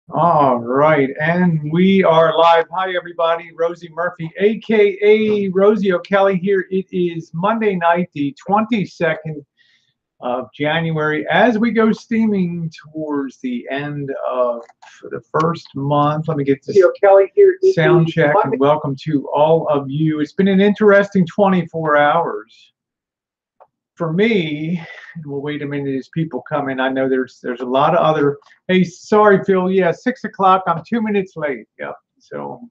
All right, and we are live. Hi, everybody. Rosie Murphy, aka Rosie O'Kelly here. It is Monday night, the 22nd of January, as we go steaming towards the end of the first month. Let me get this O'Kelly here. Sound check, and welcome to all of you. It's been an interesting 24 hours. For me, we'll wait a minute as people come in. I know there's a lot of other. Hey, sorry, Phil. Yeah, 6 o'clock. I'm 2 minutes late. Yeah, so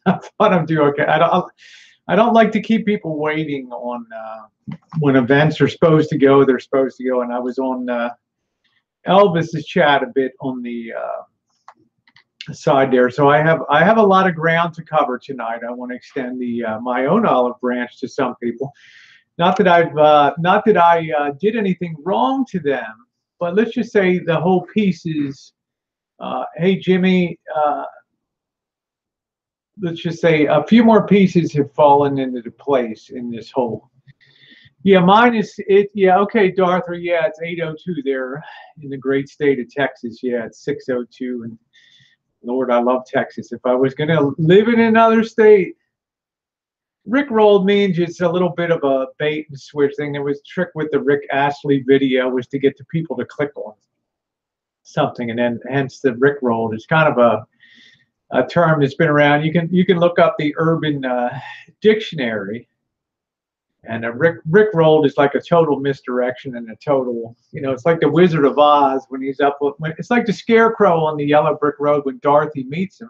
I thought I'm doing okay. I don't like to keep people waiting on when events are supposed to go. They're supposed to go, and I was on Elvis's chat a bit on the side there. So I have a lot of ground to cover tonight. I want to extend the my own olive branch to some people. Not that I did anything wrong to them, but let's just say the whole piece is, hey Jimmy, let's just say a few more pieces have fallen into place in this whole. Yeah, mine is it. Yeah, okay, Darther. Yeah, it's 8:02 there in the great state of Texas. Yeah, it's 6:02, and Lord, I love Texas. If I was gonna live in another state. Rick rolled means it's a little bit of a bait and switch thing. There was a trick with the Rick Astley video was to get the people to click on something, and then hence the Rick rolled. It's kind of a term that's been around. You can look up the Urban Dictionary, and a Rick rolled is like a total misdirection and a total, it's like the Wizard of Oz when he's up. It's like the Scarecrow on the yellow brick road when Dorothy meets him.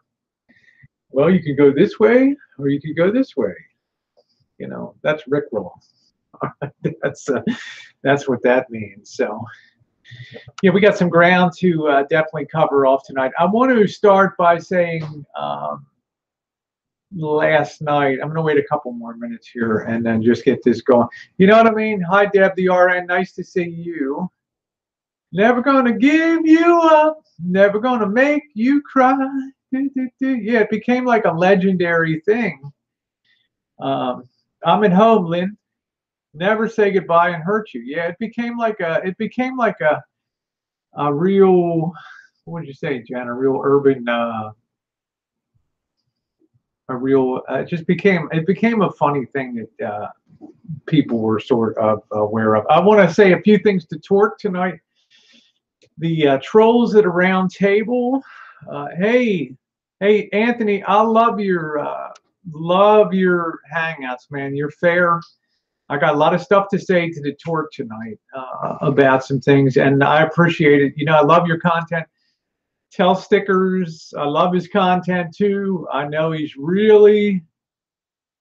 Well, you can go this way, or you can go this way. That's Rickroll. That's what that means. So, yeah, we got some ground to definitely cover off tonight. I want to start by saying last night, I'm going to wait a couple more minutes here and then just get this going. You know what I mean? Hi, Deb, the RN. Nice to see you. Never going to give you up. Never going to make you cry. Yeah, it became like a legendary thing. I'm at home, Lynn. Never say goodbye and hurt you. Yeah, it became like a real, what did you say, Jen? A real urban, it became a funny thing that people were sort of aware of. I want to say a few things to Tort tonight. The trolls at a round table. Hey, Anthony, I love your hangouts, man. You're fair. I got a lot of stuff to say to the Tort tonight about some things, and I appreciate it. I love your content. Tell Stickers, I love his content too. I know he's really,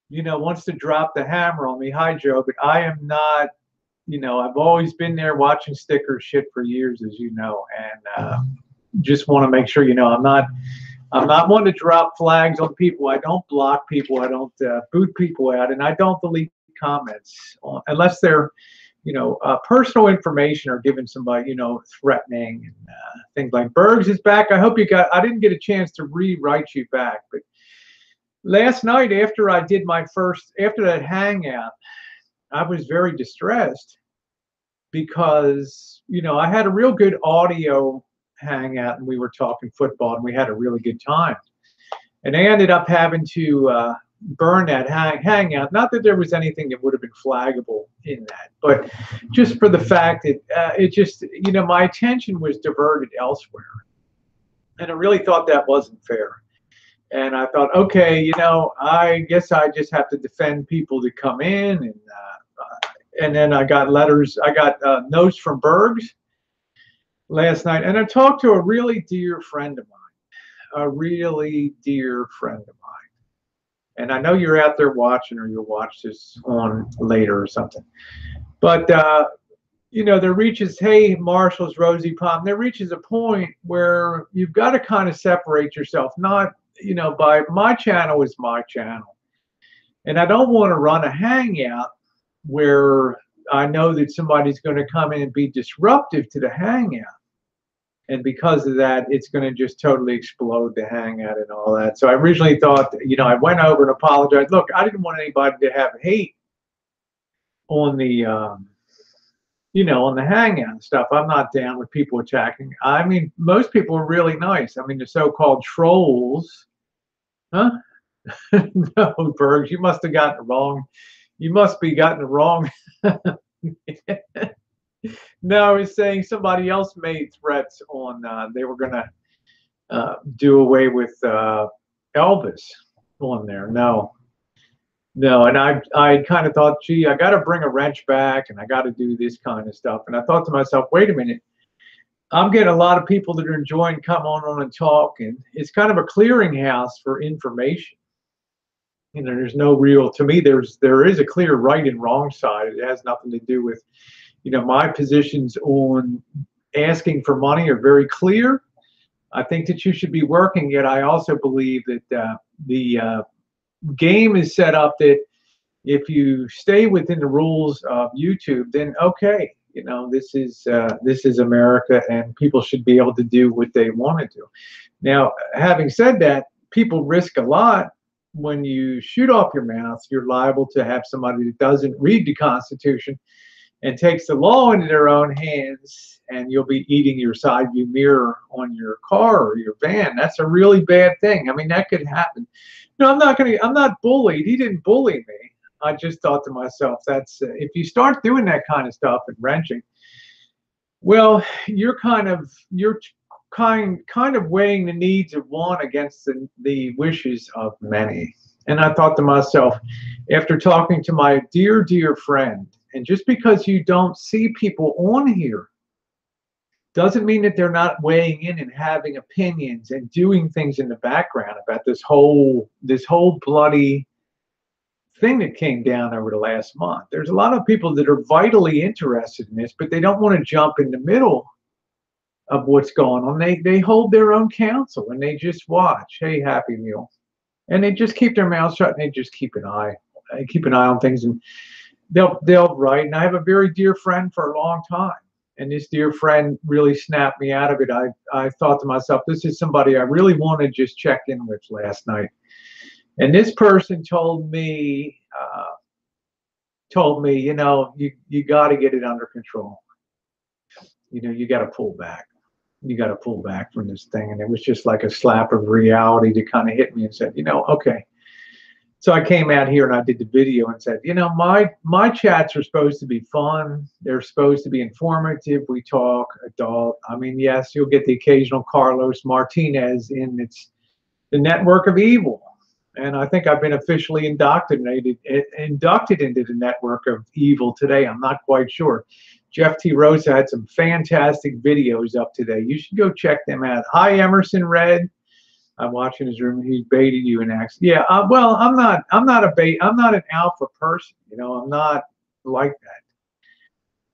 wants to drop the hammer on me. Hi, Joe, but I am not. I've always been there watching Stickers shit for years, as you know, and just want to make sure I'm not one to drop flags on people. I don't block people. I don't boot people out, and I don't delete comments unless they're, personal information or giving somebody, threatening and things like. Bergs is back. I hope you got. I didn't get a chance to rewrite you back, but last night after I did after that hangout, I was very distressed because I had a real good audio hangout and we were talking football and we had a really good time, and I ended up having to burn that hangout. Not that there was anything that would have been flaggable in that, but just for the fact that it just my attention was diverted elsewhere, and I really thought that wasn't fair. And I thought, okay, I guess I just have to defend people that come in, and then I got letters, I got notes from Bergs last night, and I talked to a really dear friend of mine, and I know you're out there watching, or you'll watch this on later or something. But there reaches, hey, Marshall's Rosie Palm, there reaches a point where you've got to kind of separate yourself. Not, by my channel is my channel, and I don't want to run a hangout where I know that somebody's going to come in and be disruptive to the hangout. And because of that, it's going to just totally explode the hangout and all that. So I originally thought, I went over and apologized. Look, I didn't want anybody to have hate on the, on the hangout and stuff. I'm not down with people attacking. I mean, most people are really nice. I mean, the so-called trolls, huh? No, Bergs, you must have gotten it wrong. You must be gotten it wrong. No, I was saying somebody else made threats on they were going to do away with Elvis on there. No, no, and I kind of thought, gee, I got to bring a wrench back, and I got to do this kind of stuff. And I thought to myself, wait a minute, I'm getting a lot of people that are enjoying come on and talk, and it's kind of a clearinghouse for information. There's no real, to me, there is a clear right and wrong side. It has nothing to do with, my positions on asking for money are very clear. I think that you should be working, yet I also believe that the game is set up that if you stay within the rules of YouTube, then okay, this is America, and people should be able to do what they want to do. Now, having said that, people risk a lot. When you shoot off your mouth, you're liable to have somebody that doesn't read the Constitution and takes the law into their own hands, and you'll be eating your side view mirror on your car or your van. That's a really bad thing. I mean, that could happen. No, I'm not bullied. He didn't bully me. I just thought to myself, that's if you start doing that kind of stuff and wrenching, well, you're kind of weighing the needs of one against the wishes of many. And I thought to myself, after talking to my dear, dear friend, and just because you don't see people on here doesn't mean that they're not weighing in and having opinions and doing things in the background about this whole bloody thing that came down over the last month. There's a lot of people that are vitally interested in this, but they don't want to jump in the middle of what's going on. They hold their own counsel, and they just watch. Hey, Happy Meal. And they just keep their mouths shut, and they just keep an eye on things, and they'll write. And I have a very dear friend for a long time, and this dear friend really snapped me out of it. I thought to myself, this is somebody I really want to just check in with last night. And this person told me, you got to get it under control. You got to pull back. You got to pull back from this thing. And it was just like a slap of reality to kind of hit me and said, okay. So I came out here and I did the video and said, my chats are supposed to be fun. They're supposed to be informative. We talk adult. I mean, yes, you'll get the occasional Carlos Martinez in the network of evil. And I think I've been officially inducted into the network of evil today. I'm not quite sure. Jeff T. Rosa had some fantastic videos up today. You should go check them out. Hi, Emerson Red. I'm watching his room. He baited you in action. Yeah. Well, I'm not an alpha person. I'm not like that.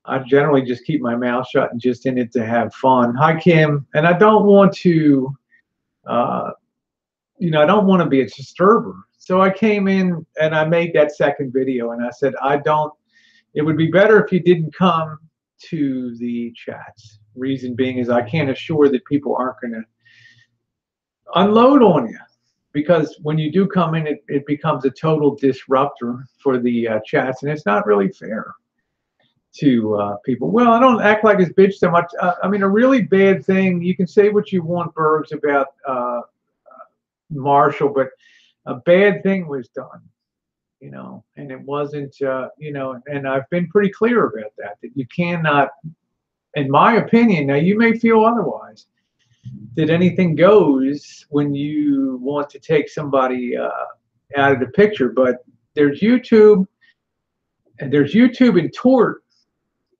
I generally just keep my mouth shut and just in it to have fun. Hi, Kim. And I don't want to. I don't want to be a disturber. So I came in and I made that second video and I said, it would be better if you didn't come to the chats. Reason being is I can't assure that people aren't going to unload on you, because when you do come in, it becomes a total disruptor for the chats, and it's not really fair to people. Well, I don't act like it's bitch so much. I mean, a really bad thing, you can say what you want, Bergs, about Marshall, but a bad thing was done, and it wasn't, and I've been pretty clear about that you cannot, in my opinion, now you may feel otherwise, that anything goes when you want to take somebody out of the picture, but there's YouTube and tort,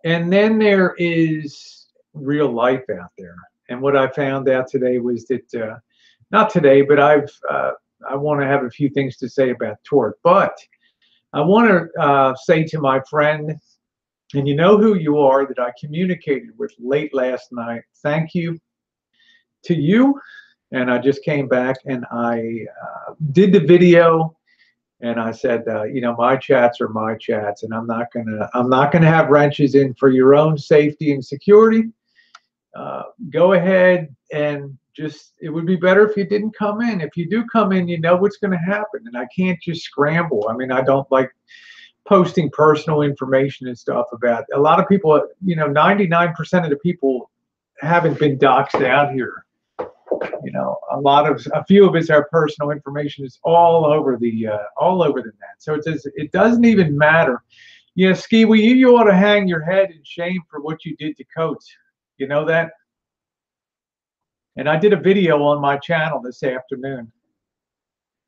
and then there is real life out there. And what I found out today was that, not today, but I want to have a few things to say about tort, but I want to say to my friend, and you know who you are, that I communicated with late last night, thank you to you. And I just came back and I did the video, and I said, my chats are my chats, and I'm not gonna have wrenches in for your own safety and security. Go ahead and it would be better if you didn't come in. If you do come in, you know what's going to happen, and I can't just scramble. I mean, I don't like posting personal information and stuff about. A lot of people, 99% of the people haven't been doxxed out here. A few of us, our personal information is all over the net. So it doesn't even matter. Yeah, Skiwi, you ought to hang your head in shame for what you did to Coates. You know that? And I did a video on my channel this afternoon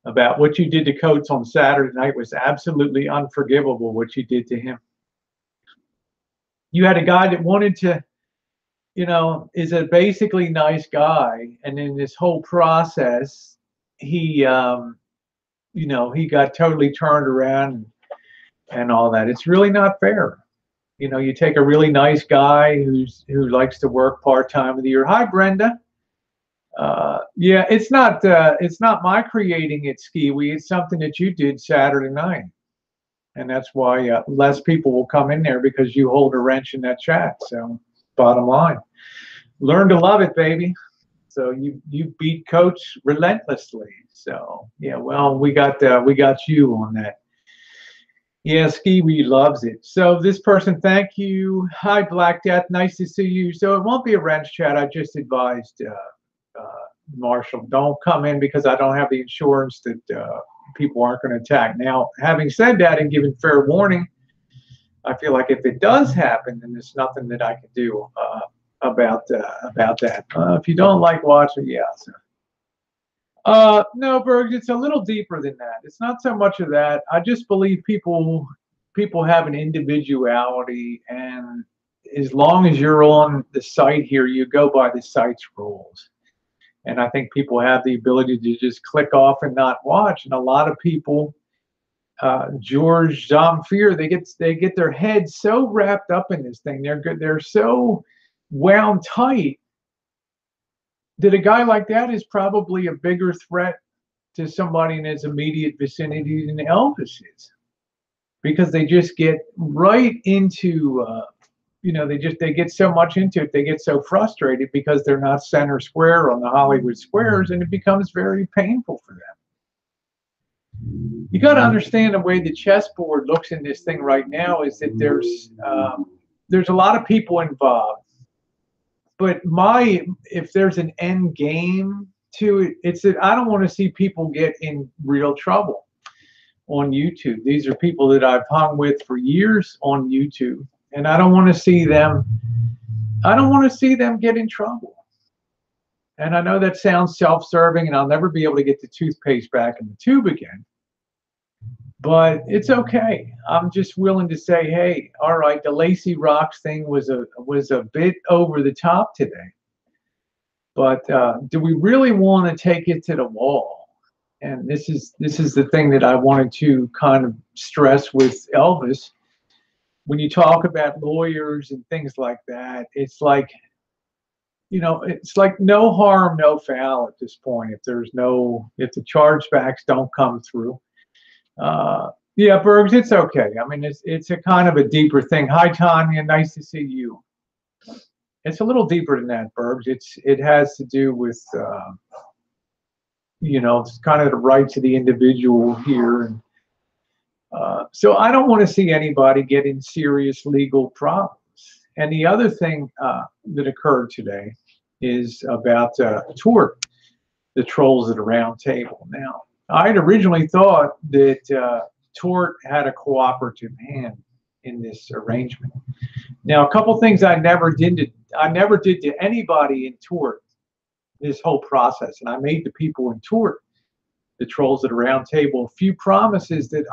about what you did to Coates on Saturday night. It was absolutely unforgivable what you did to him. You had a guy that wanted to, is a basically nice guy, and in this whole process, he got totally turned around and all that. It's really not fair. You take a really nice guy who likes to work part-time of the year. Hi, Brenda. Yeah, it's not my creating it, Skiwi. It's something that you did Saturday night, and that's why less people will come in there, because you hold a wrench in that chat. So, bottom line, learn to love it, baby. So you beat Coach relentlessly. So yeah, well, we got you on that. Yeah, Skiwi loves it. So this person, thank you. Hi, Black Death. Nice to see you. So it won't be a wrench chat. I just advised Marshall, don't come in because I don't have the insurance that people aren't going to attack. Now, having said that and given fair warning, I feel like if it does happen, then there's nothing that I can do about that. If you don't like watching, yeah. So. No, Berg, it's a little deeper than that. It's not so much of that. I just believe people have an individuality, and as long as you're on the site here, you go by the site's rules. And I think people have the ability to just click off and not watch. And a lot of people, George Zamfir, they get their heads so wrapped up in this thing. They're so wound tight that a guy like that is probably a bigger threat to somebody in his immediate vicinity than Elvis is, because they just get right into they get so much into it, they get so frustrated because they're not center square on the Hollywood squares, and it becomes very painful for them. You got to understand the way the chessboard looks in this thing right now is that there's a lot of people involved, but if there's an end game to it, it's that I don't want to see people get in real trouble on YouTube. These are people that I've hung with for years on YouTube, and I don't want to see them get in trouble. And I know that sounds self-serving, and I'll never be able to get the toothpaste back in the tube again. But it's okay. I'm just willing to say, hey, all right, the Lacey Rock thing was a bit over the top today. But do we really want to take it to the wall? And this is the thing that I wanted to kind of stress with Elvis. When you talk about lawyers and things like that, it's like, it's like no harm, no foul at this point. If the chargebacks don't come through. Yeah, Bergs, it's okay. I mean, it's a kind of a deeper thing. Hi, Tanya. Nice to see you. It's a little deeper than that, Bergs. It has to do with, it's kind of the rights of the individual here. And so I don't want to see anybody get in serious legal problems. And the other thing that occurred today is about tort, the trolls at a round table. Now, I had originally thought that tort had a cooperative hand in this arrangement. Now, a couple things I never did to anybody in tort this whole process, and I made the people in tort, the trolls at a round table, a few promises that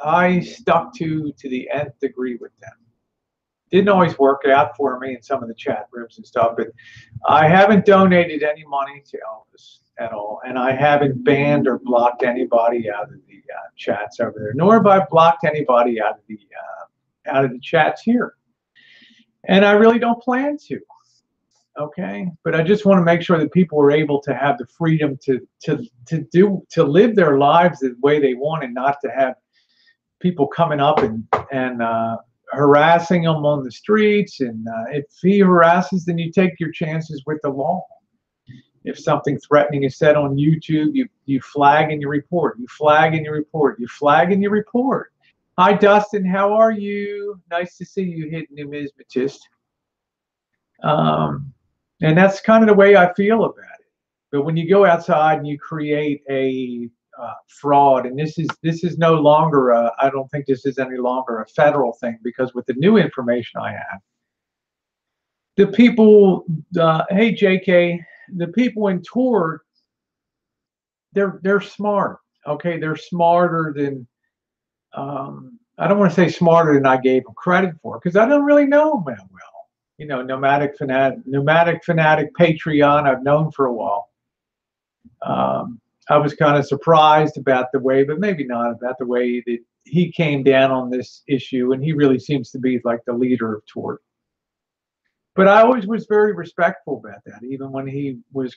I stuck to the nth degree with them. Didn't always work out for me in some of the chat rooms and stuff, but I haven't donated any money to Elvis at all, and I haven't banned or blocked anybody out of the chats over there, nor have I blocked anybody out of the chats here, and I really don't plan to. Okay, but I just want to make sure that people are able to have the freedom to live their lives the way they want, and not to have people coming up and harassing them on the streets. And if he harasses, then you take your chances with the law. If something threatening is said on YouTube, you flag and you report. You flag and you report. You flag and you report. Hi, Dustin. How are you? Nice to see you, hidden numismatist. Um, and that's kind of the way I feel about it. But when you go outside and you create a fraud, and this is no longer I don't think this is any longer a federal thing, because with the new information I have, the people, hey JK, the people in tort, they're smart. Okay, they're smarter than I don't want to say smarter than I gave them credit for, because I don't really know them that well. You know, Pneumatic Fanatic Patreon, I've known for a while. I was kind of surprised about the way, but maybe not, about the way that he came down on this issue, and he really seems to be like the leader of tort. But I always was very respectful about that, even when he was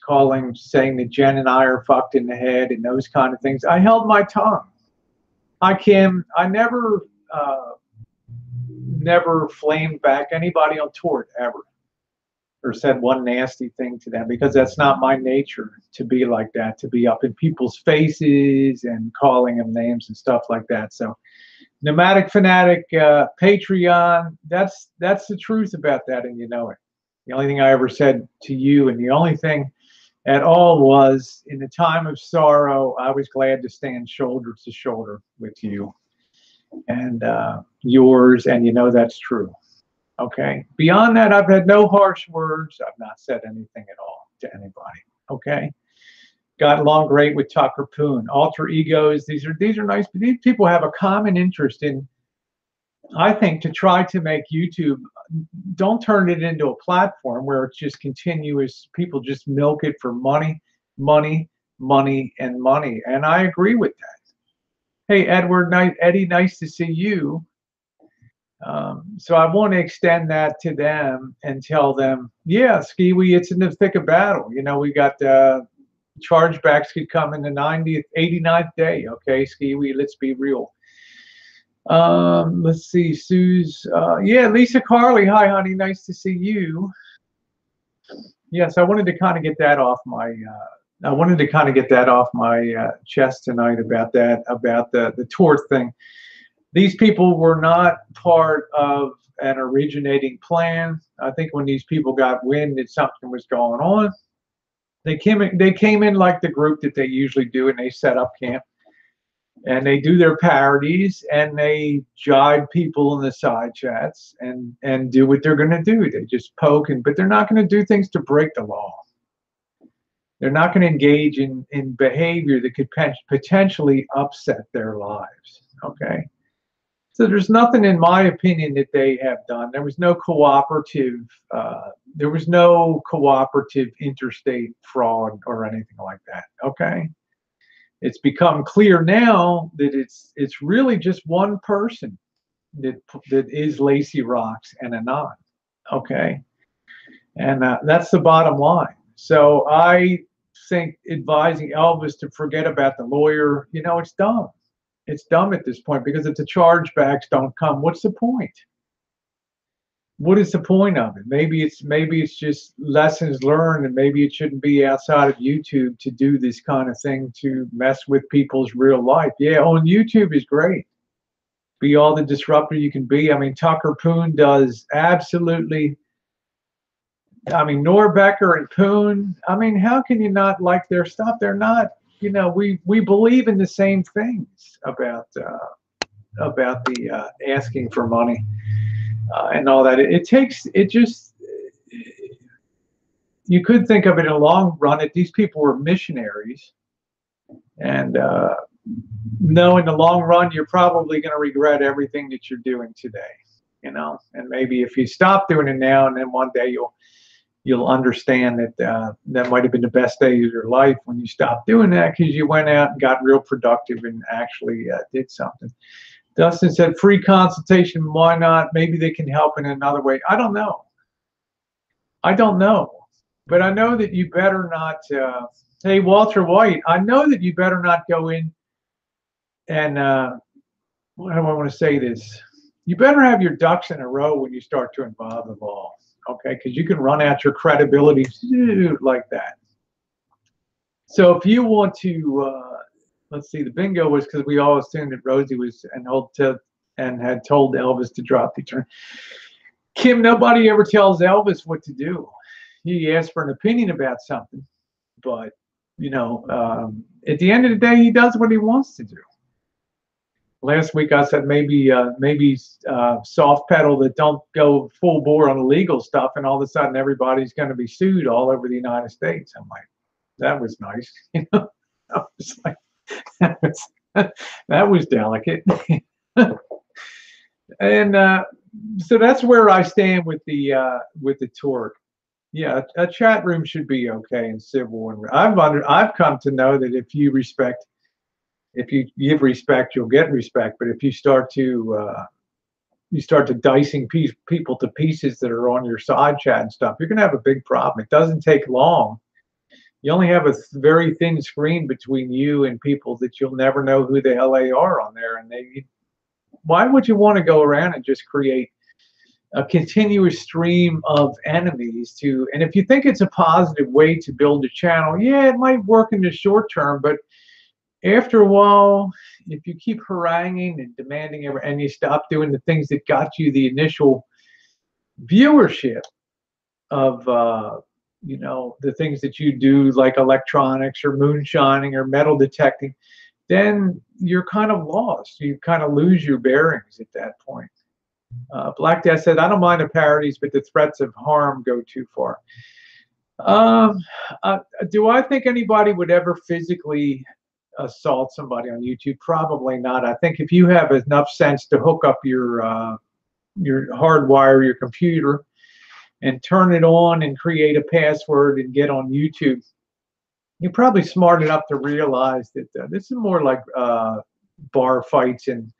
saying that Jen and I are fucked in the head and those kind of things. I held my tongue. I never flamed back anybody on tort ever, or said one nasty thing to them, because that's not my nature to be like that, to be up in people's faces and calling them names and stuff like that. So Pneumatic Fanatic Patreon, that's the truth about that, and you know it. The only thing I ever said to you, and the only thing at all, was in the time of sorrow, I was glad to stand shoulder to shoulder with you and yours, and you know that's true. Okay. Beyond that, I've had no harsh words. I've not said anything at all to anybody. Okay. Got along great with Tucker Poon. Alter egos. These are nice. These people have a common interest in, I think, to try to make YouTube. Don't turn it into a platform where it's just continuous. People just milk it for money, money, money, and money. And I agree with that. Hey, Eddie, nice to see you. So I want to extend that to them and tell them, yeah, Skiwi, it's in the thick of battle. You know, we got chargebacks could come in the 90th, 89th day. Okay, Skiwi, let's be real. Let's see, Sue's. Yeah, Lisa Carley. Hi, honey. Nice to see you. Yes, I wanted to kind of get that off my. I wanted to kind of get that off my chest tonight about the tort thing. These people were not part of an originating plan. I think when these people got wind that something was going on, they came in like the group that they usually do, and they set up camp. And they do their parodies, and they jibe people in the side chats, and do what they're going to do. They just poke, but they're not going to do things to break the law. They're not going to engage in behavior that could potentially upset their lives. Okay. So there's nothing, in my opinion, that they have done. There was no cooperative interstate fraud or anything like that. Okay. It's become clear now that it's really just one person that is Lacey Rocks and Anon. Okay. And that's the bottom line. So I think advising Elvis to forget about the lawyer, you know, it's dumb. It's dumb at this point, because if the chargebacks don't come, what's the point? What is the point of it? Maybe it's just lessons learned, and maybe it shouldn't be outside of YouTube to do this kind of thing, to mess with people's real life. Yeah, on YouTube is great. Be all the disruptor you can be. I mean, Tucker Poon does absolutely. I mean, Norbecker and Poon. I mean, how can you not like their stuff? They're not. You know, we believe in the same things about the asking for money and all that. You could think of it in a long run that these people were missionaries, and no, in the long run, you're probably going to regret everything that you're doing today. You know, and maybe if you stop doing it now, and then one day you'll understand that that might have been the best day of your life when you stopped doing that, because you went out and got real productive and actually did something. Dustin said, free consultation, why not? Maybe they can help in another way. I don't know. But I know that you better not, hey, Walter White, I know that you better not go in and, how do I want to say this? You better have your ducks in a row when you start to involve the law. Okay, because you can run out your credibility like that. So if you want to, let's see, the bingo was because we all assumed that Rosie was, and hold to and had told Elvis to drop the attorney. Kim, nobody ever tells Elvis what to do. He asks for an opinion about something, but at the end of the day, he does what he wants to do. Last week I said maybe soft pedal that don't go full bore on the legal stuff, and all of a sudden everybody's going to be sued all over the United States. I'm like, that was nice, I was like, that was delicate, and so that's where I stand with the tort. Yeah, a chat room should be okay and civil, and I've come to know that if you give respect, you'll get respect. But if you start to dicing people to pieces that are on your side chat and stuff, you're gonna have a big problem. It doesn't take long. You only have a very thin screen between you and people that you'll never know who the hell they are on there. And why would you want to go around and just create a continuous stream of enemies and if you think it's a positive way to build a channel, yeah, it might work in the short term, but after a while, if you keep haranguing and demanding and you stop doing the things that got you the initial viewership of the things that you do, like electronics or moonshining or metal detecting, then you're kind of lost. You kind of lose your bearings at that point. Black Death said, I don't mind the parodies, but the threats of harm go too far. Do I think anybody would ever physically assault somebody on YouTube? Probably not. I think if you have enough sense to hook up your hardwire your computer and turn it on and create a password and get on YouTube, you're probably smart enough to realize that this is more like bar fights and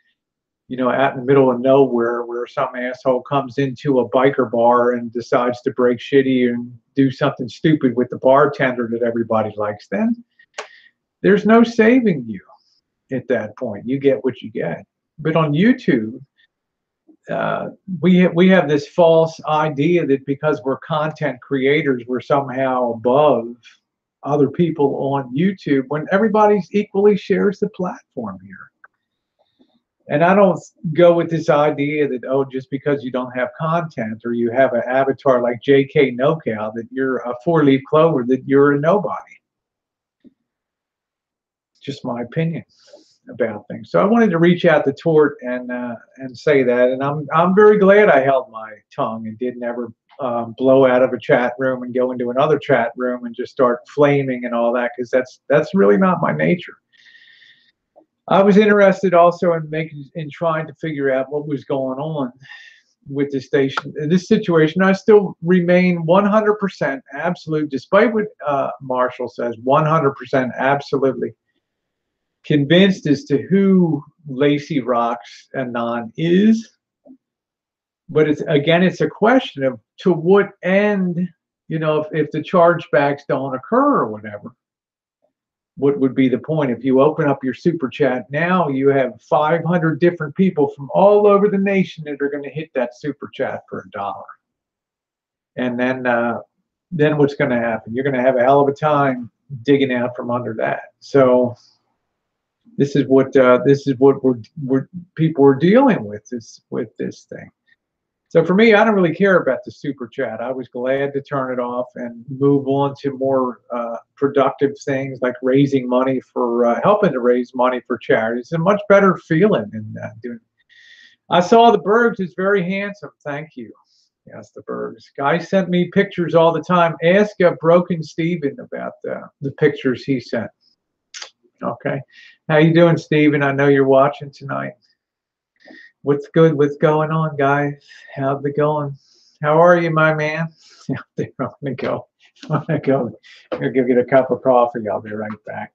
out in the middle of nowhere where some asshole comes into a biker bar and decides to break shitty and do something stupid with the bartender that everybody likes. Then there's no saving you at that point. You get what you get. But on YouTube, we have this false idea that because we're content creators, we're somehow above other people on YouTube when everybody equally shares the platform here. And I don't go with this idea that, oh, just because you don't have content or you have an avatar like J.K. NoCal, that you're a four-leaf clover, that you're a nobody. Just my opinion about things. So I wanted to reach out to Tort and say that. And I'm very glad I held my tongue and didn't ever blow out of a chat room and go into another chat room and just start flaming and all that, because that's really not my nature. I was interested also in trying to figure out what was going on with the station in this situation. I still remain 100% absolute, despite what Marshall says, 100% absolutely convinced as to who Lacey Rock's Anon is. But it's a question of to what end, if the chargebacks don't occur or whatever. What would be the point? If you open up your super chat now, you have 500 different people from all over the nation that are going to hit that super chat for $1. And then what's going to happen? You're going to have a hell of a time digging out from under that. So this is what people are dealing with this thing. So for me, I don't really care about the super chat. I was glad to turn it off and move on to more productive things like raising money for helping to raise money for charities. It's a much better feeling than doing. I saw the Bergs. It's very handsome. Thank you. Yes, the Bergs. Guys sent me pictures all the time. Ask Broken Steven about the pictures he sent. Okay. How you doing, Steven? I know you're watching tonight. What's good? What's going on, guys? How's it going? How are you, my man? I'm gonna go. I'm gonna go get a cup of coffee. I'll be right back.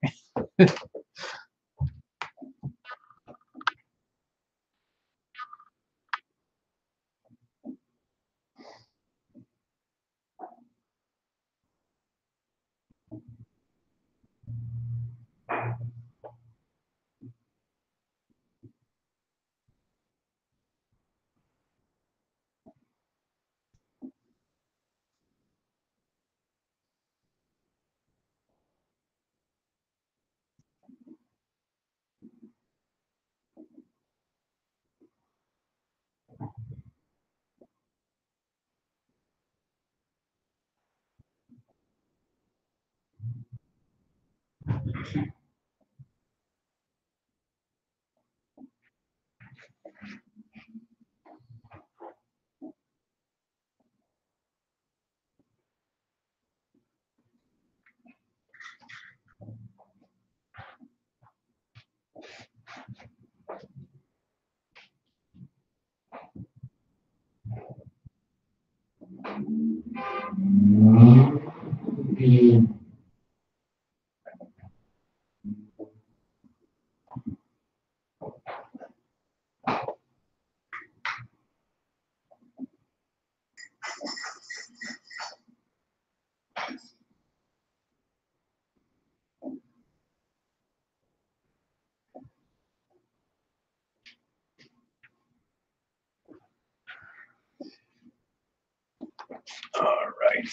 All right.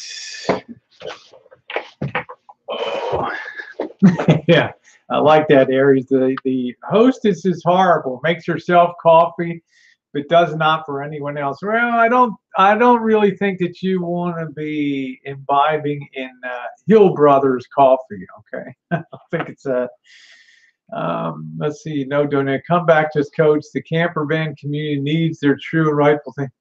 Oh. Yeah, I like that, Aries. The hostess is horrible. Makes herself coffee, but does not for anyone else. Well, I don't really think that you want to be imbibing in Hill Brothers coffee. Okay, I think it's a. Let's see. No donate. Come back to coach. The camper van community needs their true and rightful thing.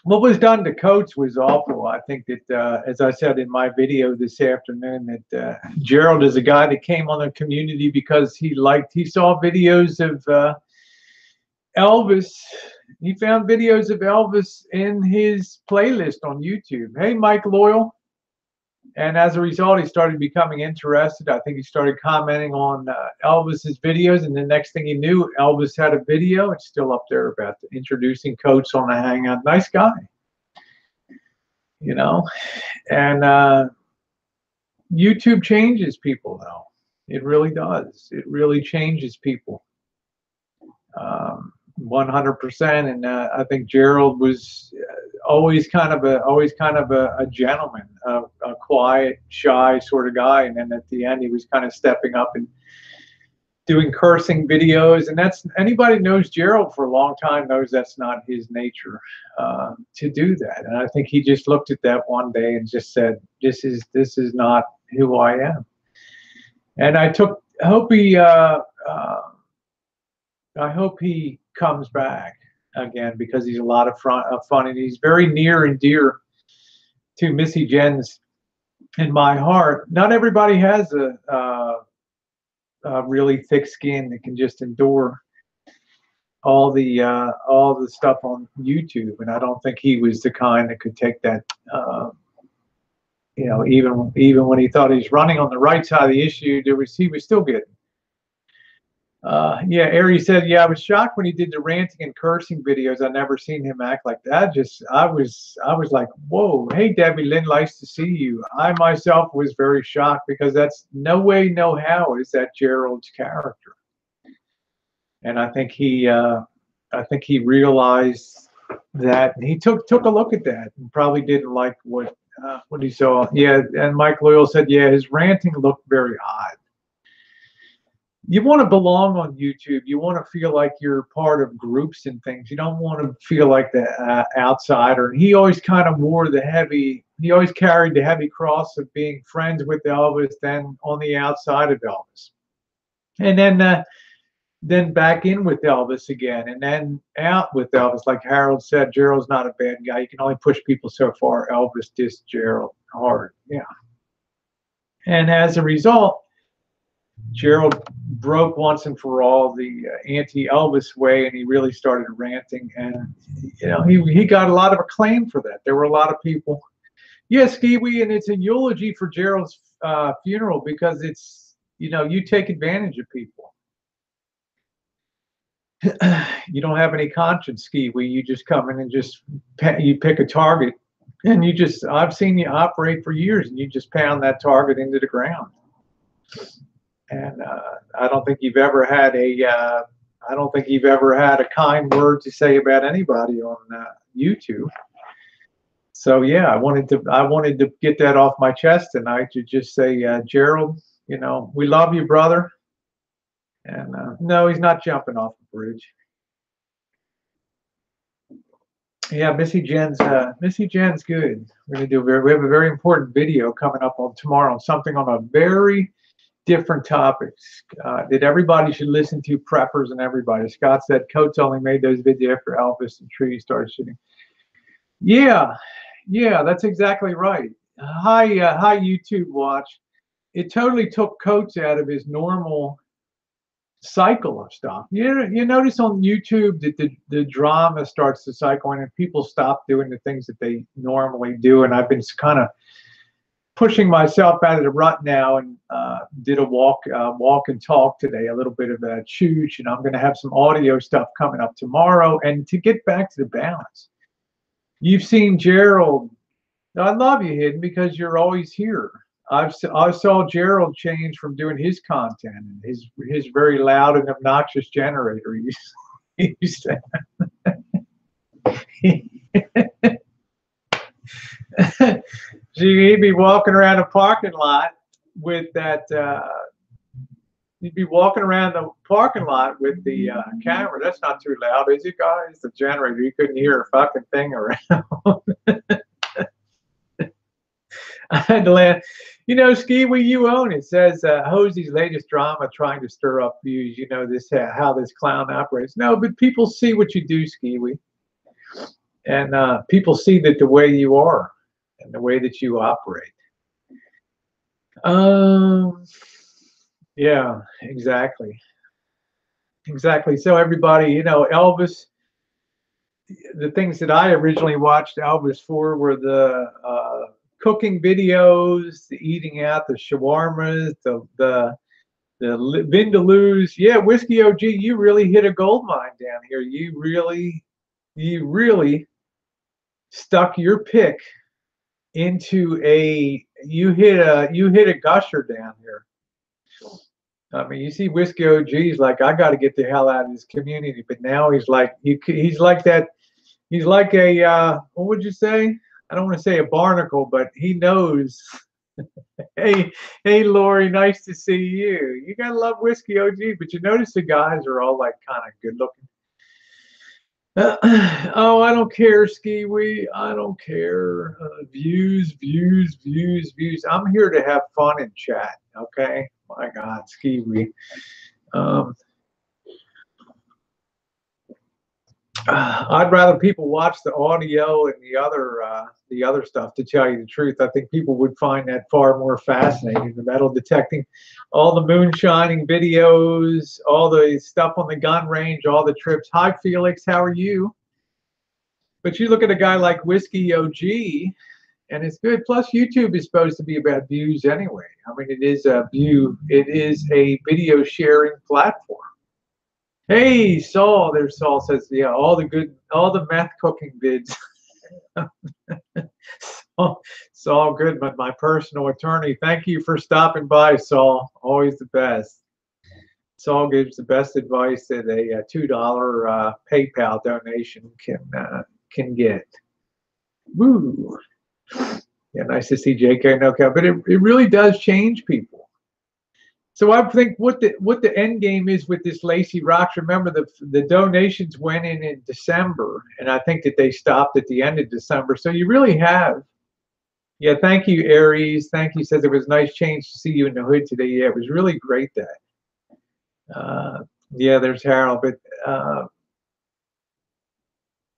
What was done to Coates was awful. I think that, as I said in my video this afternoon, that Gerald is a guy that came on the community because he saw videos of Elvis. He found videos of Elvis in his playlist on YouTube. Hey, Mike Loyal. And as a result, he started becoming interested. I think he started commenting on Elvis's videos, and the next thing he knew, Elvis had a video. It's still up there about introducing Coates on the Hangout. Nice guy, you know. And YouTube changes people, though. It really does. It really changes people. 100%. And I think Gerald was always kind of a gentleman, a quiet, shy sort of guy. And then at the end, he was kind of stepping up and doing cursing videos. And that's, anybody knows Gerald for a long time knows that's not his nature to do that. And I think he just looked at that one day and just said, this is not who I am. And I hope he comes back again, because he's a lot of fun, and he's very near and dear to Missy Jenn's in my heart. Not everybody has a really thick skin that can just endure all the stuff on YouTube, and I don't think he was the kind that could take that. Even when he thought he was running on the right side of the issue, he was still getting. Yeah, Aries said, yeah, I was shocked when he did the ranting and cursing videos. I never seen him act like that. I was like, whoa, hey, Debbie Lynn, nice to see you. I myself was very shocked, because that's no way, no how is that Gerald's character. And I think he realized that, and he took a look at that and probably didn't like what he saw. Yeah, and Mike Loyal said, yeah, his ranting looked very odd. You want to belong on YouTube. You want to feel like you're part of groups and things. You don't want to feel like the outsider. He always kind of he always carried the heavy cross of being friends with Elvis, then on the outside of Elvis. And then back in with Elvis again, and then out with Elvis. Like Harold said, Gerald's not a bad guy. You can only push people so far. Elvis dissed Gerald hard. Yeah. And as a result, Gerald broke once and for all the anti-Elvis way, and he really started ranting. And he got a lot of acclaim for that. There were a lot of people. Yes, Kiwi, and it's a eulogy for Gerald's funeral, because it's you take advantage of people. You don't have any conscience, Kiwi. You just come in and you pick a target, and I've seen you operate for years, and you just pound that target into the ground. And I don't think you've ever had a kind word to say about anybody on YouTube. So yeah, I wanted to get that off my chest tonight, to just say, Gerald, we love you, brother. And no, he's not jumping off the bridge. Yeah, Missy Jen's good. We're gonna do we have a very important video coming up on tomorrow, something on a very different topic that everybody should listen to, preppers and everybody. Scott said Coates only made those videos after Elvis and Tree started shooting. Yeah, yeah, that's exactly right. Hi YouTube watch. It totally took Coates out of his normal cycle of stuff. You notice on YouTube that the drama starts to cycle in and people stop doing the things that they normally do. And I've been kind of pushing myself out of the rut now and did a walk and talk today, a little bit of a chooch, and I'm going to have some audio stuff coming up tomorrow. And to get back to the balance, you've seen Gerald. I love you, Hidden, because you're always here. I saw Gerald change from doing his content and his very loud and obnoxious generator. He used to, he'd be walking around a parking lot with that. He'd be walking around the parking lot with the camera. That's not too loud, is it, guys? The generator. You couldn't hear a fucking thing around. I had to laugh. You know, Skiwi, you own it. Says Hosie's latest drama trying to stir up views. You know this how this clown operates. No, but people see what you do, Skiwi, and people see that the way you are and the way that you operate. Yeah, exactly, exactly. So everybody, you know, Elvis. The things that I originally watched Elvis for were the cooking videos, the eating out, the shawarmas, the vindaloos. Yeah, Whiskey OG, you really hit a gold mine down here. You really stuck your pick into you hit a gusher down here. I mean, you see Whiskey OG's like, I got to get the hell out of this community, but now he's like he's like that. He's like a what would you say? I don't want to say a barnacle, but he knows. Hey, Lori, nice to see you. You gotta love Whiskey OG, but you notice the guys are all like kind of good looking. Oh, I don't care, Skiwi. I don't care. Views. I'm here to have fun and chat. Okay. My God, Skiwi. Um, I'd rather people watch the audio and the other stuff. To tell you the truth, I think people would find that far more fascinating. The metal detecting, all the moonshining videos, all the stuff on the gun range, all the trips. Hi, Felix. How are you? But you look at a guy like Whiskey OG, and it's good. Plus, YouTube is supposed to be about views anyway. I mean, it is a video sharing platform. Hey, Saul. There's Saul says, yeah, all the meth cooking vids. Saul Goodman, my personal attorney. Thank you for stopping by, Saul. Always the best. Saul gives the best advice that a $2 PayPal donation can get. Woo. Yeah, nice to see JK NoCal, but it really does change people. So I think what the end game is with this Lacey Rock. Remember the donations went in December, and I think that they stopped at the end of December. So you really have. Yeah, thank you, Aries. Thank you. Says it was a nice change to see you in the hood today. Yeah, it was really great that. Yeah, there's Harold. But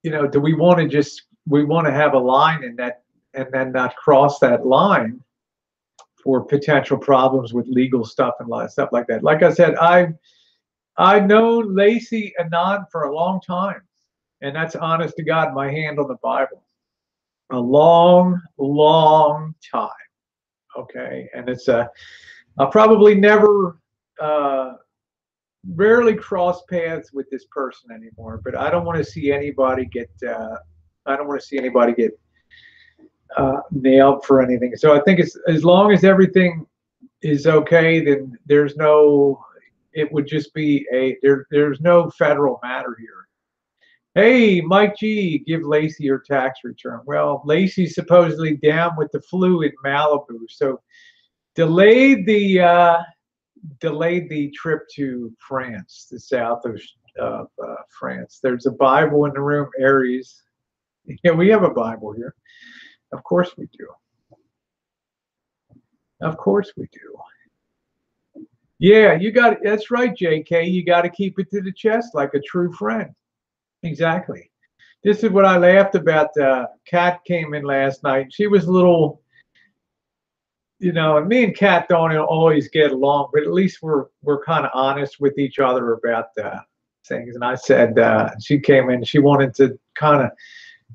you know, do we want to have a line in that and then not cross that line for potential problems with legal stuff and a lot of stuff like that. Like I said, I've known Lacey Anon for a long time, and that's honest to God, my hand on the Bible. A long, long time. Okay, and it's I'll probably never, rarely cross paths with this person anymore. But I don't want to see anybody get. I don't want to see anybody get nailed for anything. So I think it's as long as everything is okay, then there's no. It would just be there's no federal matter here. Hey, Mike G, give Lacey her tax return. Well, Lacey's supposedly down with the flu in Malibu, so delayed the trip to France, the south of France. There's a Bible in the room, Aries. Yeah, we have a Bible here. Of course we do. Of course we do. Yeah, you got that's right, JK. You got to keep it to the chest like a true friend. Exactly. This is what I laughed about. Kat came in last night. She was a little, and me and Kat don't always get along, but at least we're kind of honest with each other about things. And I said she came in. She wanted to kind of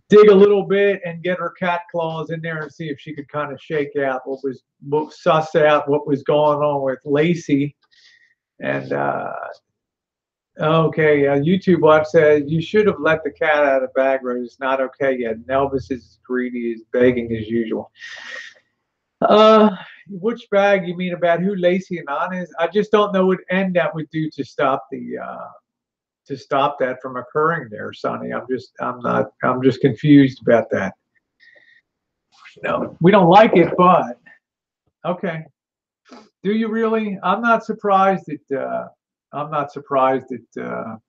dig a little bit and get her cat claws in there and see if she could kind of shake out suss out what was going on with Lacey. And okay, YouTube watch says you should have let the cat out of the bag, Rose. It's not okay yet. Elvis is as greedy as begging as usual. Which bag you mean about who Lacey and Anna is? I just don't know what end that would do to stop that from occurring there, Sonny. I'm just confused about that. No, we don't like it, but okay. Do you really? I'm not surprised that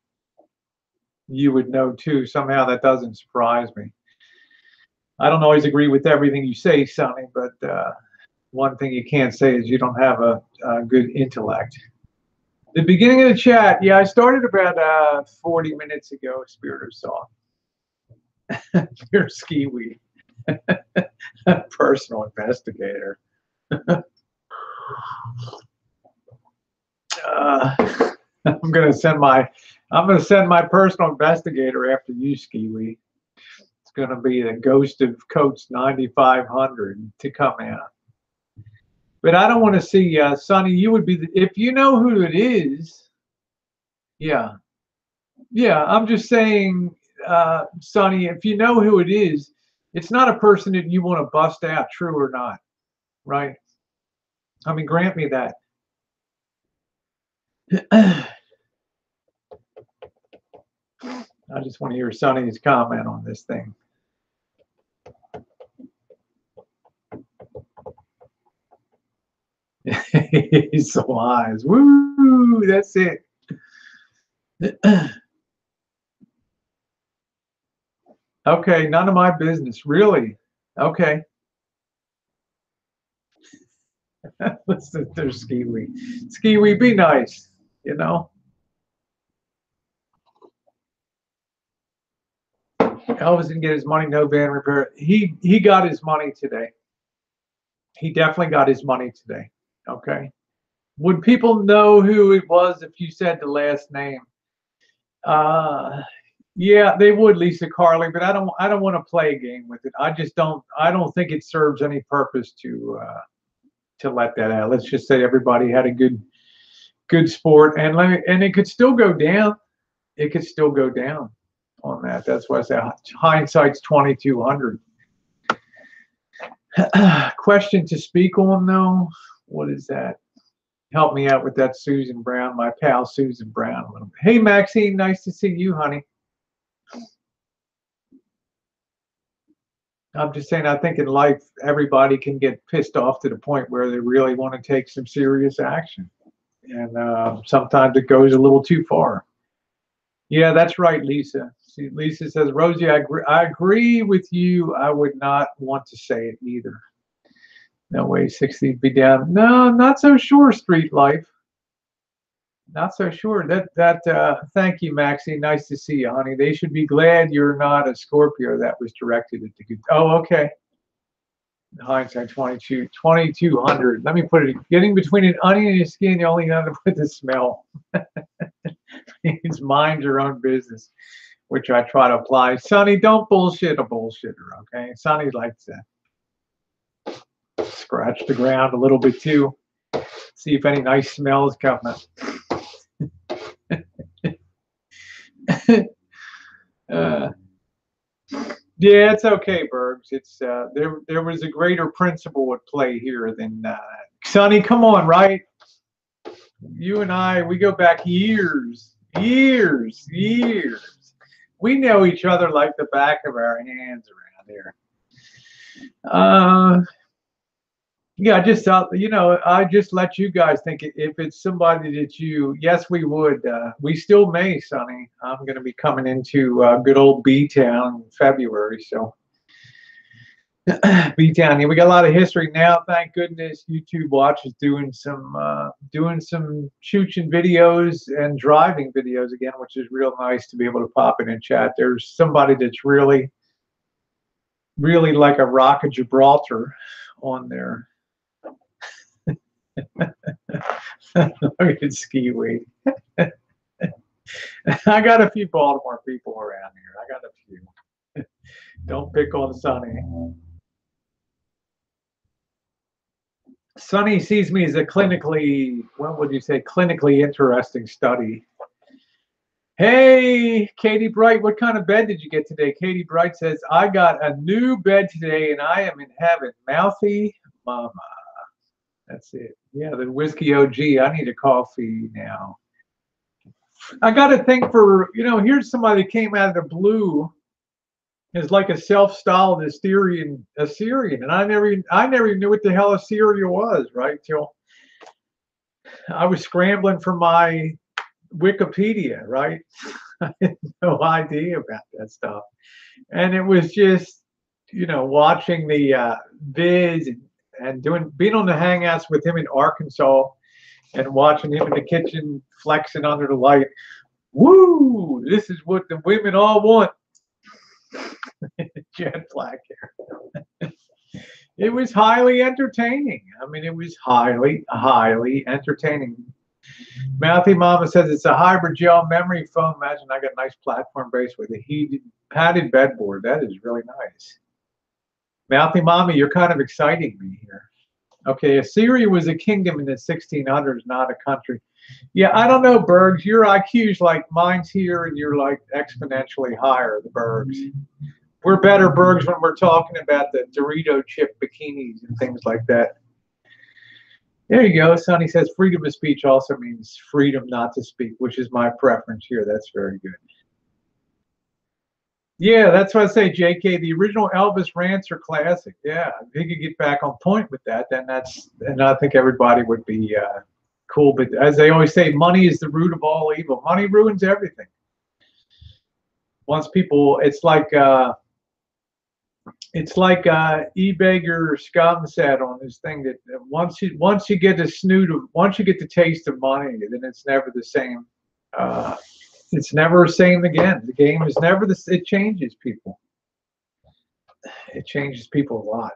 you would know too. Somehow that doesn't surprise me. I don't always agree with everything you say, Sonny, but one thing you can't say is you don't have a good intellect. The beginning of the chat, yeah, I started about 40 minutes ago, Spirit of Song. You're skiwi. Personal investigator. I'm gonna send my personal investigator after you, Skiwi. It's gonna be the ghost of Coach 9500 to come out. But I don't want to see Sonny. You would be if you know who it is. Yeah, yeah. I'm just saying, Sonny. If you know who it is, it's not a person that you want to bust out. True or not, right? I mean, grant me that. I just want to hear Sonny's comment on this thing. He's so wise. Woo! That's it. Okay, none of my business. Really? Okay. Listen, there's Skiwi. Skiwi, be nice. Elvis didn't get his money. No van repair. He got his money today. He definitely got his money today. Okay. Would people know who it was if you said the last name? Yeah, they would, Lisa Carly, but I don't want to play a game with it. I don't think it serves any purpose to let that out. Let's just say everybody had a good sport, and it could still go down. It could still go down on that. That's why I say hindsight's 2200. Question to speak on though. What is that? Help me out with that, Susan Brown, my pal Susan Brown. Hey Maxine, nice to see you, honey. I'm just saying, I think in life, everybody can get pissed off to the point where they really want to take some serious action. And sometimes it goes a little too far. Yeah, that's right, Lisa. See, Lisa says, Rosie, I agree with you. I would not want to say it either. No way, 60 be down. No, not so sure, street life. Not so sure. Thank you, Maxie. Nice to see you, honey. They should be glad you're not a Scorpio that was directed at the good. Oh, okay. Hindsight 2200. Let me put it, getting between an onion and your skin, you only know with the smell. It's mind your own business, which I try to apply. Sonny, don't bullshit a bullshitter, okay? Sonny likes to scratch the ground a little bit too. See if any nice smells come up. Yeah, it's okay, Bergs. It's there was a greater principle at play here than Sonny. Come on, right? You and I, we go back years. We know each other like the back of our hands around here. Yeah, I just thought, I just let you guys think if it's somebody that yes, we would. We still may, Sonny. I'm going to be coming into good old B Town in February. So, B Town, yeah, we got a lot of history now. Thank goodness YouTube Watch is doing some shooting videos and driving videos again, which is real nice to be able to pop in and chat. There's somebody that's really, really like a rock of Gibraltar on there. Look at Ski Week. I got a few Baltimore people around here. I got a few. Don't pick on Sonny. Sonny sees me as a clinically, what would you say, clinically interesting study. Hey, Katie Bright, what kind of bed did you get today? Katie Bright says, I got a new bed today and I am in heaven. Mouthy Mama. That's it. Yeah, the Whiskey OG. I need a coffee now. I got to think here's somebody that came out of the blue as like a self-styled Assyrian, and I never even knew what the hell Assyria was, right? Till I was scrambling for my Wikipedia, right? I had no idea about that stuff. And it was just, watching the vids and being on the hangouts with him in Arkansas and watching him in the kitchen flexing under the light. Woo! This is what the women all want. Jet black hair. It was highly entertaining. I mean, it was highly, highly entertaining. Mouthy Mama says it's a hybrid gel memory foam. Imagine I got a nice platform base with a heated, padded bedboard. That is really nice. Mouthy Mama, you're kind of exciting me here. Okay, Assyria was a kingdom in the 1600s, not a country. Yeah, I don't know, Bergs. Your IQ's like mine's here, and you're like exponentially higher, the Bergs. We're better, Bergs, when we're talking about the Dorito chip bikinis and things like that. There you go. Sonny says freedom of speech also means freedom not to speak, which is my preference here. That's very good. Yeah, that's what I say, JK. The original Elvis rants are classic. Yeah, if he could get back on point with that, then and I think everybody would be cool. But as they always say, money is the root of all evil. Money ruins everything. Once people, it's like E-Beggar Scum said on his thing that once you get the taste of money, then it's never the same. It's never the same again. The game is never the. It changes people. It changes people a lot.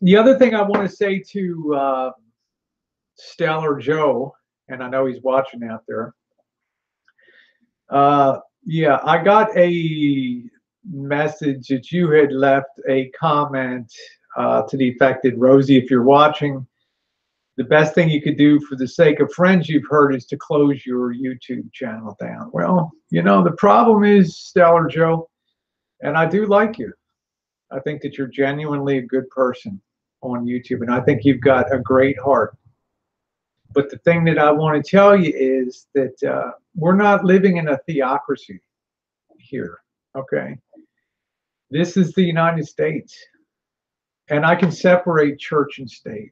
The other thing I want to say to Stellar Joe, and I know he's watching out there. Yeah, I got a message that you had left a comment to the effect that, Rosie, if you're watching, the best thing you could do for the sake of friends you've hurt is to close your YouTube channel down. Well, the problem is, Stellar Joe, and I do like you. I think that you're genuinely a good person on YouTube, and I think you've got a great heart. But the thing that I want to tell you is that we're not living in a theocracy here, okay? This is the United States, and I can separate church and state.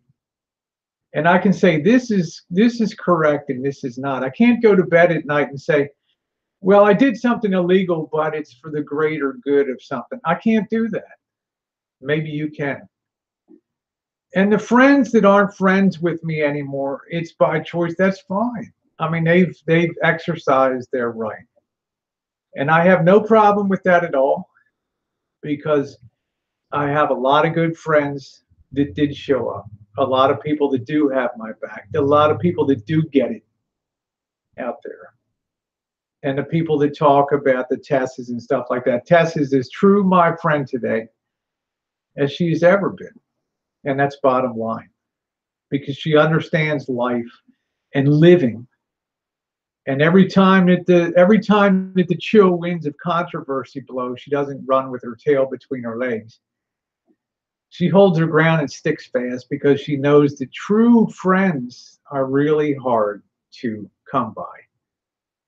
And I can say this is correct and this is not. I can't go to bed at night and say, well, I did something illegal, but it's for the greater good of something. I can't do that. Maybe you can. And the friends that aren't friends with me anymore, it's by choice. That's fine. I mean, they've exercised their right. And I have no problem with that at all, because I have a lot of good friends that did show up. A lot of people that do have my back. A lot of people that do get it out there. And the people that talk about the Tess's and stuff like that. Tess is as true my friend today as she's ever been. And that's bottom line. Because she understands life and living. And every time that the chill winds of controversy blow, she doesn't run with her tail between her legs. She holds her ground and sticks fast, because she knows that true friends are really hard to come by.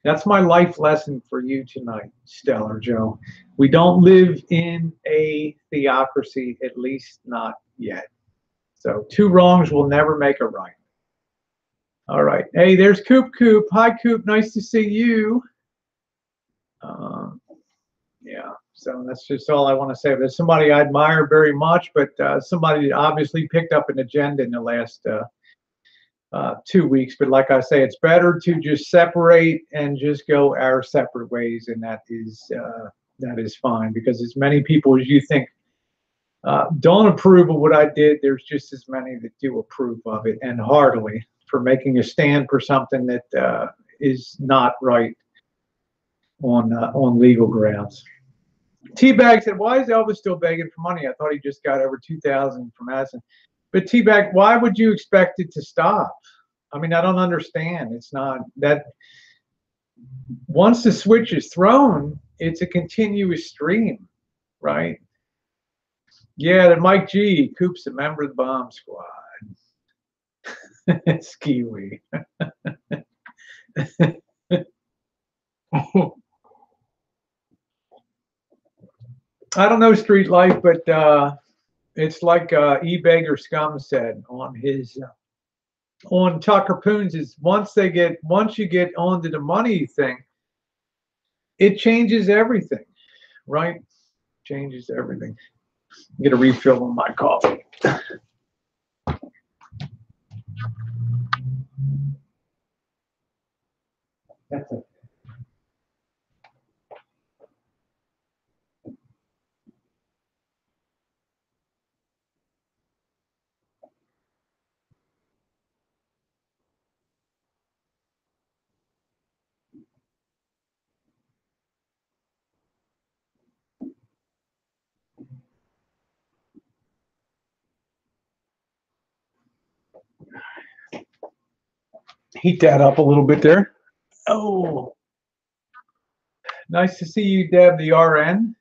That's my life lesson for you tonight, Stellar Joe. We don't live in a theocracy, at least not yet. So 2 wrongs will never make a right. All right. Hey, there's Coop Coop. Hi, Coop. Nice to see you. Yeah. So that's just all I want to say. There's somebody I admire very much, but somebody that obviously picked up an agenda in the last 2 weeks. But like I say, it's better to just separate and just go our separate ways, and that is fine, because as many people as you think don't approve of what I did, there's just as many that do approve of it, and heartily, for making a stand for something that is not right on legal grounds. Teabag said, "Why is Elvis still begging for money? I thought he just got over 2,000 from Madison." But Teabag, why would you expect it to stop? I mean, I don't understand. It's not that once the switch is thrown, it's a continuous stream, right? Yeah, that Mike G. Coop's a member of the bomb squad. Skiwi. I don't know street life, but it's like E-Beggar Scum said on his on Tucker Poons, is once you get onto the money thing, it changes everything, right? Changes everything. Get a refill on my coffee. That's it. Heat that up a little bit there. Oh, nice to see you, Deb, the RN.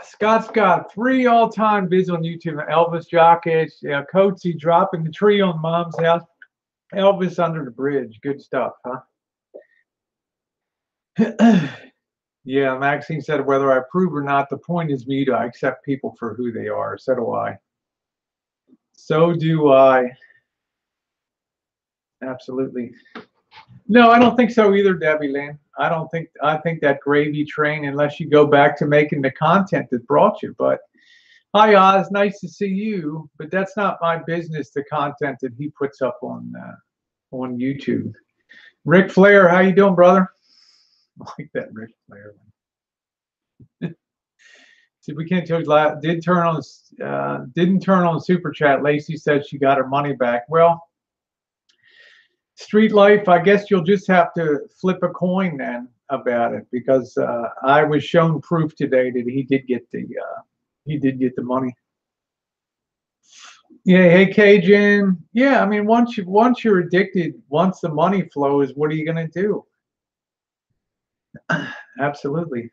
Scott's got 3 all-time vids on YouTube. Elvis Jockich, Coatsy dropping the tree on Mom's house. Elvis under the bridge. Good stuff, huh? Yeah, Maxine said, whether I approve or not, the point is me to accept people for who they are. So do I. So do I. Absolutely. No, I don't think so either, Debbie Lynn. I think that gravy train, unless you go back to making the content that brought you. But hi, Oz, nice to see you. But that's not my business, the content that he puts up on YouTube. Ric Flair, how you doing, brother? I like that Ric Flair one. See, we can't tell you. Didn't turn on Super Chat. Lacey said she got her money back. Well, street life, I guess you'll just have to flip a coin then about it, because I was shown proof today that he did get the money. Yeah, hey Cajun. Yeah, I mean, once you're addicted, once the money flows, what are you gonna do? Absolutely.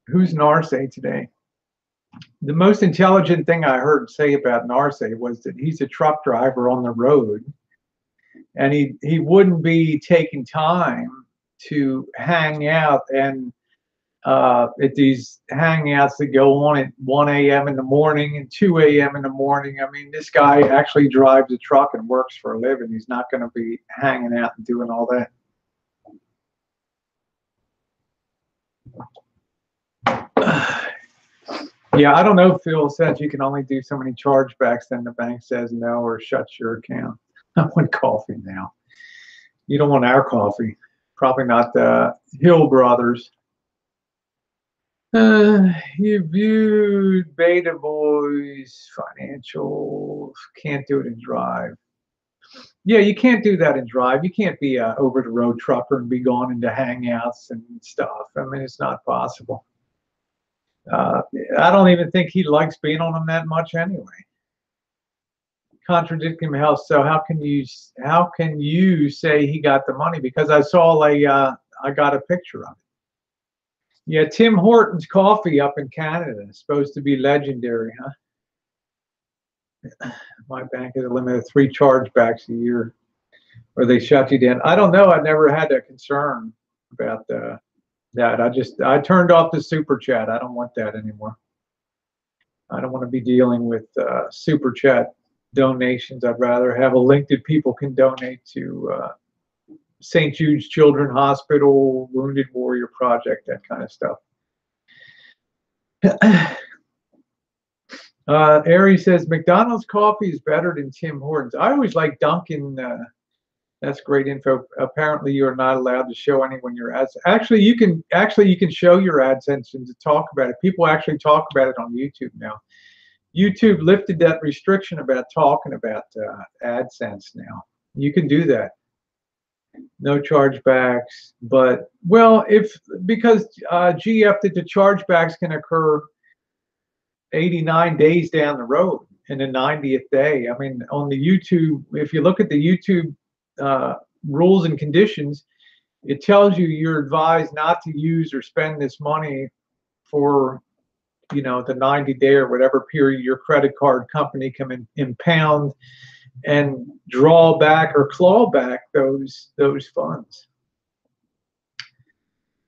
Who's Narse today? The most intelligent thing I heard say about Narse was that he's a truck driver on the road, and he wouldn't be taking time to hang out and at these hangouts that go on at 1 a.m. in the morning and 2 a.m. in the morning. I mean, this guy actually drives a truck and works for a living. He's not going to be hanging out and doing all that. Yeah, I don't know. Phil says you can only do so many chargebacks, then the bank says no or shuts your account. I want coffee now. You don't want our coffee. Probably not the Hill Brothers. You viewed Beta Boys financials. Can't do it in Drive. Yeah, you can't do that in Drive. You can't be a over-the-road trucker and be gone into hangouts and stuff. I mean, it's not possible. I don't even think he likes being on them that much anyway. Contradicting himself. So how can you say he got the money? Because I saw I got a picture of it. Yeah, Tim Hortons coffee up in Canada is supposed to be legendary, huh? My bank is a limit of 3 chargebacks a year, or they shut you down. I don't know. I've never had a concern about that. I turned off the super chat. I don't want that anymore. I don't want to be dealing with super chat donations. I'd rather have a link that people can donate to St. Jude's Children's Hospital, Wounded Warrior Project, that kind of stuff. Ari says McDonald's coffee is better than Tim Hortons. I always like Dunkin'. That's great info. Apparently, you are not allowed to show anyone your ads. Actually, you can show your AdSense and to talk about it. People actually talk about it on YouTube now. YouTube lifted that restriction about talking about AdSense now. You can do that. No chargebacks, but well, because GF that the chargebacks can occur 89 days down the road in the 90th day. I mean, on the YouTube, if you look at the YouTube rules and conditions, it tells you you're advised not to use or spend this money for, the 90-day or whatever period your credit card company can impound and draw back or claw back those funds.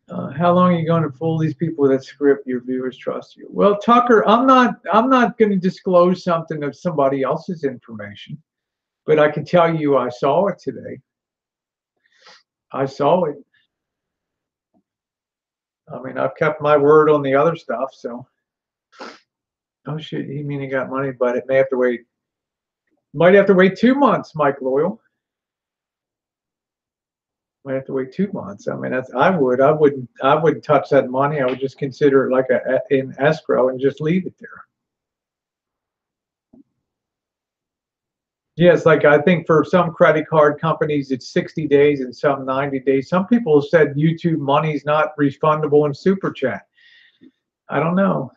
How long are you going to fool these people that script your viewers trust you? Well, Tucker, I'm not going to disclose something of somebody else's information, but I can tell you I saw it today. I saw it. I mean, I've kept my word on the other stuff, so. Oh shit, you mean he got money, but it may have to wait. Might have to wait 2 months, Mike Loyal. Might have to wait 2 months. I mean, I wouldn't touch that money. I would just consider it like in escrow and just leave it there. Yes, like I think for some credit card companies, it's 60 days and some 90 days. Some people have said YouTube money is not refundable in Super Chat. I don't know.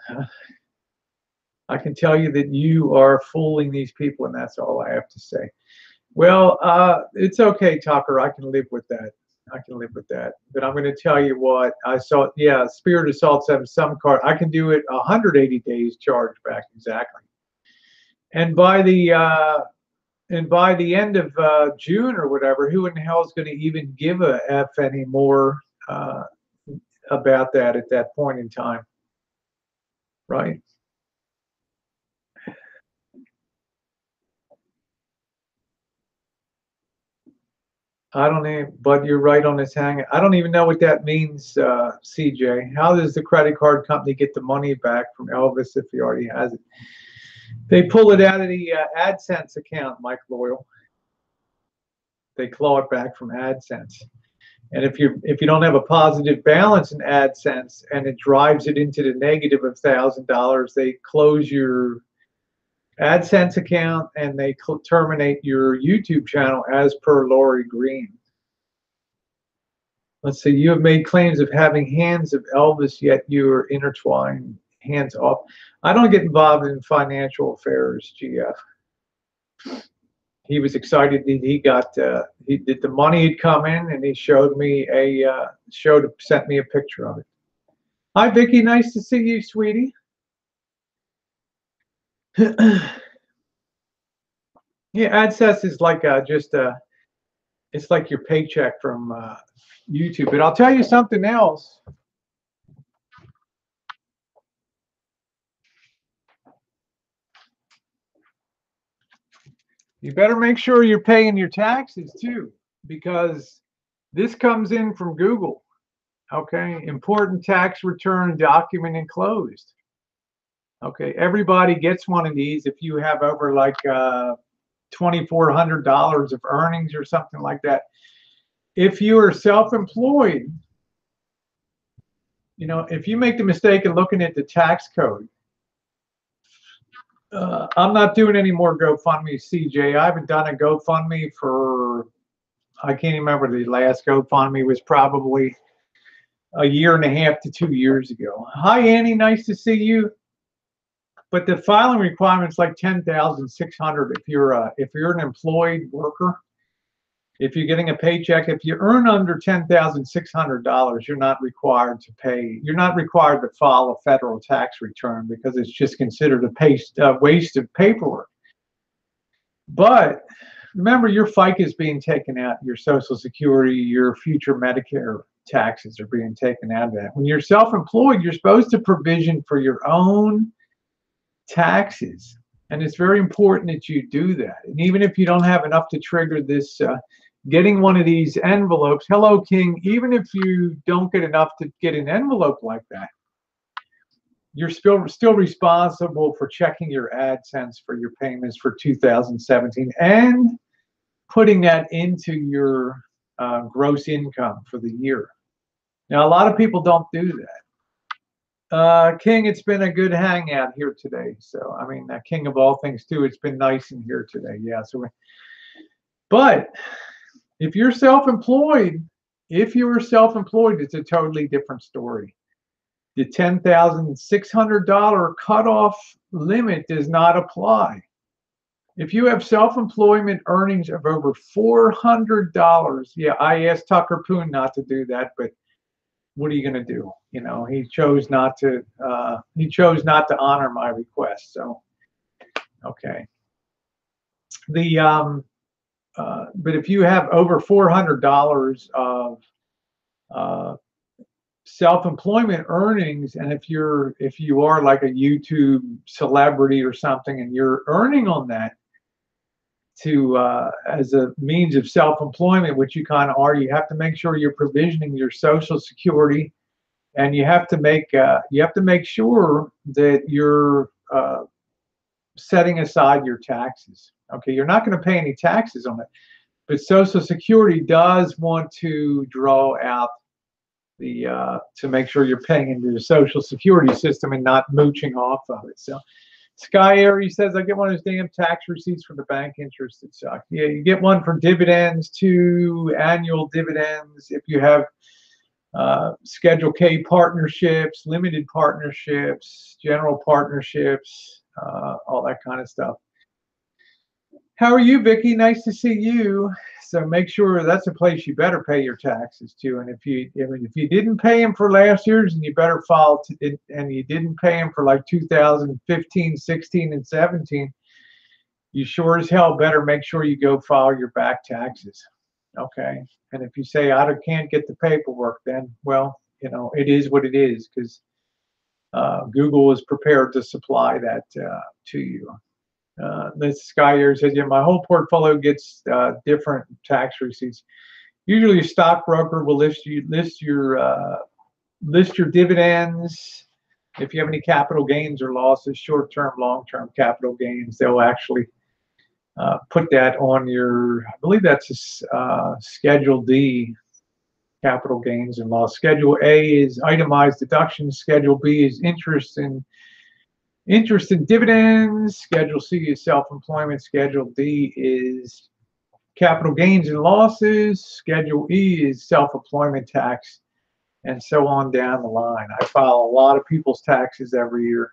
I can tell you that you are fooling these people, and that's all I have to say. Well, it's okay, Tucker. I can live with that. I can live with that. But I'm going to tell you what I saw. Yeah, Spirit Assaults have some card. I can do it 180 days chargeback exactly. And by the end of June or whatever, who in the hell is going to even give a F anymore about that at that point in time? Right? I don't even, but you're right on this hang. I don't even know what that means, CJ. How does the credit card company get the money back from Elvis if he already has it? They pull it out of the AdSense account, Mike Loyal. They claw it back from AdSense. And if you don't have a positive balance in AdSense and it drives it into the negative of $1,000, they close your AdSense account and they terminate your YouTube channel as per Lori Green. Let's see, you have made claims of having hands of Elvis, yet you are intertwined, hands off. I don't get involved in financial affairs, GF. He was excited that he got, that the money had come in, and he showed me sent me a picture of it. Hi, Vicky, nice to see you, sweetie. Yeah, AdSense is like it's like your paycheck from YouTube. But I'll tell you something else. You better make sure you're paying your taxes too, because this comes in from Google. Okay, important tax return document enclosed. Okay, everybody gets one of these if you have over like $2,400 of earnings or something like that. If you are self-employed, if you make the mistake of looking at the tax code, I'm not doing any more GoFundMe, CJ. I haven't done a GoFundMe for, I can't remember, the last GoFundMe was probably a year and a half to 2 years ago. Hi, Annie, nice to see you. But the filing requirement's like $10,600 if you're an employed worker. If you're getting a paycheck, if you earn under $10,600, you're not required to pay. You're not required to file a federal tax return because it's just considered a waste of paperwork. But remember, your FICA is being taken out, your Social Security, your future Medicare taxes are being taken out of that. When you're self-employed, you're supposed to provision for your own taxes. And it's very important that you do that. And even if you don't have enough to trigger this, getting one of these envelopes, hello, King, even if you don't get enough to get an envelope like that, you're still responsible for checking your AdSense for your payments for 2017 and putting that into your gross income for the year. Now, a lot of people don't do that. King, it's been a good hangout here today. So, I mean, King of all things too, it's been nice in here today. Yeah. But if you're self-employed, it's a totally different story. The $10,600 cutoff limit does not apply. If you have self-employment earnings of over $400, yeah, I asked Tucker Poon not to do that, but what are you going to do? You know, he chose not to honor my request. So, okay. But if you have over $400 of self-employment earnings, and if you are like a YouTube celebrity or something, and you're earning on that as a means of self-employment, which you kind of are, you have to make sure you're provisioning your Social Security, and you have to make sure that you're setting aside your taxes. Okay, you're not going to pay any taxes on it, but Social Security does want to draw out to make sure you're paying into the Social Security system and not mooching off of it. So Sky Aries says, I get one of those damn tax receipts from the bank interest. It sucks. Yeah, you get one for dividends, 2 annual dividends. If you have Schedule K partnerships, limited partnerships, general partnerships, all that kind of stuff. How are you, Vicky? Nice to see you. So make sure that's a place you better pay your taxes to. And if you didn't pay them for last year's, and you better file and you didn't pay them for like 2015, 16, and 17, you sure as hell better make sure you go file your back taxes. Okay. And if you say I can't get the paperwork, then well, you know, it is what it is, because Google is prepared to supply that to you. This Sky Air says, yeah, my whole portfolio gets different tax receipts. Usually a stockbroker will list your dividends. If you have any capital gains or losses, short-term, long-term capital gains, they'll actually put that on your, I believe that's a Schedule D, capital gains and loss. Schedule A is itemized deductions. Schedule B is interest and dividends. Schedule C is self-employment. Schedule D is capital gains and losses. Schedule E is self-employment tax, and so on down the line. I file a lot of people's taxes every year.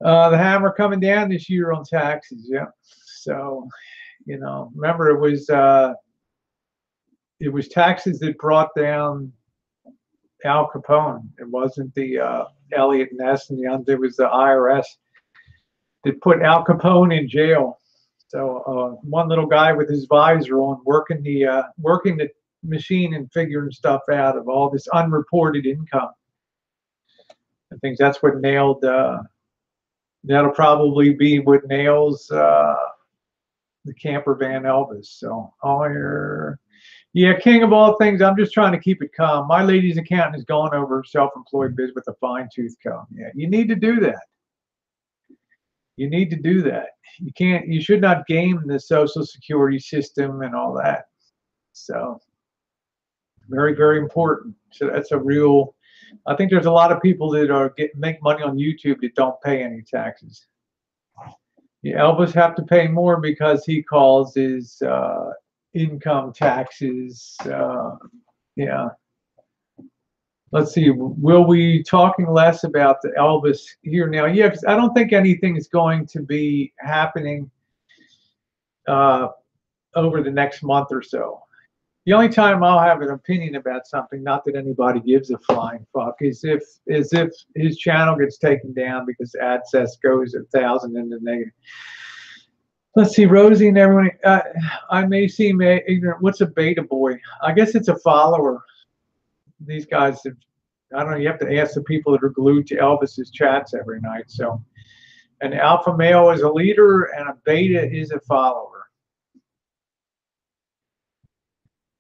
The hammer coming down this year on taxes. Yeah. So, you know, remember it was taxes that brought down Al Capone. It wasn't the Elliot Ness, and it was the IRS that put Al Capone in jail. So one little guy with his visor on, working the machine and figuring stuff out of all this unreported income. I think that's what nailed. That'll probably be what nails the camper van Elvis. So yeah, king of all things, I'm just trying to keep it calm. My lady's accountant has gone over self-employed biz with a fine-tooth comb. Yeah, you need to do that. You need to do that. You should not game the Social Security system and all that. So very, very important. So that's a real, I think there's a lot of people that make money on YouTube that don't pay any taxes. Yeah, Elvis have to pay more because he calls his income taxes. Yeah. Let's see. Will we talking less about the Elvis here now? Yeah, because I don't think anything is going to be happening over the next month or so. The only time I'll have an opinion about something, not that anybody gives a flying fuck, is if his channel gets taken down because AdSense goes 1,000 into negative. Let's see, Rosie and everyone. I may seem ignorant. What's a beta boy? I guess it's a follower. These guys, I don't know. You have to ask the people that are glued to Elvis's chats every night. So, an alpha male is a leader, and a beta is a follower.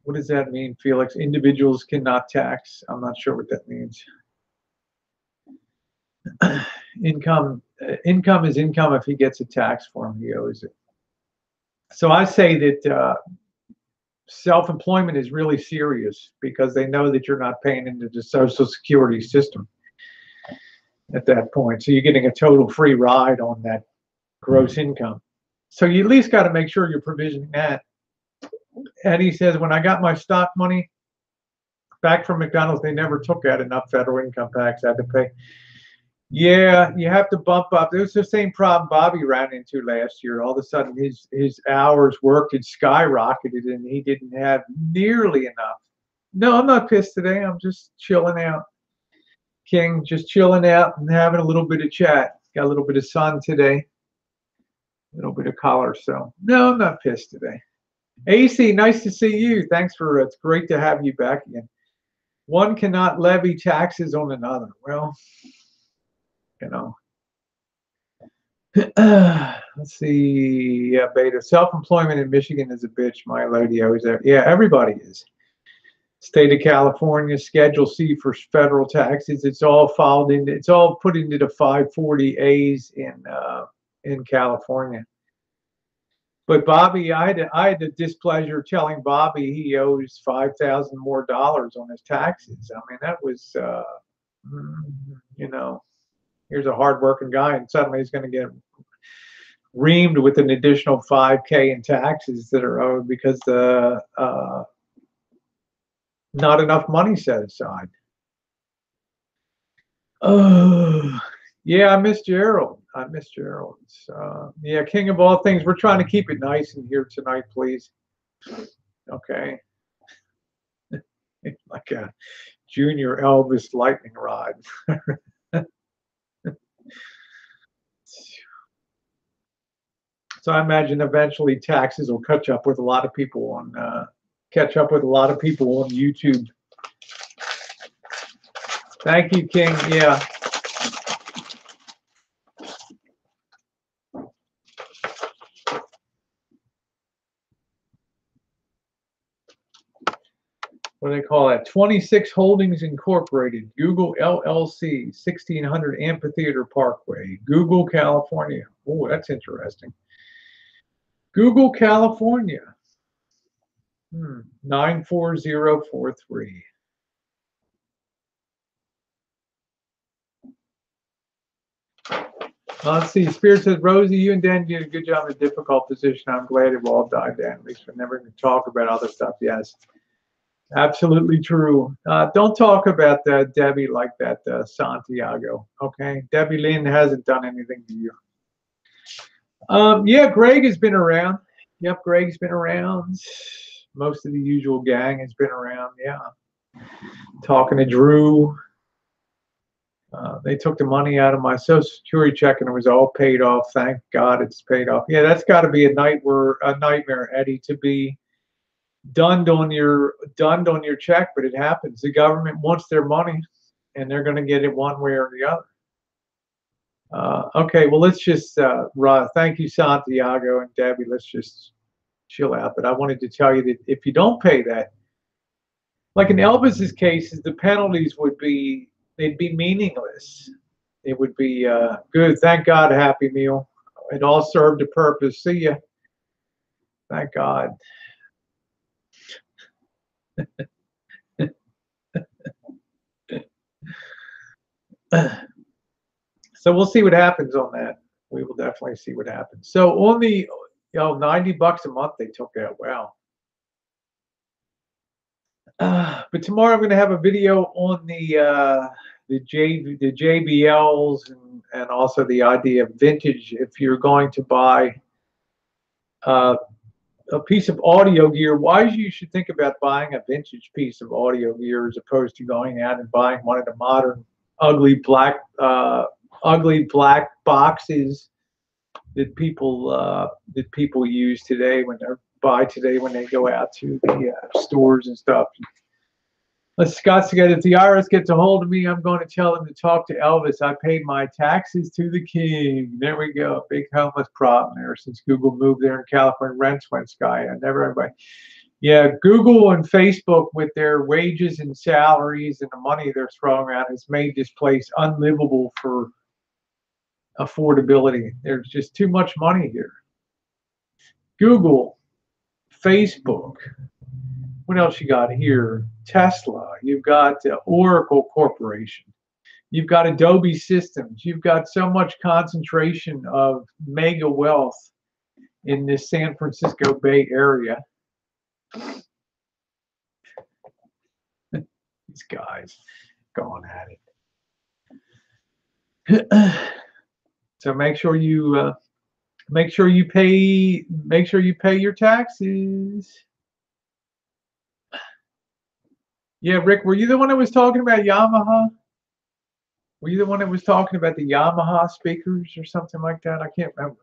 What does that mean, Felix? Individuals cannot tax. I'm not sure what that means. Income is income. If he gets a tax form, he owes it. So I say that self-employment is really serious because they know that you're not paying into the Social Security system at that point. So you're getting a total free ride on that gross income. So you at least got to make sure you're provisioning that. And he says, when I got my stock money back from McDonald's, they never took out enough federal income tax I had to pay. Yeah, you have to bump up. It was the same problem Bobby ran into last year. All of a sudden, his hours worked had skyrocketed, and he didn't have nearly enough. No, I'm not pissed today. I'm just chilling out. King, just chilling out and having a little bit of chat. Got a little bit of sun today. A little bit of color. So, no, I'm not pissed today. AC, nice to see you. Thanks for it's great to have you back again. One cannot levy taxes on another. Well, you know. Let's see. Yeah, beta. Self-employment in Michigan is a bitch. My lady always there. Yeah, everybody is. State of California, Schedule C for federal taxes. It's all filed in. It's all put into the 540As in California. But Bobby, I had the displeasure telling Bobby he owes $5,000 more on his taxes. I mean, that was, you know, here's a hardworking guy, and suddenly he's going to get reamed with an additional $5K in taxes that are owed because the not enough money set aside. Oh, yeah, I miss Gerald. I miss Gerald. Yeah, king of all things. We're trying to keep it nice in here tonight, please. Okay. Like a junior Elvis lightning rod. So I imagine eventually taxes will catch up with a lot of people on YouTube. Thank you, King. Yeah. What do they call that? 26 Holdings Incorporated, Google LLC, 1600 Amphitheater Parkway, Google, California. Oh, that's interesting. Google, California. 94043. Let's see. Spirit says, Rosie, you and Dan did a good job in a difficult position. I'm glad it all died down. At least we're never going to talk about other stuff. Yes. Absolutely true. Don't talk about Debbie like that, Santiago. Okay, Debbie Lynn hasn't done anything to you. Yeah, Greg has been around. Yep, Greg's been around. Most of the usual gang has been around. Yeah, talking to Drew. They took the money out of my Social Security check, and it was all paid off. Thank God it's paid off. Yeah, that's got to be a nightmare, Eddie, to be dunned on your check, but it happens. The government wants their money, and they're going to get it one way or the other. Okay, well, let's just thank you, Santiago and Debbie. Let's just chill out. But I wanted to tell you that if you don't pay that, like in Elvis's case, the penalties they'd be meaningless. It would be good. Thank God, Happy Meal. It all served a purpose. See ya. Thank God. So we'll see what happens on that. We will definitely see what happens. So on the $90 a month they took out. Wow. But tomorrow I'm going to have a video on the JBLs and also the idea of vintage. If you're going to buy a piece of audio gear, wise you should think about buying a vintage piece of audio gear as opposed to going out and buying one of the modern ugly black boxes that people use today when they go out to the stores and stuff. Scott's together. If the IRS gets a hold of me, I'm going to tell them to talk to Elvis. I paid my taxes to the king. There we go. Big homeless problem there since Google moved there in California. Rents went sky. I never everybody. Yeah, Google and Facebook with their wages and salaries and the money they're throwing around has made this place unlivable for affordability. There's just too much money here. Google, Facebook. What else you got here? Tesla. You've got Oracle Corporation. You've got Adobe Systems. You've got so much concentration of mega wealth in this San Francisco Bay Area. These guys going at it. So make sure you pay your taxes. Yeah, Rick, were you the one that was talking about Yamaha? Were you the one that was talking about the Yamaha speakers or something like that? I can't remember.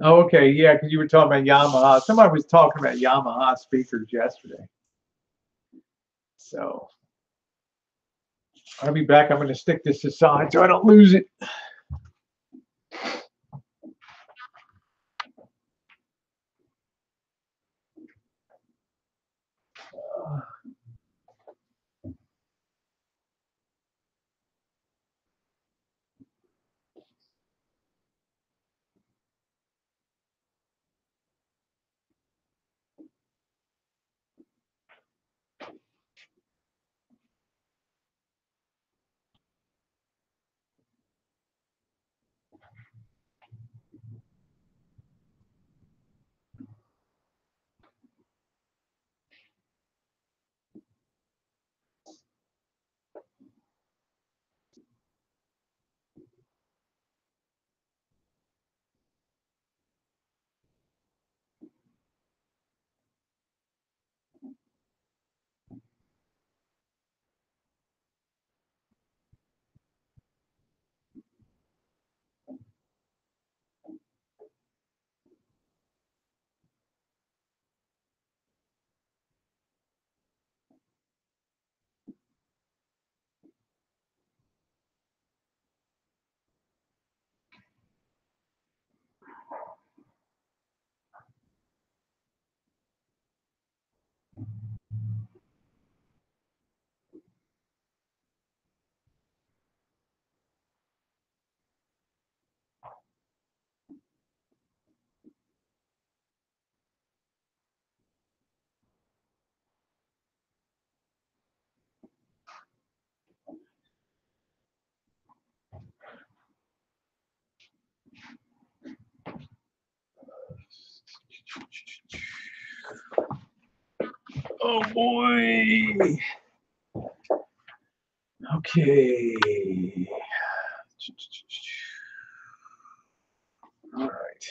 Oh, okay, yeah, because you were talking about Yamaha. Somebody was talking about Yamaha speakers yesterday. So I'll be back. I'm going to stick this aside so I don't lose it. Oh boy. Okay. All right.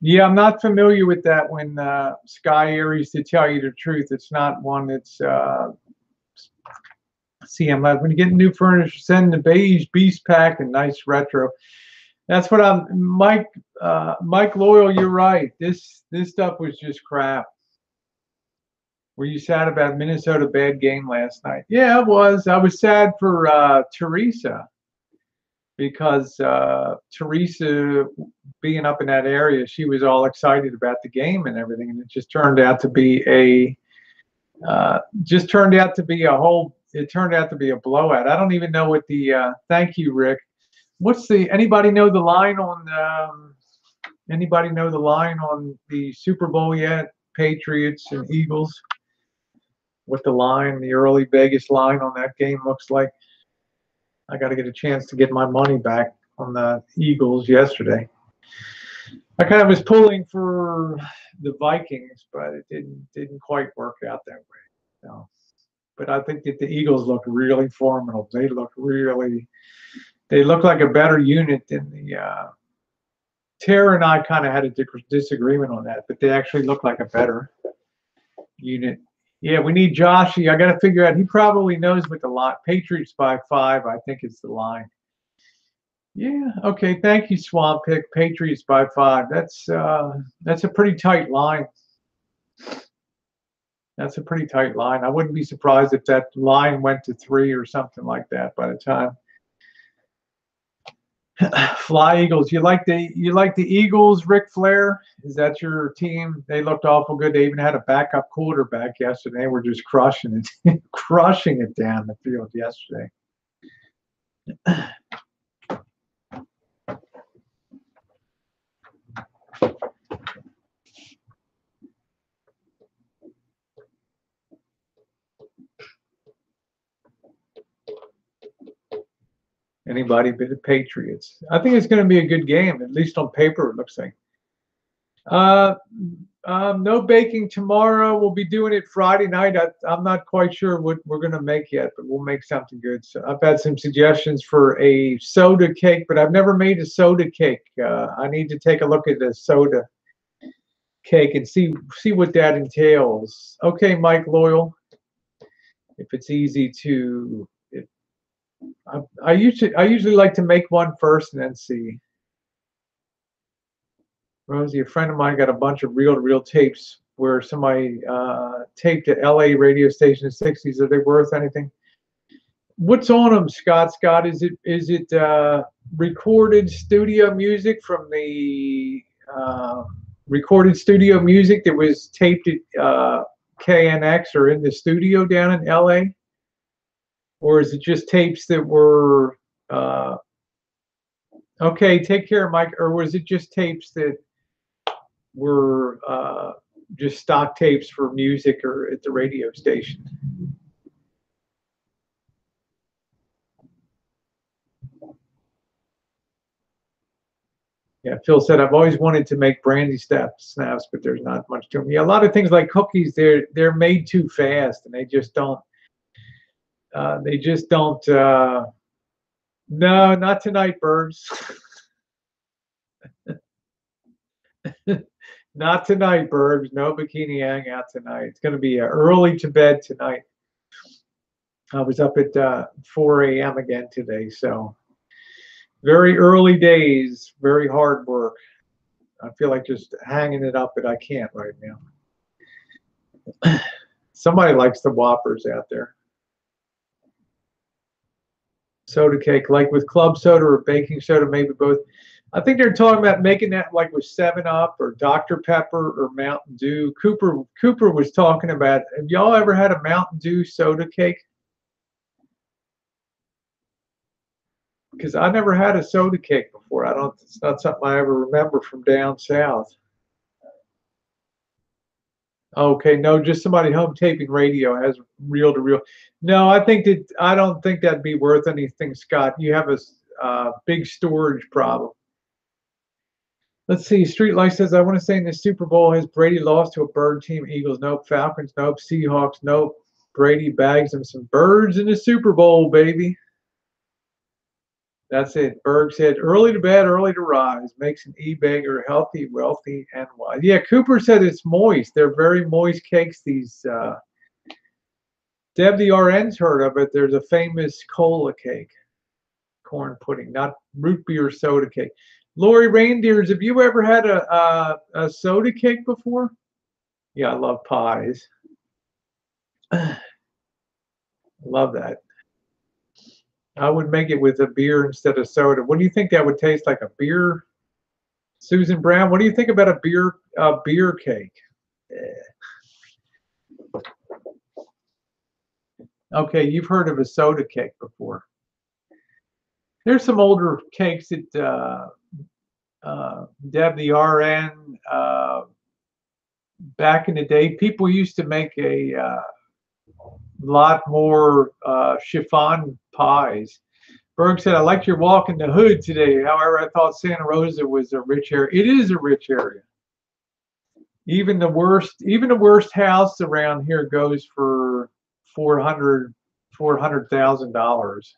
Yeah, I'm not familiar with that one, Sky Aries, to tell you the truth. It's not one that's CM Labs. When you get new furniture, send the beige beast pack and nice retro. That's what I'm Mike Loyal, you're right. This stuff was just crap. Were you sad about Minnesota bad game last night? Yeah, it was. I was sad for Teresa because Teresa being up in that area, she was all excited about the game and everything, and it just turned out to be a blowout. I don't even know what the thank you, Rick. Anybody know the line on the Super Bowl yet? Patriots and Eagles. What the early Vegas line on that game looks like? I got to get a chance to get my money back on the Eagles yesterday. I kind of was pulling for the Vikings, but it didn't quite work out that way. So, but I think that the Eagles look really formidable. They look like a better unit than the Tara and I kind of had a disagreement on that, but they actually look like a better unit. Yeah, we need Joshy. I got to figure out. He probably knows what the line. Patriots by 5, I think is the line. Yeah. Okay. Thank you, Swamp Pick. Patriots by 5. That's a pretty tight line. That's a pretty tight line. I wouldn't be surprised if that line went to 3 or something like that by the time. Fly Eagles. You like the Eagles, Ric Flair? Is that your team? They looked awful good. They even had a backup quarterback yesterday. They were just crushing it, crushing it down the field yesterday. Anybody but the Patriots. I think it's going to be a good game, at least on paper, it looks like. No baking tomorrow. We'll be doing it Friday night. I'm not quite sure what we're going to make yet, but we'll make something good. So I've had some suggestions for a soda cake, but I've never made a soda cake. I need to take a look at the soda cake and see what that entails. Okay, Mike Loyal. If it's easy to... I usually like to make one first and then see. Rosie, a friend of mine got a bunch of reel-to-reel tapes where somebody taped an LA radio station in the 60s. Are they worth anything? What's on them, Scott? Scott, is it recorded studio music from the recorded studio music that was taped at KNX or in the studio down in LA? Or is it just tapes that were okay, take care, Mike. Or was it just tapes that were just stock tapes for music or at the radio station? Yeah, Phil said, I've always wanted to make brandy snaps, but there's not much to them. Yeah, a lot of things like cookies, they're made too fast and they just don't. No, not tonight, Bergs. Not tonight, Bergs. No bikini hangout tonight. It's going to be early to bed tonight. I was up at 4 a.m. again today, so very early days, very hard work. I feel like just hanging it up, but I can't right now. Somebody likes the Whoppers out there. Soda cake, like with club soda or baking soda, maybe both. I think they're talking about making that like with 7-Up or Dr. Pepper or Mountain Dew. Cooper was talking about, have y'all ever had a Mountain Dew soda cake? Because I never had a soda cake before. It's not something I ever remember from down south. Okay, no, just somebody home taping radio has reel to reel. No, I don't think that'd be worth anything, Scott. You have a big storage problem. Let's see. Streetlight says, I want to say in the Super Bowl, has Brady lost to a bird team? Eagles, nope. Falcons, nope. Seahawks, nope. Brady bags him some birds in the Super Bowl, baby. That's it. Berg said, early to bed, early to rise. Makes an e-bagger healthy, wealthy, and wise. Yeah, Cooper said it's moist. They're very moist cakes, these. Deb the RN's heard of it. There's a famous cola cake, corn pudding, not root beer soda cake. Lori Reindeers, have you ever had a soda cake before? Yeah, I love pies. Love that. I would make it with a beer instead of soda. What do you think that would taste like? A beer? Susan Brown, what do you think about a beer cake? Yeah. Okay, you've heard of a soda cake before. There's some older cakes that Deb the RN, back in the day, people used to make a lot more chiffon pies. Berg said, I liked your walk in the hood today. However, I thought Santa Rosa was a rich area. It is a rich area. Even the worst house around here goes for $400,000.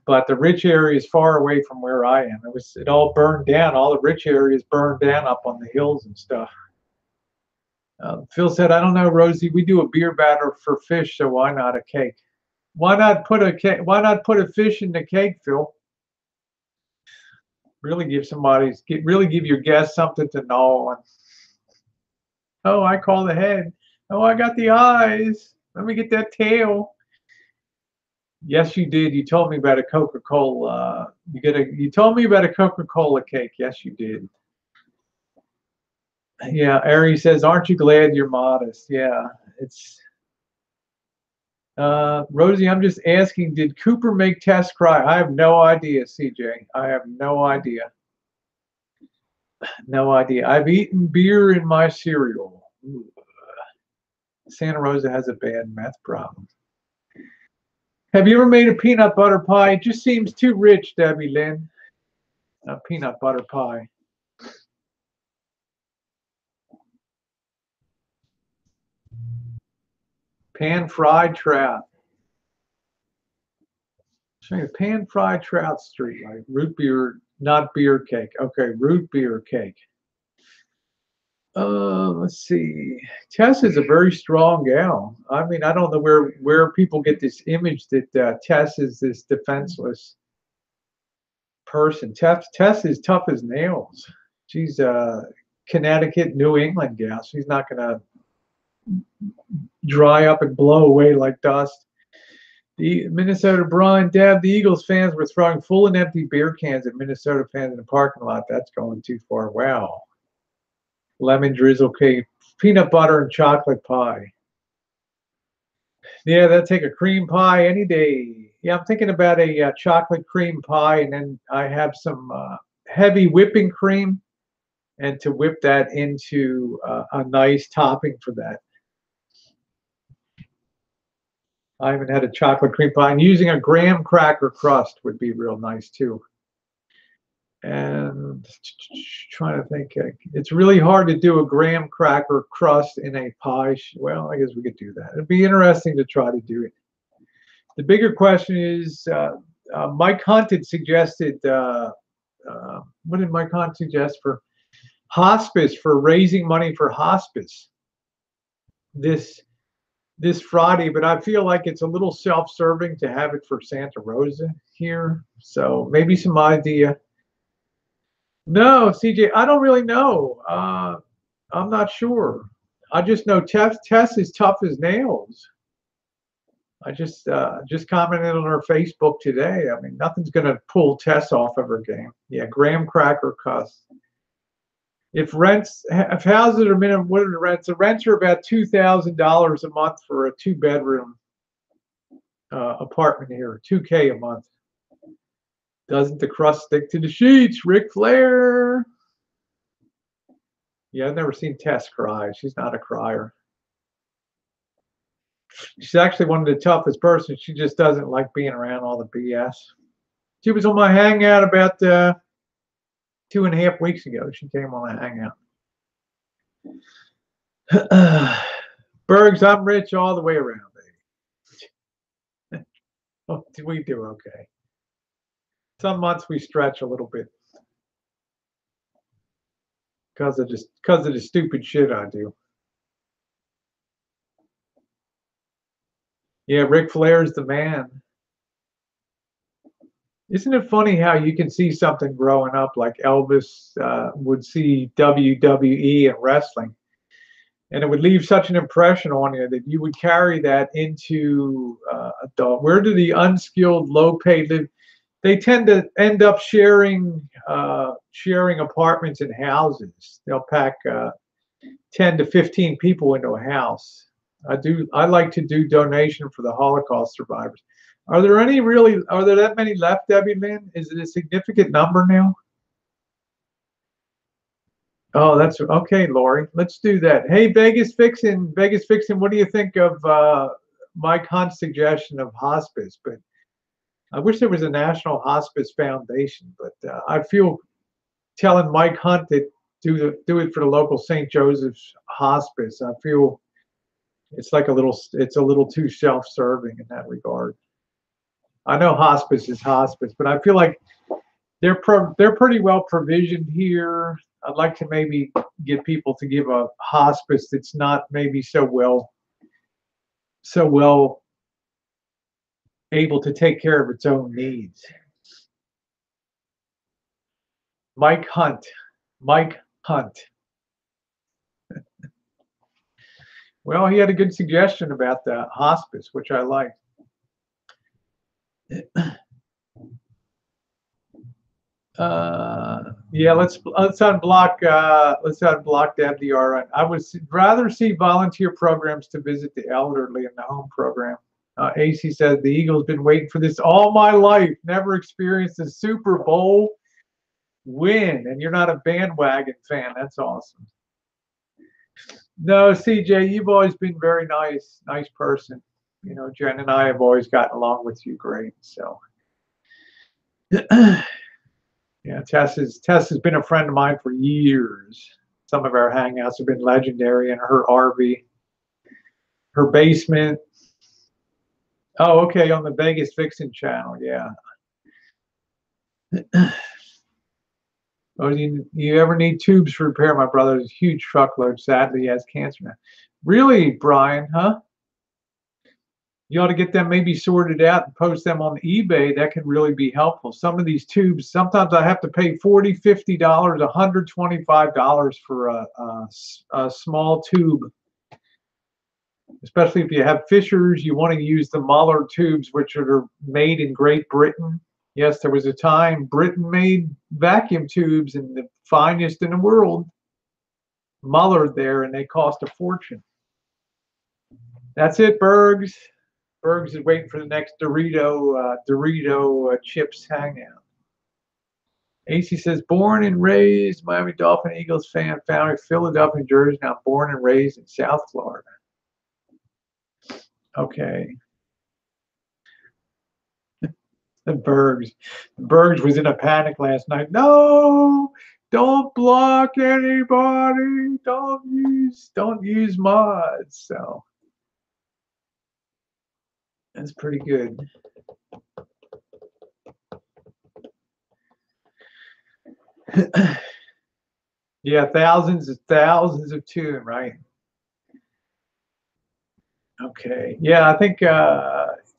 But the rich area is far away from where I am. It all burned down. All the rich areas burned down up on the hills and stuff. Phil said, I don't know, Rosie. We do a beer batter for fish, so why not a cake? Why not put a fish in the cake, Phil? Really give your guests something to gnaw on. Oh, I call the head. Oh, I got the eyes. Let me get that tail. Yes, you did. You told me about a Coca-Cola. You told me about a Coca-Cola cake. Yes, you did. Yeah, Ari says, aren't you glad you're modest? Yeah, it's Rosie, I'm just asking, did Cooper make Tess cry? I have no idea, CJ. I have no idea. No idea. I've eaten beer in my cereal. Ooh. Santa Rosa has a bad meth problem. Have you ever made a peanut butter pie? It just seems too rich, Debbie Lynn. A peanut butter pie. Pan-fried trout. Pan-fried trout street, like root beer, not beer cake. Okay, root beer cake. Let's see. Tess is a very strong gal. I mean, I don't know where people get this image that Tess is this defenseless person. Tess is tough as nails. She's a Connecticut, New England gal. She's not gonna dry up and blow away like dust. The Minnesota Brian Deb, the Eagles fans were throwing full and empty beer cans at Minnesota fans in the parking lot. That's going too far. Wow. Lemon drizzle cake, peanut butter and chocolate pie. Yeah, that'd take a cream pie any day. Yeah, I'm thinking about a chocolate cream pie, and then I have some heavy whipping cream, and to whip that into a nice topping for that. I haven't had a chocolate cream pie, and using a graham cracker crust would be real nice too. And trying to think, it's really hard to do a graham cracker crust in a pie. Well, I guess we could do that. It'd be interesting to try to do it. The bigger question is, Mike Hunt had suggested, what did Mike Hunt suggest for hospice, for raising money for hospice this Friday, but I feel like it's a little self-serving to have it for Santa Rosa here. So maybe some idea. No, CJ, I don't really know. I'm not sure. I just know Tess is tough as nails. I just commented on her Facebook today. I mean, nothing's going to pull Tess off of her game. Yeah, graham cracker crust. If houses are minimum, what are the rents? The rents are about $2,000 a month for a 2-bedroom apartment here. $2K a month. Doesn't the crust stick to the sheets? Ric Flair. Yeah, I've never seen Tess cry. She's not a crier. She's actually one of the toughest persons. She just doesn't like being around all the BS. She was on my hangout about 2.5 weeks ago. She came on a hangout. Bergs, I'm rich all the way around, baby. Oh, we do okay. Some months we stretch a little bit because of the stupid shit I do. Yeah, Ric Flair's the man. Isn't it funny how you can see something growing up like Elvis would see WWE and wrestling, and it would leave such an impression on you that you would carry that into adult. Where do the unskilled, low-paid live? They tend to end up sharing apartments and houses. They'll pack 10 to 15 people into a house. I like to do donation for the Holocaust survivors. Are there that many left, Debbie Lynn? Is it a significant number now? Oh, that's okay, Lori. Let's do that. Hey, Vegas Fixin', what do you think of Mike Hunt's suggestion of hospice? But I wish there was a National Hospice Foundation, but I feel telling Mike Hunt that do it for the local St. Joseph's Hospice. I feel it's a little too self-serving in that regard. I know hospice is hospice, but I feel like they're pretty well provisioned here. I'd like to maybe get people to give a hospice that's not maybe so well able to take care of its own needs. Mike Hunt. Mike Hunt. Well, he had a good suggestion about the hospice, which I liked. Yeah, let's unblock the FDR. I would rather see volunteer programs to visit the elderly in the home program. AC says the Eagles been waiting for this all my life. Never experienced a Super Bowl win, and you're not a bandwagon fan. That's awesome. No, CJ, you've always been very nice person. You know, Jen and I have always gotten along with you great. So. Yeah, Tess has been a friend of mine for years. Some of our hangouts have been legendary in her RV, her basement. Oh, okay, on the Vegas Vixen channel, yeah. Oh, you ever need tubes for repair? My brother's a huge truckload. Sadly, he has cancer now. Really, Brian, huh? You ought to get them maybe sorted out and post them on eBay. That could really be helpful. Some of these tubes, sometimes I have to pay $40, $50, $125 for a small tube. Especially if you have fishers, you want to use the Muller tubes, which are made in Great Britain. Yes, there was a time Britain made vacuum tubes and the finest in the world. Muller there, and they cost a fortune. That's it, Bergs. Bergs is waiting for the next Dorito chips hangout. AC says, born and raised Miami Dolphin Eagles fan, found in Philadelphia, New Jersey, now born and raised in South Florida. Okay. The Bergs was in a panic last night. No, don't block anybody. Don't use mods. So that's pretty good. Yeah, thousands of tune, right? Okay. Yeah, I think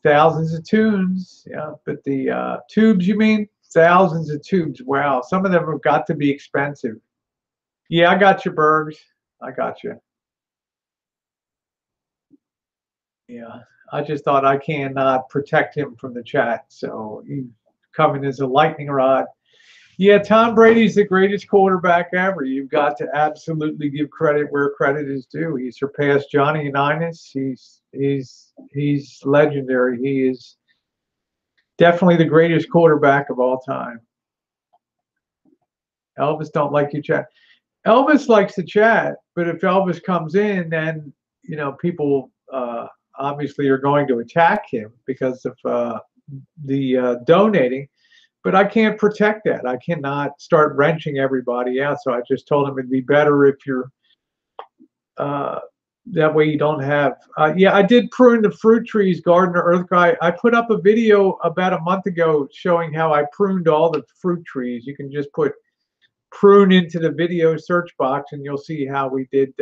thousands of tunes. Yeah, but the tubes, you mean? Thousands of tubes. Wow, some of them have got to be expensive. Yeah, I got you, Bergs. I got you. Yeah, I just thought I cannot protect him from the chat, so he's coming as a lightning rod. Yeah, Tom Brady's the greatest quarterback ever. You've got to absolutely give credit where credit is due. He surpassed Johnny Unitas. He's legendary. He is definitely the greatest quarterback of all time. Elvis don't like you chat. Elvis likes to chat, but if Elvis comes in, then people obviously are going to attack him because of the donating. But I can't protect that. I cannot start wrenching everybody out. So I just told him it'd be better if you're that way you don't have. Yeah, I did prune the fruit trees, Gardener Earth Guy. I put up a video about a month ago showing how I pruned all the fruit trees. You can just put prune into the video search box and you'll see how we did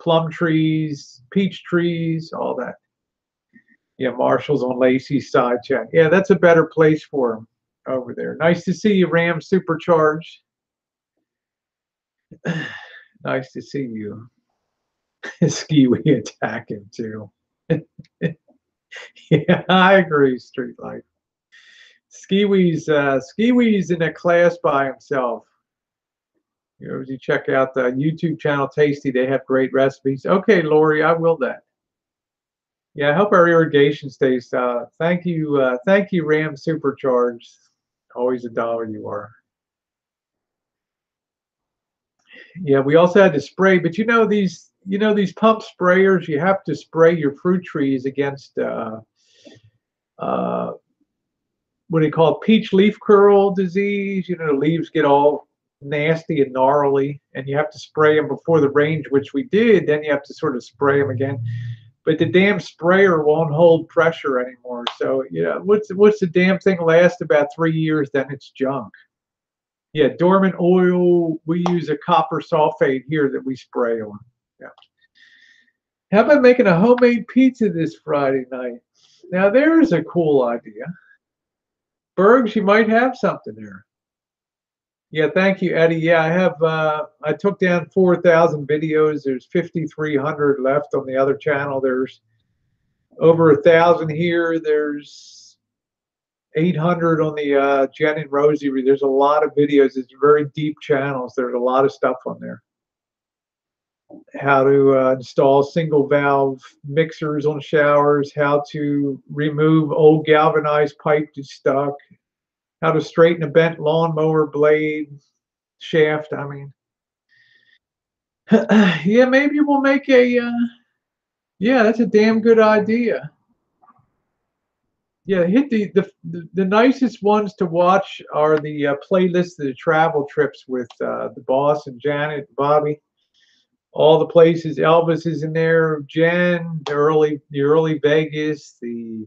plum trees, peach trees, all that. Yeah, Marshall's on Lacey's side chat. Yeah, that's a better place for him over there. Nice to see you, Ram Supercharged. Nice to see you. Skiwi attack him too. Yeah, I agree, Street Life. Skiwi's in a class by himself. If you check out the YouTube channel Tasty, they have great recipes. Okay, Lori, I will that. Yeah, I hope our irrigation stays. Thank you, Ram Supercharged. Always a dollar you are. Yeah, we also had to spray, but these pump sprayers, you have to spray your fruit trees against what do you call it, peach leaf curl disease. You know, the leaves get all nasty and gnarly, and you have to spray them before the range, which we did. Then you have to sort of spray them again. But the damn sprayer won't hold pressure anymore. So yeah, what's the damn thing last about 3 years? Then it's junk. Yeah, dormant oil. We use a copper sulfate here that we spray on. Yeah. How about making a homemade pizza this Friday night? Now there's a cool idea. Bergs, you might have something there. Yeah, thank you, Eddie. Yeah, I have. I took down 4,000 videos. There's 5,300 left on the other channel. There's over 1,000 here. There's 800 on the Jen and Rosie. There's a lot of videos. It's very deep channels. There's a lot of stuff on there. How to install single valve mixers on showers. How to remove old galvanized pipe that's stuck. How to straighten a bent lawnmower blade shaft. I mean, yeah, maybe we'll make a. Yeah, that's a damn good idea. Yeah, hit the nicest ones to watch are the playlists of the travel trips with the boss and Janet, and Bobby. All the places. Elvis is in there. Jen, the early Vegas, the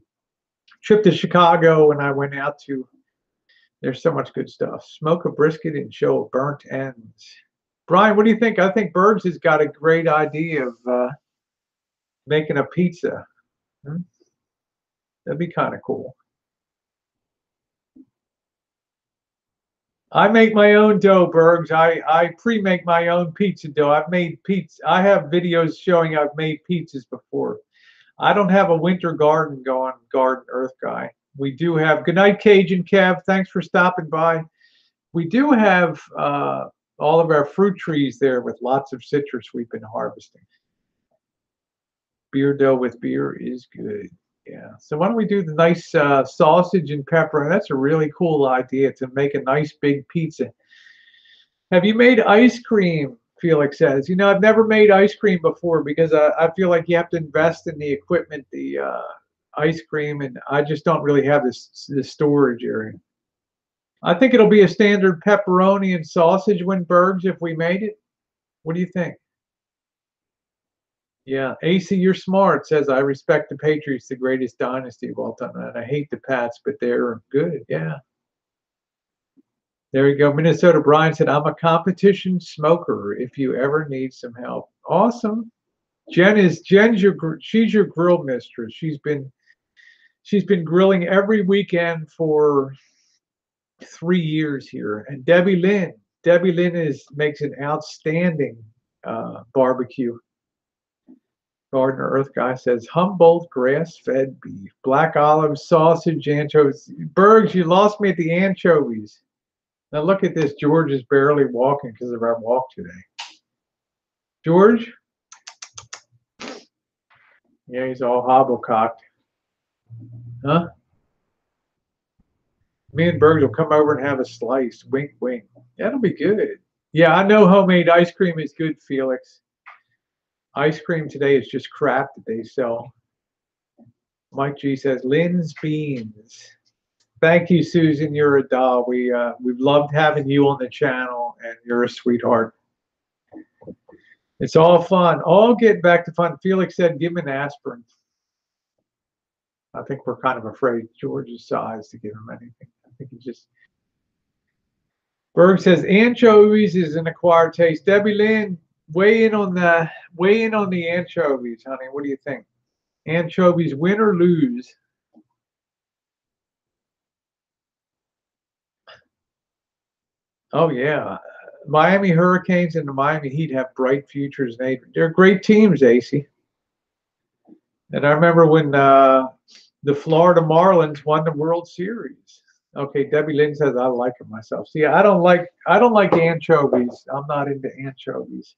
trip to Chicago when I went out to. There's so much good stuff. Smoke a brisket and show burnt ends. Brian, what do you think? I think Bergs has got a great idea of making a pizza. Hmm? That'd be kind of cool. I make my own dough, Bergs. I pre-make my own pizza dough. I've made pizza. I have videos showing I've made pizzas before. I don't have a winter garden going, Garden Earth Guy. We do have, good night, Cajun Kev. Thanks for stopping by. We do have all of our fruit trees there with lots of citrus we've been harvesting. Beer dough with beer is good. Yeah. So why don't we do the nice sausage and pepper? That's a really cool idea to make a nice big pizza. Have you made ice cream? Felix says. You know, I've never made ice cream before because I feel like you have to invest in the equipment, the ice cream, and I just don't really have this storage area. I think it'll be a standard pepperoni and sausage when Bergs if we made it. What do you think? Yeah, AC, you're smart. Says I respect the Patriots, the greatest dynasty of all time, and I hate the Pats, but they're good. Yeah. There you go. Minnesota Brian said, "I'm a competition smoker. If you ever need some help." Awesome. Jen's she's your grill mistress. She's been grilling every weekend for 3 years here. And Debbie Lynn makes an outstanding barbecue. Gardener Earth Guy says Humboldt grass-fed beef, black olive, sausage, anchovies. Bergs, you lost me at the anchovies. Now look at this. George is barely walking because of our walk today. George? Yeah, he's all hobble-cocked. Huh? Me and Bergs will come over and have a slice. Wink, wink. That'll be good. Yeah, I know homemade ice cream is good, Felix. Ice cream today is just crap that they sell. Mike G says, Lynn's Beans. Thank you, Susan. You're a doll. We've loved having you on the channel, and you're a sweetheart. It's all fun. All get back to fun. Felix said, give him an aspirin. I think we're kind of afraid George's size to give him anything. I think he just. Berg says anchovies is an acquired taste. Debbie Lynn, weigh in on the anchovies, honey. What do you think? Anchovies, win or lose? Oh yeah, Miami Hurricanes and the Miami Heat have bright futures. They're great teams, AC. And I remember when the Florida Marlins won the World Series. Okay, Debbie Lynn says I like them myself. See, I don't like anchovies. I'm not into anchovies.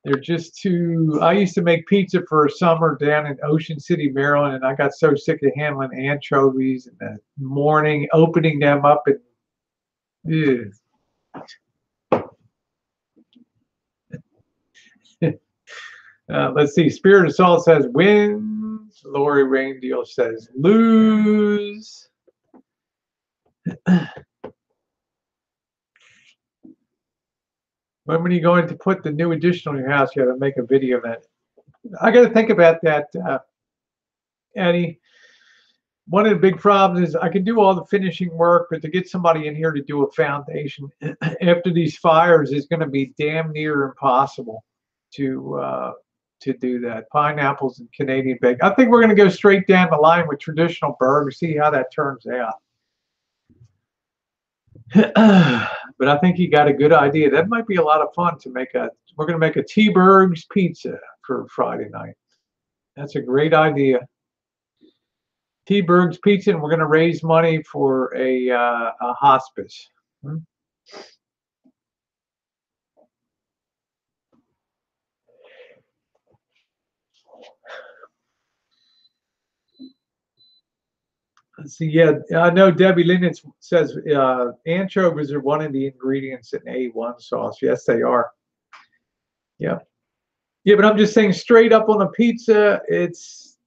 They're just too. I used to make pizza for a summer down in Ocean City, Maryland, and I got so sick of handling anchovies in the morning, opening them up and. Ew. Let's see. Spirit of Salt says win. Lori Raindeal says lose. When are you going to put the new addition on your house? You got to make a video of that. I got to think about that, Eddie. One of the big problems is I can do all the finishing work, but to get somebody in here to do a foundation after these fires is going to be damn near impossible to do that. Pineapples and Canadian bacon. I think we're going to go straight down the line with traditional burgers, see how that turns out. But I think you got a good idea. That might be a lot of fun to make a. We're going to make a T-Berg's pizza for Friday night. That's a great idea. T-Berg's Pizza, and we're going to raise money for a hospice. Let's see, yeah, I know Debbie Linden says anchovies are one of the ingredients in A1 sauce. Yes, they are. Yeah. Yeah, but I'm just saying straight up on a pizza, it's,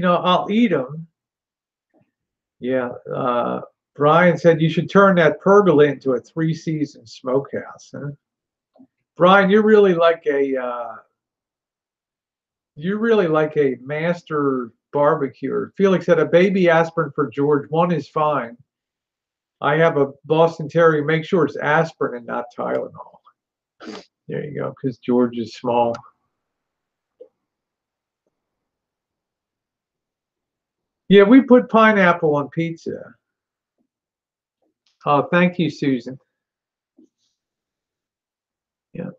I'll eat them. Yeah. Brian said you should turn that pergola into a 3-season smokehouse. Huh? Brian, you're really like a master barbecuer. Felix said a baby aspirin for George. One is fine. I have a Boston Terrier. Make sure it's aspirin and not Tylenol. There you go, because George is small. Yeah, we put pineapple on pizza. Oh, thank you, Susan. Yeah.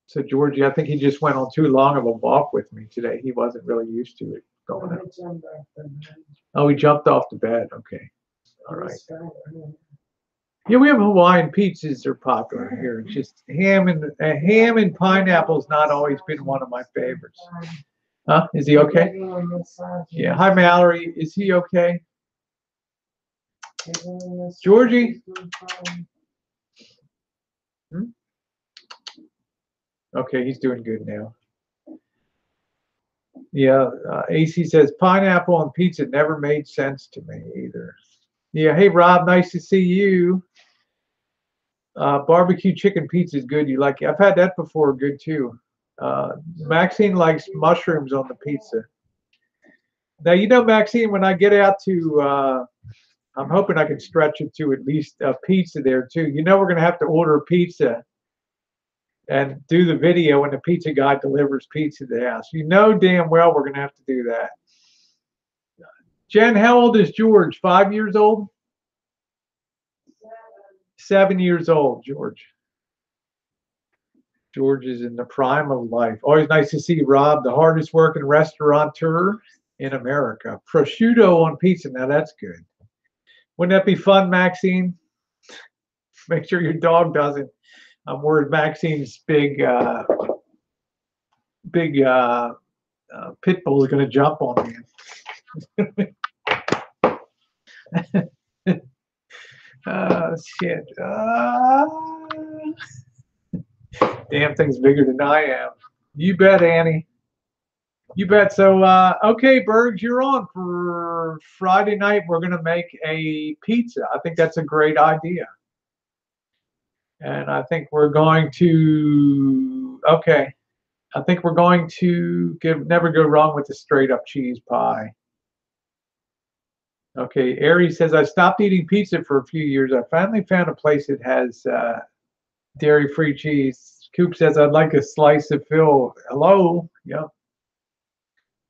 So Georgie, I think he just went on too long of a walk with me today. He wasn't really used to it going out. Oh, he jumped off the bed. Okay. All right. Yeah, we have Hawaiian pizzas are popular here. It's just ham and pineapple's not always been one of my favorites. Huh? Is he okay? Yeah. Hi, Mallory. Is he okay? Georgie? Hmm? Okay, he's doing good now. Yeah, AC says pineapple on pizza never made sense to me either. Yeah, hey Rob, nice to see you. Barbecue chicken pizza is good. You like it? I've had that before. Good too. Maxine likes mushrooms on the pizza. Now, Maxine, when I get out to, I'm hoping I can stretch it to at least a pizza there too. We're going to have to order a pizza and do the video when the pizza guy delivers pizza to the house. Damn well we're going to have to do that. Jen, how old is George? 5 years old? 7 years old, George. George is in the prime of life. Always nice to see Rob, the hardest working restaurateur in America. Prosciutto on pizza. Now that's good. Wouldn't that be fun, Maxine? Make sure your dog doesn't. I'm worried Maxine's big pit bull is going to jump on me. Shit. Damn thing's bigger than I am. You bet, Annie. You bet. So, okay, Bergs, you're on for Friday night. We're going to make a pizza. I think that's a great idea. And I think we're going to, okay. I think we're going to never go wrong with a straight up cheese pie. Okay, Ari says, I stopped eating pizza for a few years. I finally found a place that has dairy-free cheese. Coop says, I'd like a slice of Phil. Hello? Yep.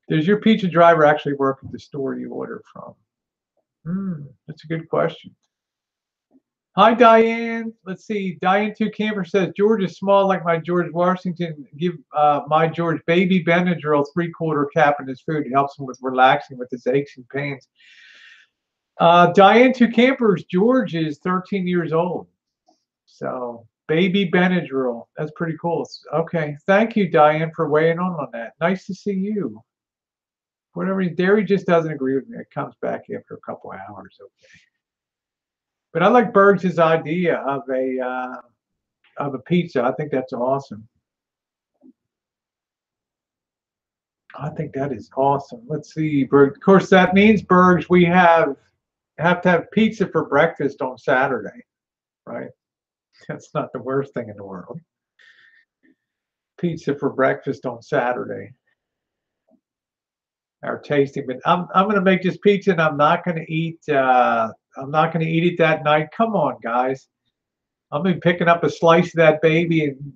Does your pizza driver actually work at the store you order from? That's a good question. Hi, Diane. Let's see. Diane 2 Camper says, George is small like my George Washington. Give my George baby Benadryl 3/4 cap in his food. It helps him with relaxing with his aches and pains. Diane 2 Campers, George is 13 years old. So baby Benadryl. That's pretty cool. Okay. Thank you, Diane, for weighing on that. Nice to see you. Whatever, Derry just doesn't agree with me. It comes back after a couple of hours. Okay. But I like Bergs' idea of a pizza. I think that's awesome. I think that is awesome. Let's see, Berg. Of course, that means, Bergs, we have have to have pizza for breakfast on Saturday, right? That's not the worst thing in the world. Pizza for breakfast on Saturday. Our tasting, but I'm gonna make this pizza and I'm not gonna eat it that night. Come on, guys. I'm gonna be picking up a slice of that baby and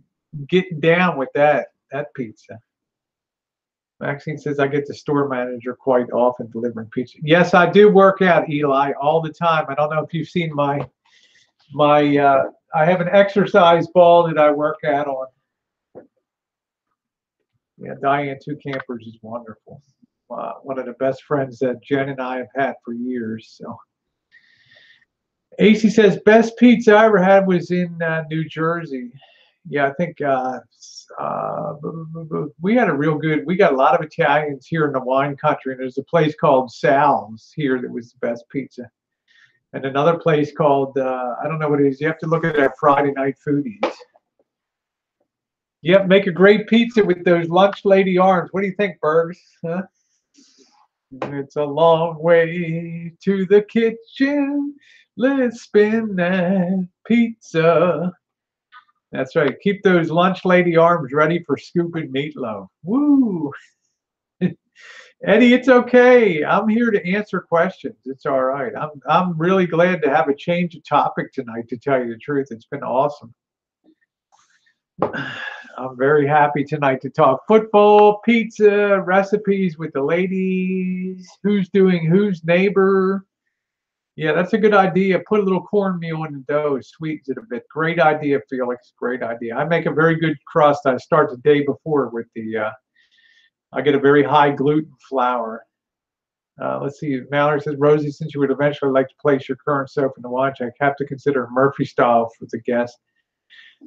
getting down with that pizza. Maxine says I get the store manager quite often delivering pizza. Yes, I do work out, Eli, all the time. I don't know if you've seen my I have an exercise ball that I work out on. Yeah, Diane Two Campers is wonderful. One of the best friends that Jen and I have had for years. So AC says best pizza I ever had was in New Jersey. Yeah, I think we had a real good. We got a lot of Italians here in the wine country, and there's a place called Sal's here that was the best pizza, and another place called I don't know what it is. You have to look at our Friday Night Foodies. Yep, make a great pizza with those lunch lady arms. What do you think, Bergs? Huh? It's a long way to the kitchen. Let's spin that pizza. That's right. Keep those lunch lady arms ready for scooping meatloaf. Woo! Eddie, it's okay. I'm here to answer questions. It's all right. I'm really glad to have a change of topic tonight, to tell you the truth. It's been awesome. I'm very happy tonight to talk football, pizza, recipes with the ladies, who's doing whose neighbor. Yeah, that's a good idea. Put a little cornmeal in the dough, sweetens it a bit. Great idea, Felix. Great idea. I make a very good crust. I start the day before with I get a very high gluten flour. Let's see. Mallory says, Rosie, since you would eventually like to place your current soap in the wine check, have to consider Murphy style for the guest.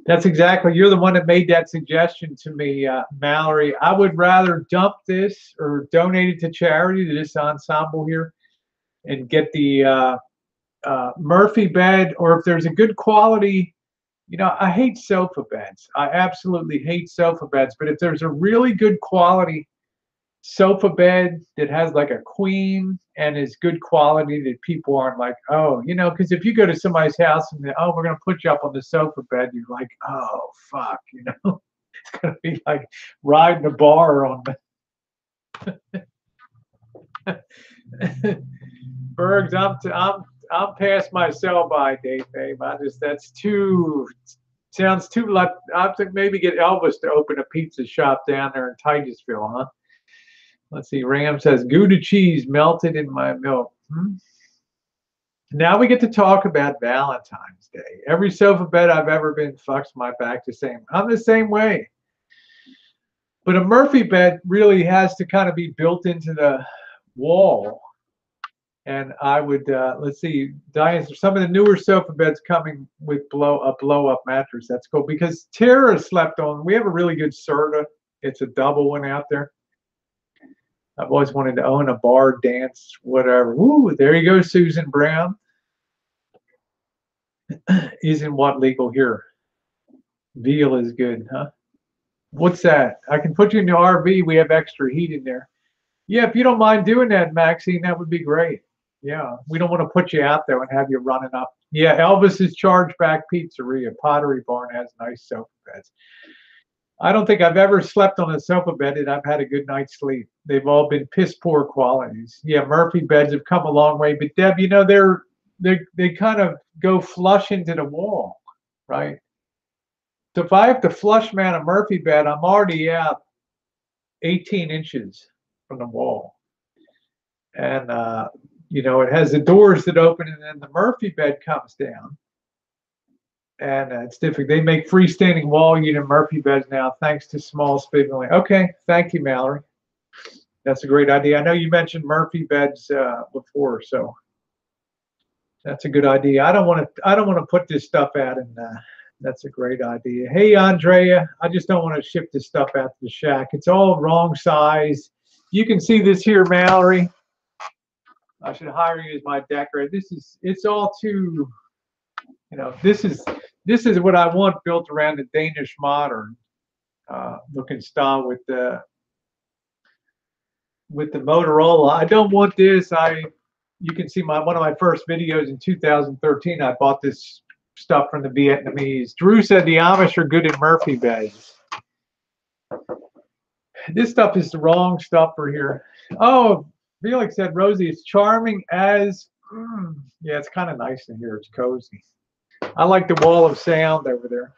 That's exactly. You're the one that made that suggestion to me, Mallory. I would rather dump this or donate it to charity, to this ensemble here, and get the Murphy bed, or if there's a good quality, I hate sofa beds. I absolutely hate sofa beds. But if there's a really good quality sofa bed that has like a queen and is good quality, that people aren't like, oh, because if you go to somebody's house and oh, we're going to put you up on the sofa bed, you're like, oh, fuck, it's going to be like riding a bar on the Bergs. I'm past my sell-by date, babe. That's sounds too like. I think maybe get Elvis to open a pizza shop down there in Titusville, huh? Let's see. Ram says Gouda cheese melted in my milk. Now we get to talk about Valentine's Day. Every sofa bed I've ever been fucks my back the same. I'm the same way. But a Murphy bed really has to kind of be built into the wall. And I would, let's see, Diane, some of the newer sofa beds coming with blow-up mattress. That's cool, because Tara slept on. We have a really good Serta. It's a double one out there. I've always wanted to own a bar, dance, whatever. Woo, there you go, Susan Brown. Isn't what legal here? Veal is good, huh? What's that? I can put you in the RV. We have extra heat in there. Yeah, if you don't mind doing that, Maxine, that would be great. Yeah, we don't want to put you out there and have you running up. Yeah, Elvis's Chargeback Pizzeria, Pottery Barn has nice sofa beds. I don't think I've ever slept on a sofa bed and I've had a good night's sleep. They've all been piss poor qualities. Yeah, Murphy beds have come a long way, but Deb, they kind of go flush into the wall, right? So if I have to flush mount a Murphy bed, I'm already out 18 inches from the wall. And it has the doors that open, and then the Murphy bed comes down. And it's different. They make freestanding wall unit Murphy beds now, thanks to small spindling. Okay, thank you, Mallory. That's a great idea. I know you mentioned Murphy beds before, so that's a good idea. I don't want to put this stuff out, and that's a great idea. Hey, Andrea, I just don't want to ship this stuff out to the shack. It's all wrong size. You can see this here, Mallory. I should hire you as my decorator. It's all too, this is what I want built around the Danish modern looking style with the Motorola. I don't want this. You can see one of my first videos in 2013. I bought this stuff from the Vietnamese. Drew said the Amish are good at Murphy beds. This stuff is the wrong stuff for here. Oh, Felix said, Rosie, it's charming as, yeah, it's kind of nice in here. It's cozy. I like the wall of sound over there.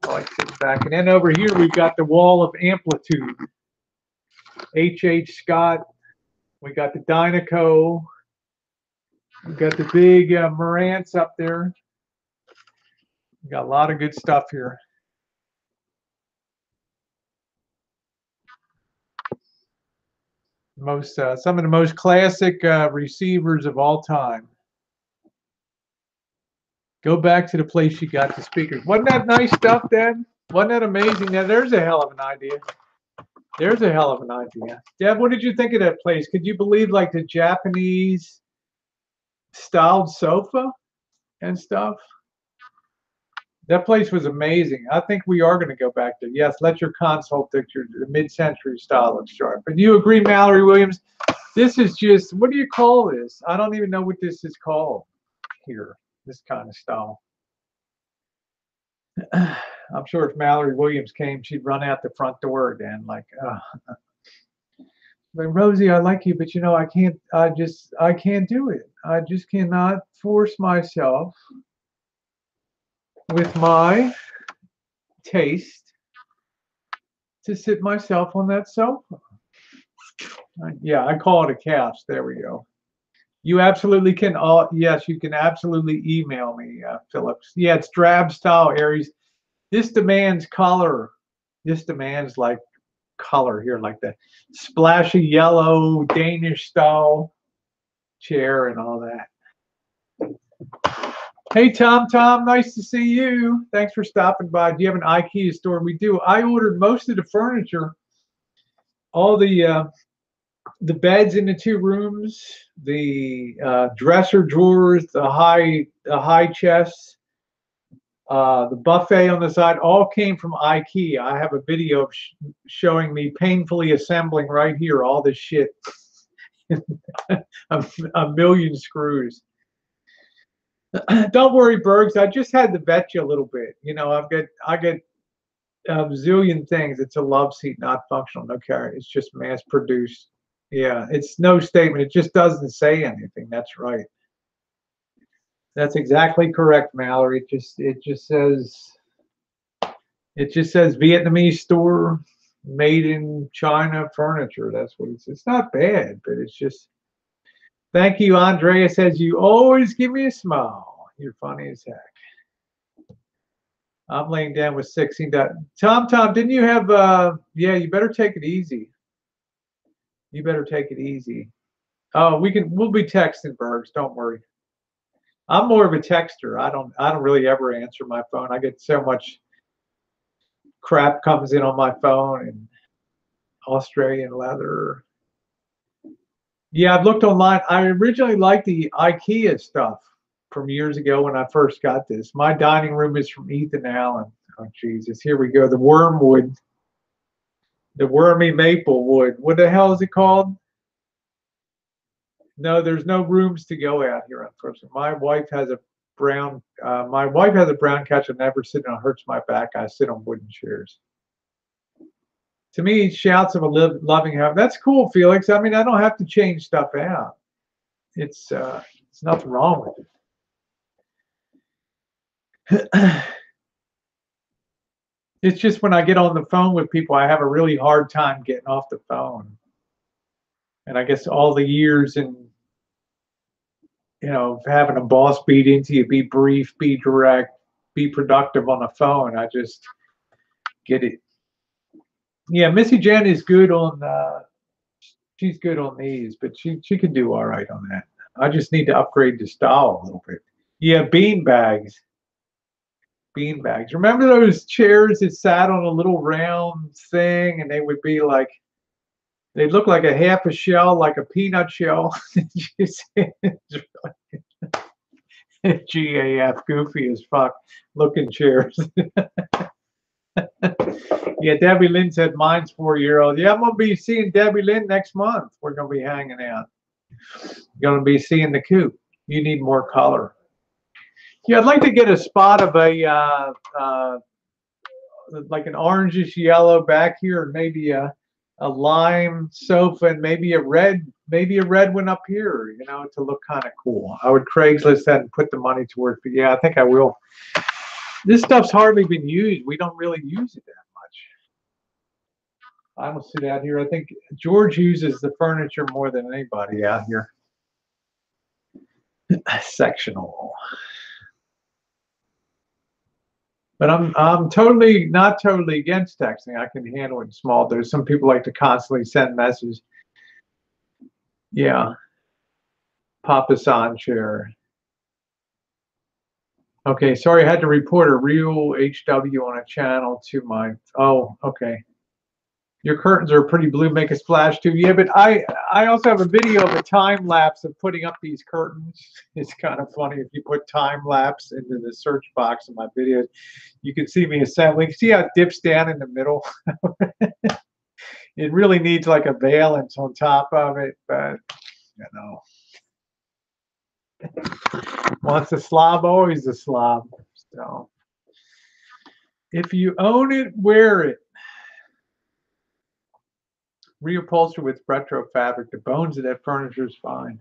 I like sitting back. And then over here, we've got the wall of amplitude. H.H. Scott. We got the Dynaco. We got the big Marantz up there. We got a lot of good stuff here. Some of the most classic receivers of all time. Go back to the place you got the speakers. Wasn't that nice stuff, Deb? Wasn't that amazing? Now, there's a hell of an idea. There's a hell of an idea. Deb, what did you think of that place? Could you believe like the Japanese styled sofa and stuff? That place was amazing. I think we are going to go back there. Yes, let your console picture, the mid-century style look sharp. But do you agree, Mallory Williams? This is just, what do you call this? I don't even know what this is called here, this kind of style. I'm sure if Mallory Williams came, she'd run out the front door again, like, Rosie, I like you, but you know, I can't do it. I just cannot force myself with my taste to sit myself on that sofa. Yeah, I call it a couch. There we go. You absolutely can. Yes, you can absolutely email me, Phillips. Yeah, it's drab style, Aries. This demands color. This demands like color here, like the splashy yellow Danish style chair and all that. Hey, Tom, nice to see you. Thanks for stopping by. Do you have an IKEA store? We do. I ordered most of the furniture, all the beds in the 2 rooms, the dresser drawers, the high chests, the buffet on the side, all came from IKEA. I have a video showing me painfully assembling right here all this shit. a million screws. Don't worry, Bergs. I just had to vet you a little bit. You know, I get a zillion things. It's a love seat, not functional. No carry. It's just mass produced. Yeah, it's no statement. It just doesn't say anything. That's right. That's exactly correct, Mallory. It just says Vietnamese store, made in China furniture. That's what it says. It's not bad, but it's just. Thank you, Andrea says, you always give me a smile. You're funny as heck. I'm laying down with 16. Tom, didn't you have, yeah, you better take it easy. You better take it easy. Oh, we'll be texting, Bergs. Don't worry. I'm more of a texter. I don't really ever answer my phone. I get so much crap comes in on my phone and Australian leather. Yeah, I've looked online. I originally liked the IKEA stuff from years ago when I first got this. My dining room is from Ethan Allen. Oh, Jesus. Here we go. The wormwood. The wormy maple wood. What the hell is it called? No, there's no rooms to go out here, unfortunately. My wife has a brown couch. I never sit on. It hurts my back. I sit on wooden chairs. To me, shouts of a loving heaven. That's cool, Felix. I mean, I don't have to change stuff out. It's nothing wrong with it. It's just when I get on the phone with people, I have a really hard time getting off the phone. And I guess all the years and, you know, having a boss beat into you, be brief, be direct, be productive on the phone, I just get it. Yeah, Missy Jen is good on, she's good on these, but she can do all right on that. I just need to upgrade the style a little bit. Yeah, bean bags. Bean bags. Remember those chairs that sat on a little round thing and they would be like, they'd look like a half a shell, like a peanut shell. GAF, goofy as fuck looking chairs. Yeah, Debbie Lynn said mine's 4-year-old. Yeah, I'm going to be seeing Debbie Lynn next month. We're going to be hanging out. You're going to be seeing the coop. You need more color. Yeah, I'd like to get a spot of a like an orangish yellow back here, and maybe a lime sofa, and maybe a red one up here, you know, to look kind of cool. I would Craigslist that and put the money towards, but yeah, I think I will. This stuff's hardly been used. We don't really use it that much. I don't sit out here. I think George uses the furniture more than anybody out here. Sectional. But I'm totally not totally against texting. I can handle it in small. There's some people like to constantly send messages. Yeah. Papa San chair. Okay, sorry, I had to report a real HW on a channel to my. Oh, okay. Your curtains are pretty blue. Make a splash too. Yeah, but I also have a video of a time lapse of putting up these curtains. It's kind of funny if you put time lapse into the search box of my videos. You can see me assembling. See how it dips down in the middle? It really needs like a valance on top of it, but you know, once a slob, always a slob. So if you own it, wear it. Reupholster with retro fabric. The bones of that furniture is fine.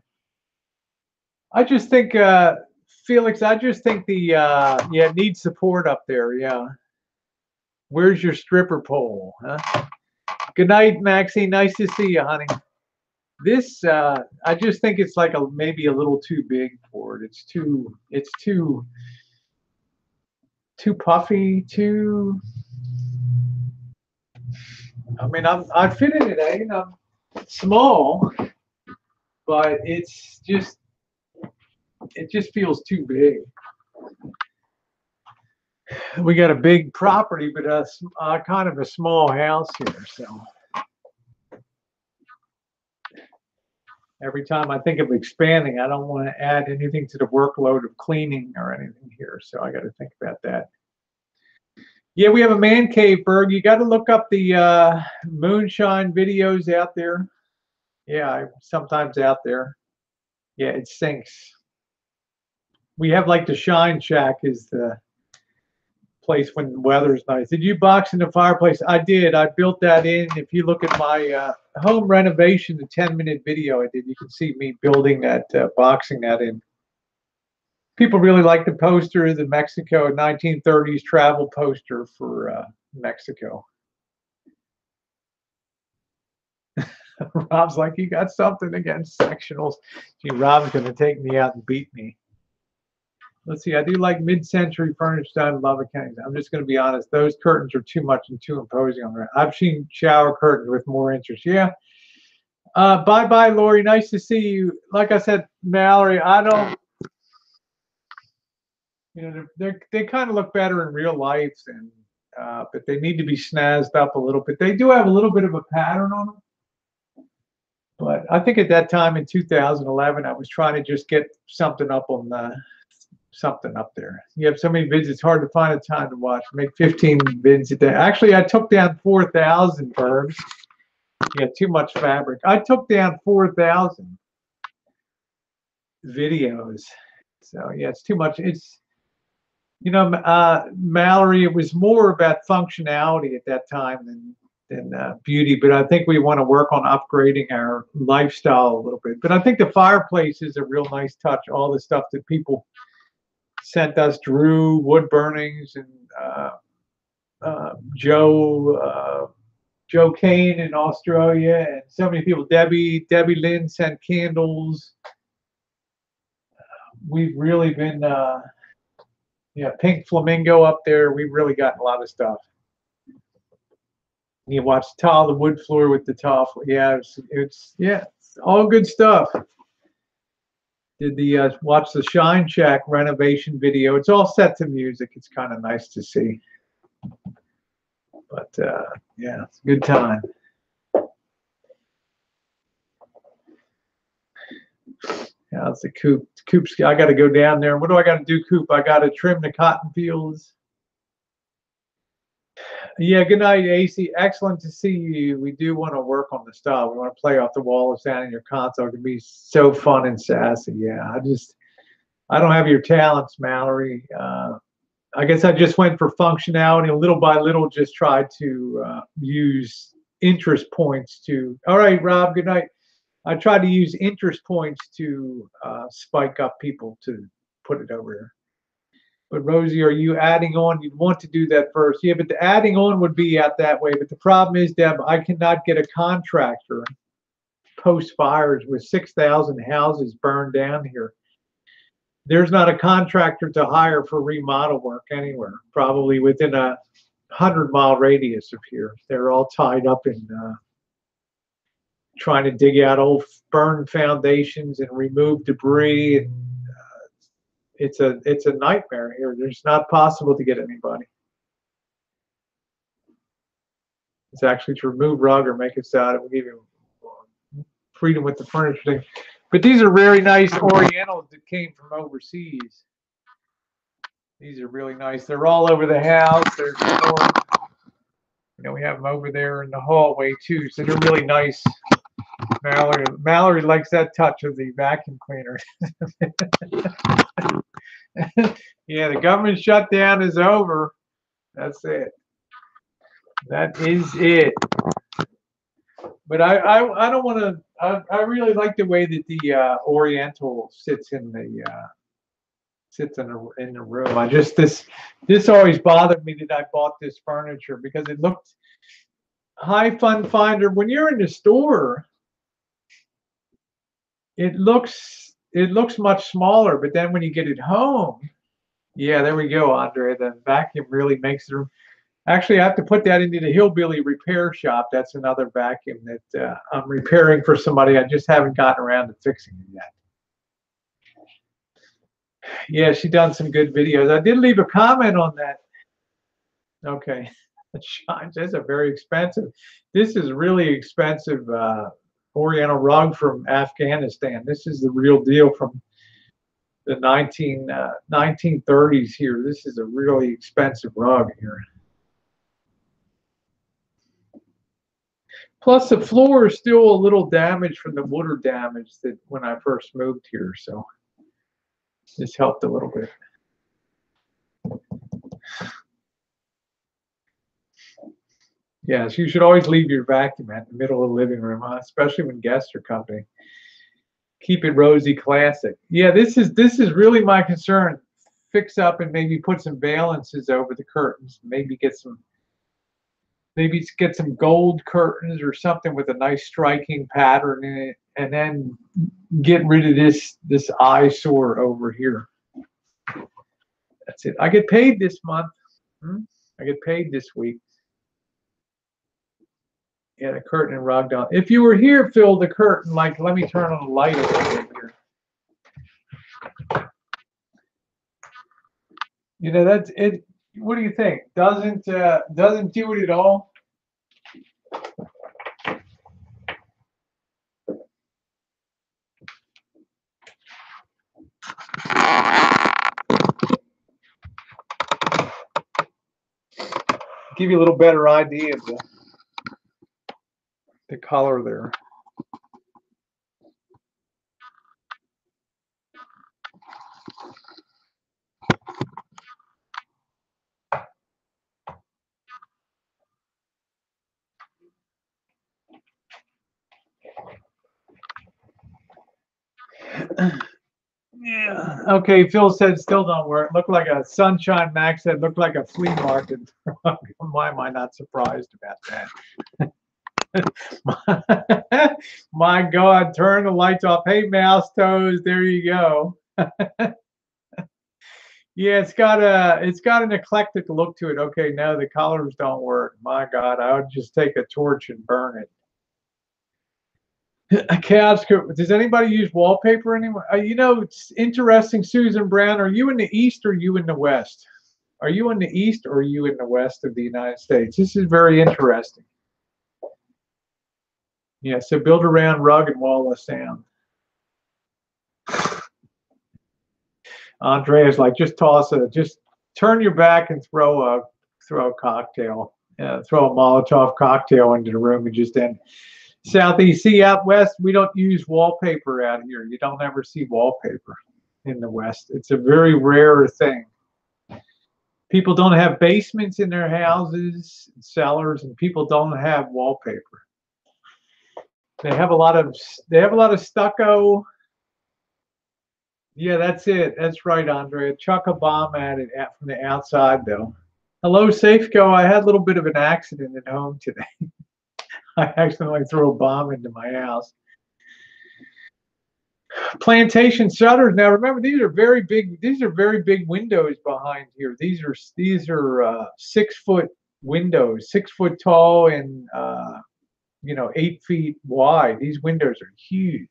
I just think, Felix, I just think the, yeah, it needs support up there, yeah. Where's your stripper pole, huh? Good night, Maxie. Nice to see you, honey. This, I just think it's like maybe a little too big for it. It's too puffy, I mean, I fit in it, you know, small, but it just feels too big. We got a big property, but kind of a small house here. So every time I think of expanding, I don't want to add anything to the workload of cleaning or anything here. So I got to think about that. Yeah, we have a man cave, Berg. You got to look up the moonshine videos out there. Yeah, I'm sometimes out there. Yeah, it sinks. We have like the Shine Shack is the place when the weather's nice. Did you box in the fireplace? I did. I built that in. If you look at my home renovation, the 10-minute video I did, you can see me building that, boxing that in. People really like the poster, the Mexico 1930s travel poster for Mexico. Rob's like, you got something against sectionals. Gee, Rob's going to take me out and beat me. Let's see, I do like mid-century furniture style. Love accounting. I'm just going to be honest. Those curtains are too much and too imposing on there. I've seen shower curtains with more interest. Yeah. Bye-bye, Lori. Nice to see you. Like I said, Mallory, I don't, you know, they kind of look better in real life, and but they need to be snazzed up a little bit. They do have a little bit of a pattern on them. But I think at that time in 2011, I was trying to just get something up on something up there. You have so many vids, it's hard to find a time to watch. Make 15 vids a day. Actually, I took down 4,000 birds. Yeah, too much fabric. I took down 4,000 videos. So yeah, it's too much. It's, you know, Mallory, it was more about functionality at that time than beauty, but I think we want to work on upgrading our lifestyle a little bit. But I think the fireplace is a real nice touch. All the stuff that people sent us, Drew, wood burnings, and Joe Kane in Australia, and so many people. Debbie Lynn sent candles. We've really been, yeah, Pink Flamingo up there. We've really gotten a lot of stuff. You watch tile the wood floor with the tile. Yeah, it's all good stuff. Did the watch the Shine Shack renovation video? It's all set to music. It's kind of nice to see. But yeah, it's a good time. Yeah, it's the coop. Coop's. I got to go down there. What do I got to do, Coop? I got to trim the cotton fields. Yeah, good night, AC. Excellent to see you. We do want to work on the style. We want to play off the wall of sound in your console. It can be so fun and sassy. Yeah, I don't have your talents, Mallory. I guess I just went for functionality, little by little, just tried to use interest points to. All right, Rob, good night. I tried to use interest points to spike up people to put it over here. But Rosie, are you adding on? You'd want to do that first. Yeah, but the adding on would be out that way. But the problem is, Deb, I cannot get a contractor post fires with 6,000 houses burned down here. There's not a contractor to hire for remodel work anywhere, probably within a 100-mile radius of here. They're all tied up in trying to dig out old burned foundations and remove debris. And it's a nightmare here. It's not possible to get anybody. It's actually to remove rug or make it so it will give you freedom with the furniture thing. But these are very nice Orientals that came from overseas. These are really nice. They're all over the house. They're stored. You know, we have them over there in the hallway too. So they're really nice. Mallory likes that touch of the vacuum cleaner. Yeah, the government shutdown is over. That's it. That is it. But I don't want to. I really like the way that the Oriental sits in the room. I just this always bothered me that I bought this furniture because it looked high fun finder. When you're in the store, it looks much smaller, but then when you get it home, yeah, there we go, Andre. The vacuum really makes the room. Actually, I have to put that into the Hillbilly Repair Shop. That's another vacuum that I'm repairing for somebody. I just haven't gotten around to fixing it yet. Yeah, she done some good videos. I did leave a comment on that. Okay, it shines. These are very expensive. This is really expensive Oriental rug from Afghanistan. This is the real deal from the 1930s here. This is a really expensive rug here. Plus, the floor is still a little damaged from the water damage that when I first moved here. So this helped a little bit. Yes, you should always leave your vacuum at the middle of the living room, especially when guests are coming. Keep it Rosie classic. Yeah, this is really my concern. Fix up and maybe put some valances over the curtains. Maybe get some gold curtains or something with a nice striking pattern in it, and then get rid of this eyesore over here. That's it. I get paid this month. I get paid this week. Yeah, the curtain and rug down. If you were here, Phil, the curtain, like, let me turn on the light a little bit here. You know, that's it. What do you think? Doesn't do it at all? Give you a little better idea of the color there. Yeah. Okay. Phil said still don't work. Looked like a Sunshine Max said looked like a flea market. Why am I not surprised about that? My God! Turn the lights off. Hey, mouse toes. There you go. Yeah, it's got an eclectic look to it. Okay, no, the colors don't work. My God, I would just take a torch and burn it. A couch. Does anybody use wallpaper anymore? You know, it's interesting, Susan Brown. Are you in the East or are you in the West? Are you in the East or are you in the West of the United States? This is very interesting. Yeah, so build around rug and wall of sound. Andrea's like, just turn your back and throw a cocktail. throw a Molotov cocktail into the room and just end. Southeast, see out west, we don't use wallpaper out here. You don't ever see wallpaper in the West. It's a very rare thing. People don't have basements in their houses, cellars, and people don't have wallpaper. They have a lot of stucco. Yeah, that's it. That's right, Andrea. Chuck a bomb at it from the outside, though. Hello, Safeco. I had a little bit of an accident at home today. I accidentally threw a bomb into my house. Plantation shutters. Now remember, these are very big. These are very big windows behind here. These are 6-foot windows, 6 foot tall and 8 feet wide. These windows are huge.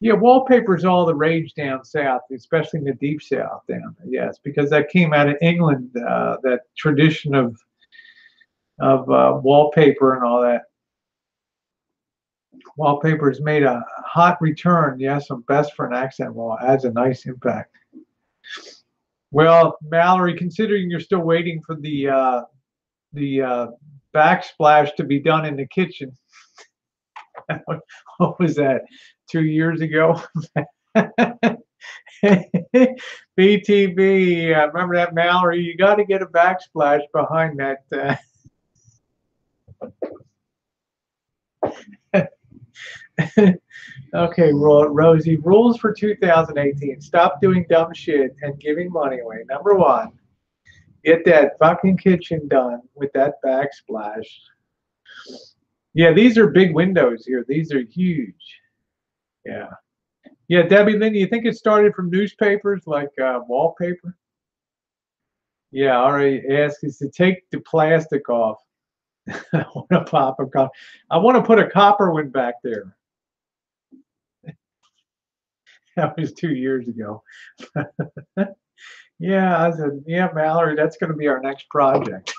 Yeah, wallpaper is all the rage down south, especially in the deep south down there. Yes, because that came out of England. That tradition of wallpaper and all that. Wallpaper has made a hot return. Yes, I'm best for an accent wall. Adds a nice impact. Well, Mallory, considering you're still waiting for the backsplash to be done in the kitchen. What was that? 2 years ago? BTV. I remember that, Mallory. You got to get a backsplash behind that. Okay, Rosie, rules for 2018. Stop doing dumb shit and giving money away. Number 1, get that fucking kitchen done with that backsplash. Yeah, these are big windows here. These are huge. Yeah. Yeah, Debbie Lynn, you think it started from newspapers like wallpaper? Yeah, all right. Ask is to take the plastic off. I want to pop a copper. I want to put a copper one back there. That was 2 years ago. Yeah, I said, yeah, Mallory, that's going to be our next project.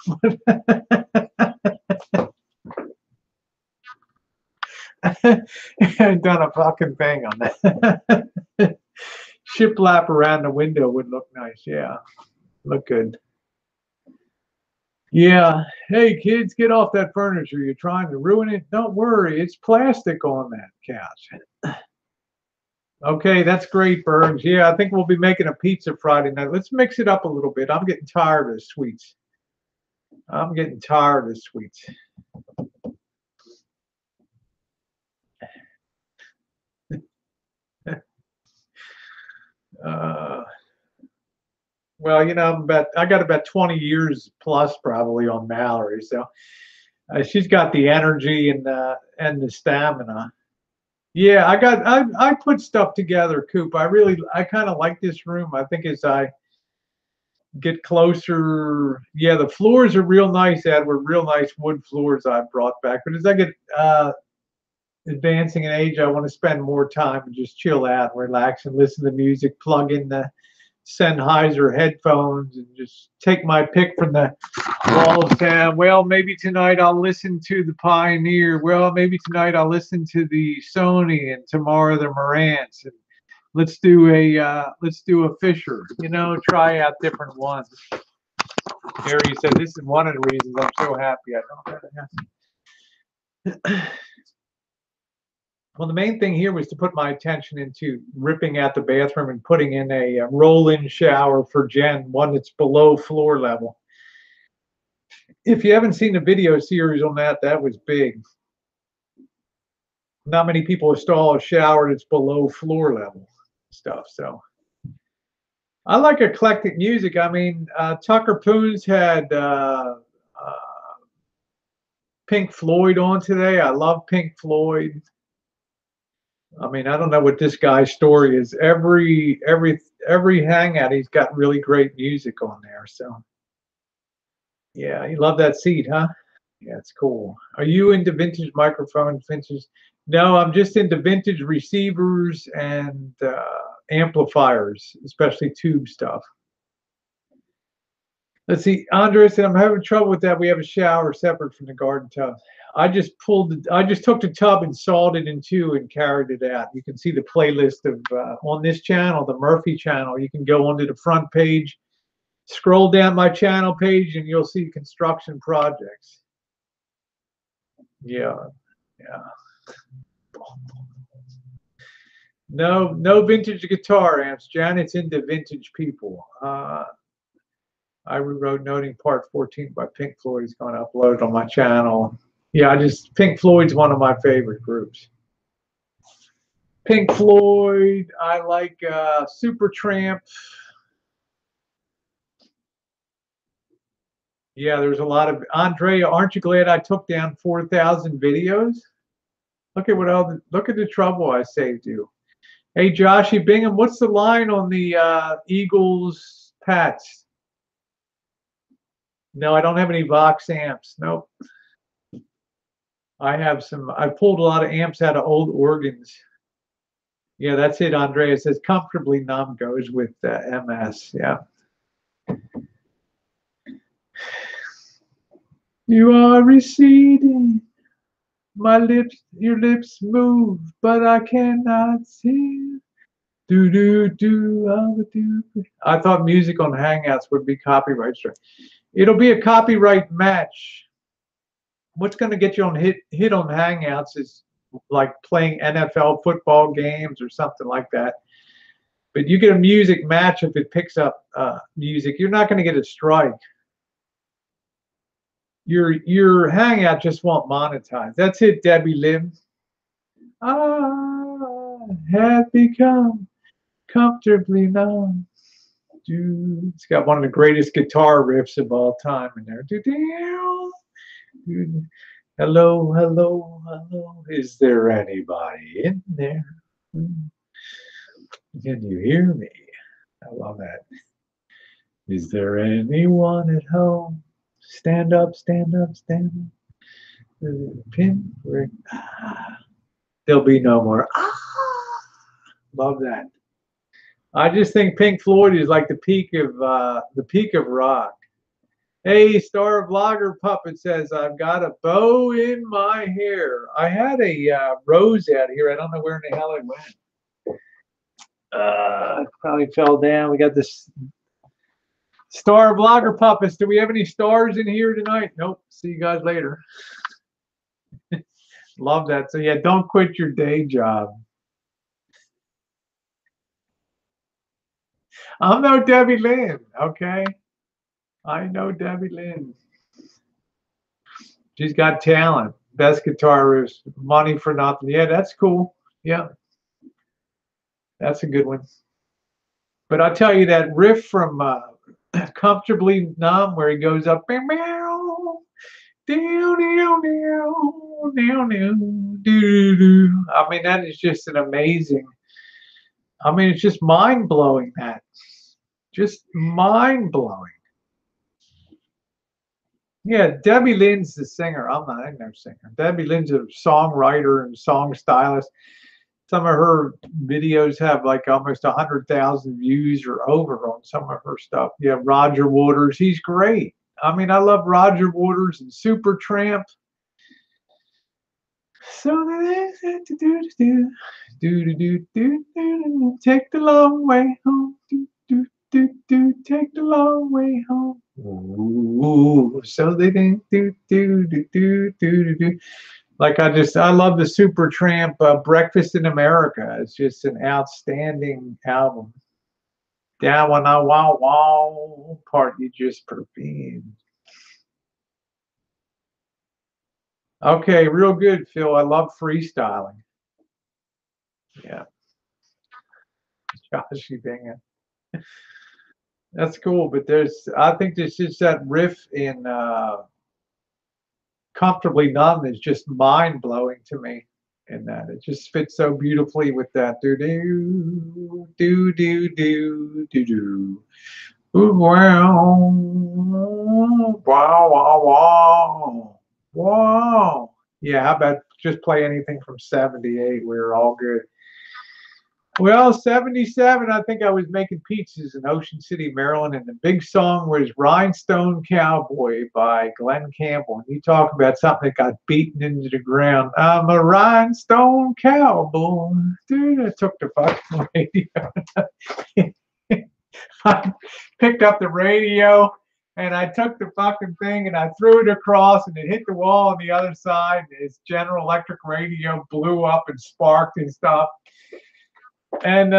I've done a fucking thing on that. Shiplap around the window would look nice. Yeah, look good. Yeah. Hey, kids, get off that furniture. You're trying to ruin it. Don't worry. It's plastic on that couch. Okay, that's great, Bergs. Yeah, I think we'll be making a pizza Friday night. Let's mix it up a little bit. I'm getting tired of sweets. I'm getting tired of sweets. Well, I got about 20 years plus probably on Mallory, so she's got the energy and the stamina. Yeah, I put stuff together, Coop. I kind of like this room. I think as I get closer, yeah, the floors are real nice, Edward. Real nice wood floors I brought back. But as I get advancing in age, I want to spend more time and just chill out, relax, and listen to music. Plug in the Sennheiser headphones and just take my pick from the wall of sound. Well, maybe tonight I'll listen to the Pioneer. Well, maybe tonight I'll listen to the Sony, and tomorrow the Marantz. And let's do a Fisher. Try out different ones. Gary said this is one of the reasons I'm so happy I don't have. Well, the main thing here was to put my attention into ripping out the bathroom and putting in a roll-in shower for Jen, one that's below floor level. If you haven't seen the video series on that, that was big. Not many people install a shower that's below floor level stuff. So I like eclectic music. I mean, Tucker Poons had Pink Floyd on today. I love Pink Floyd. I mean, I don't know what this guy's story is. Every hangout, he's got really great music on there. So, yeah, you love that seat, huh? Yeah, it's cool. Are you into vintage microphones, vintage? No, I'm just into vintage receivers and amplifiers, especially tube stuff. Let's see. Andrea said, I'm having trouble with that. We have a shower separate from the garden tub. I just took the tub and sawed it in two and carried it out. You can see the playlist of on this channel, the Murphy channel. You can go onto the front page Scroll down my channel page and you'll see construction projects. Yeah, yeah. No vintage guitar amps. Janet's into vintage people. I rewrote Noting Part 14 by Pink Floyd. Is going to upload it on my channel. Yeah, Pink Floyd's one of my favorite groups. Pink Floyd. I like Supertramp. Yeah, there's a lot of Andrea. Aren't you glad I took down 4,000 videos? Look at look at the trouble I saved you. Hey, Joshy Bingham, what's the line on the Eagles Pats? No, I don't have any Vox amps. Nope. I pulled a lot of amps out of old organs. Yeah, that's it, Andrea. It says comfortably numb goes with MS. Yeah. You are receding. Your lips move, but I cannot see. I thought music on Hangouts would be copyright strike. It'll be a copyright match. What's going to get you on hit on Hangouts is like playing NFL football games or something like that. But you get a music match if it picks up music. You're not going to get a strike. Your Hangout just won't monetize. That's it, Debbie Lim. I have become comfortably numb. It's got one of the greatest guitar riffs of all time in there. Hello, hello, hello. Is there anybody in there? Can you hear me? I love that. Is there anyone at home? Stand up, stand up, stand up. Pin ring. There'll be no more. Love that. I just think Pink Floyd is like the peak of rock. Hey, Star Vlogger Puppet says, I've got a bow in my hair. I had a rose out here. I don't know where in the hell it went. It probably fell down. We got this Star Vlogger Puppets. Do we have any stars in here tonight? Nope. See you guys later. Love that. So yeah, don't quit your day job. I'm no Debbie Lynn, okay? I know Debbie Lynn. She's got talent. Best guitarist, money for nothing. Yeah, that's cool. Yeah. That's a good one. But I'll tell you that riff from Comfortably Numb where he goes up, I mean, that is just an amazing, I mean, it's just mind-blowing that. Just mind-blowing. Yeah, Debbie Lynn's the singer. I'm no singer. Debbie Lynn's a songwriter and song stylist. Some of her videos have like almost 100,000 views or over on some of her stuff. Yeah, Roger Waters, he's great. I mean, I love Roger Waters and Supertramp. So take the long way home. Take the long way home. Ooh, so they think like I love the Supertramp Breakfast in America. It's just an outstanding album. Down when I wow part you just performed. Okay, real good, Phil. I love freestyling. Yeah. Joshy Bingham. That's cool, but I think there's just that riff in Comfortably Numb is just mind-blowing to me. And that it just fits so beautifully with that do do do do do do do. Wow wow wow wow wow. Yeah, how about just play anything from '78? We're all good. Well, '77, I think I was making pizzas in Ocean City, Maryland, and the big song was Rhinestone Cowboy by Glenn Campbell. And you talk about something that got beaten into the ground. I'm a rhinestone cowboy. Dude, I took the fucking radio. I picked up the radio and I took the fucking thing and I threw it across and it hit the wall on the other side. And its General Electric radio blew up and sparked and stuff. And,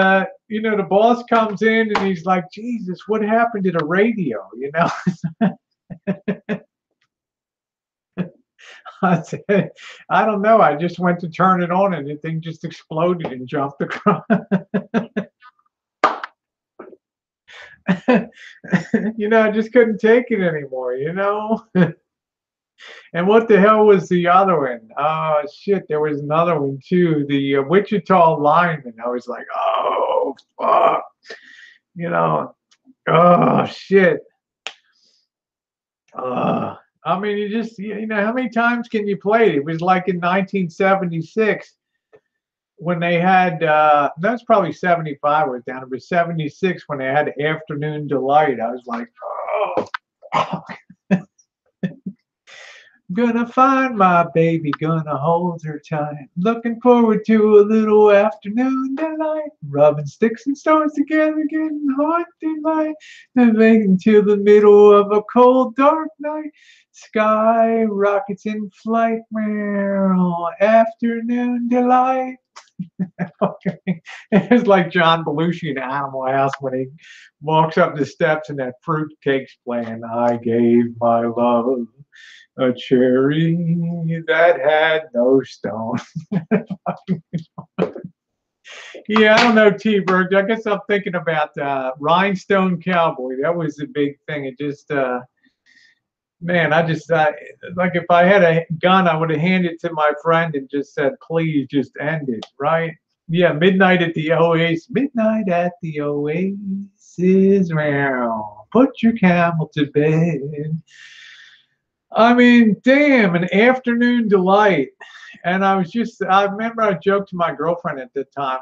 you know, the boss comes in and he's like, Jesus, what happened to the radio? You know? I said, I don't know. I just went to turn it on and the thing just exploded and jumped across. You know, I just couldn't take it anymore, you know? And what the hell was the other one? Oh, shit, there was another one too. The Wichita lineman. I was like, oh, fuck. You know, oh, shit. I mean, you just, you know, how many times can you play it? It was like in 1976 when they had, that's probably 75 was down. It was 76 when they had Afternoon Delight. I was like, oh, gonna find my baby, gonna hold her tight. Looking forward to a little afternoon delight. Rubbing sticks and stones together, getting hot delight. Moving to the middle of a cold, dark night. Sky rockets in flight. Afternoon delight. Okay. It's like John Belushi in Animal House when he walks up the steps and that fruitcake's playing. I gave my love a cherry that had no stone. Yeah, I don't know, T-Bird. I guess I'm thinking about Rhinestone Cowboy. That was the big thing. It just, man, like if I had a gun, I would have handed it to my friend and just said, please just end it, right? Yeah, Midnight at the Oasis. Midnight at the Oasis. Put your camel to bed. I mean, damn, an afternoon delight. And I remember I joked to my girlfriend at the time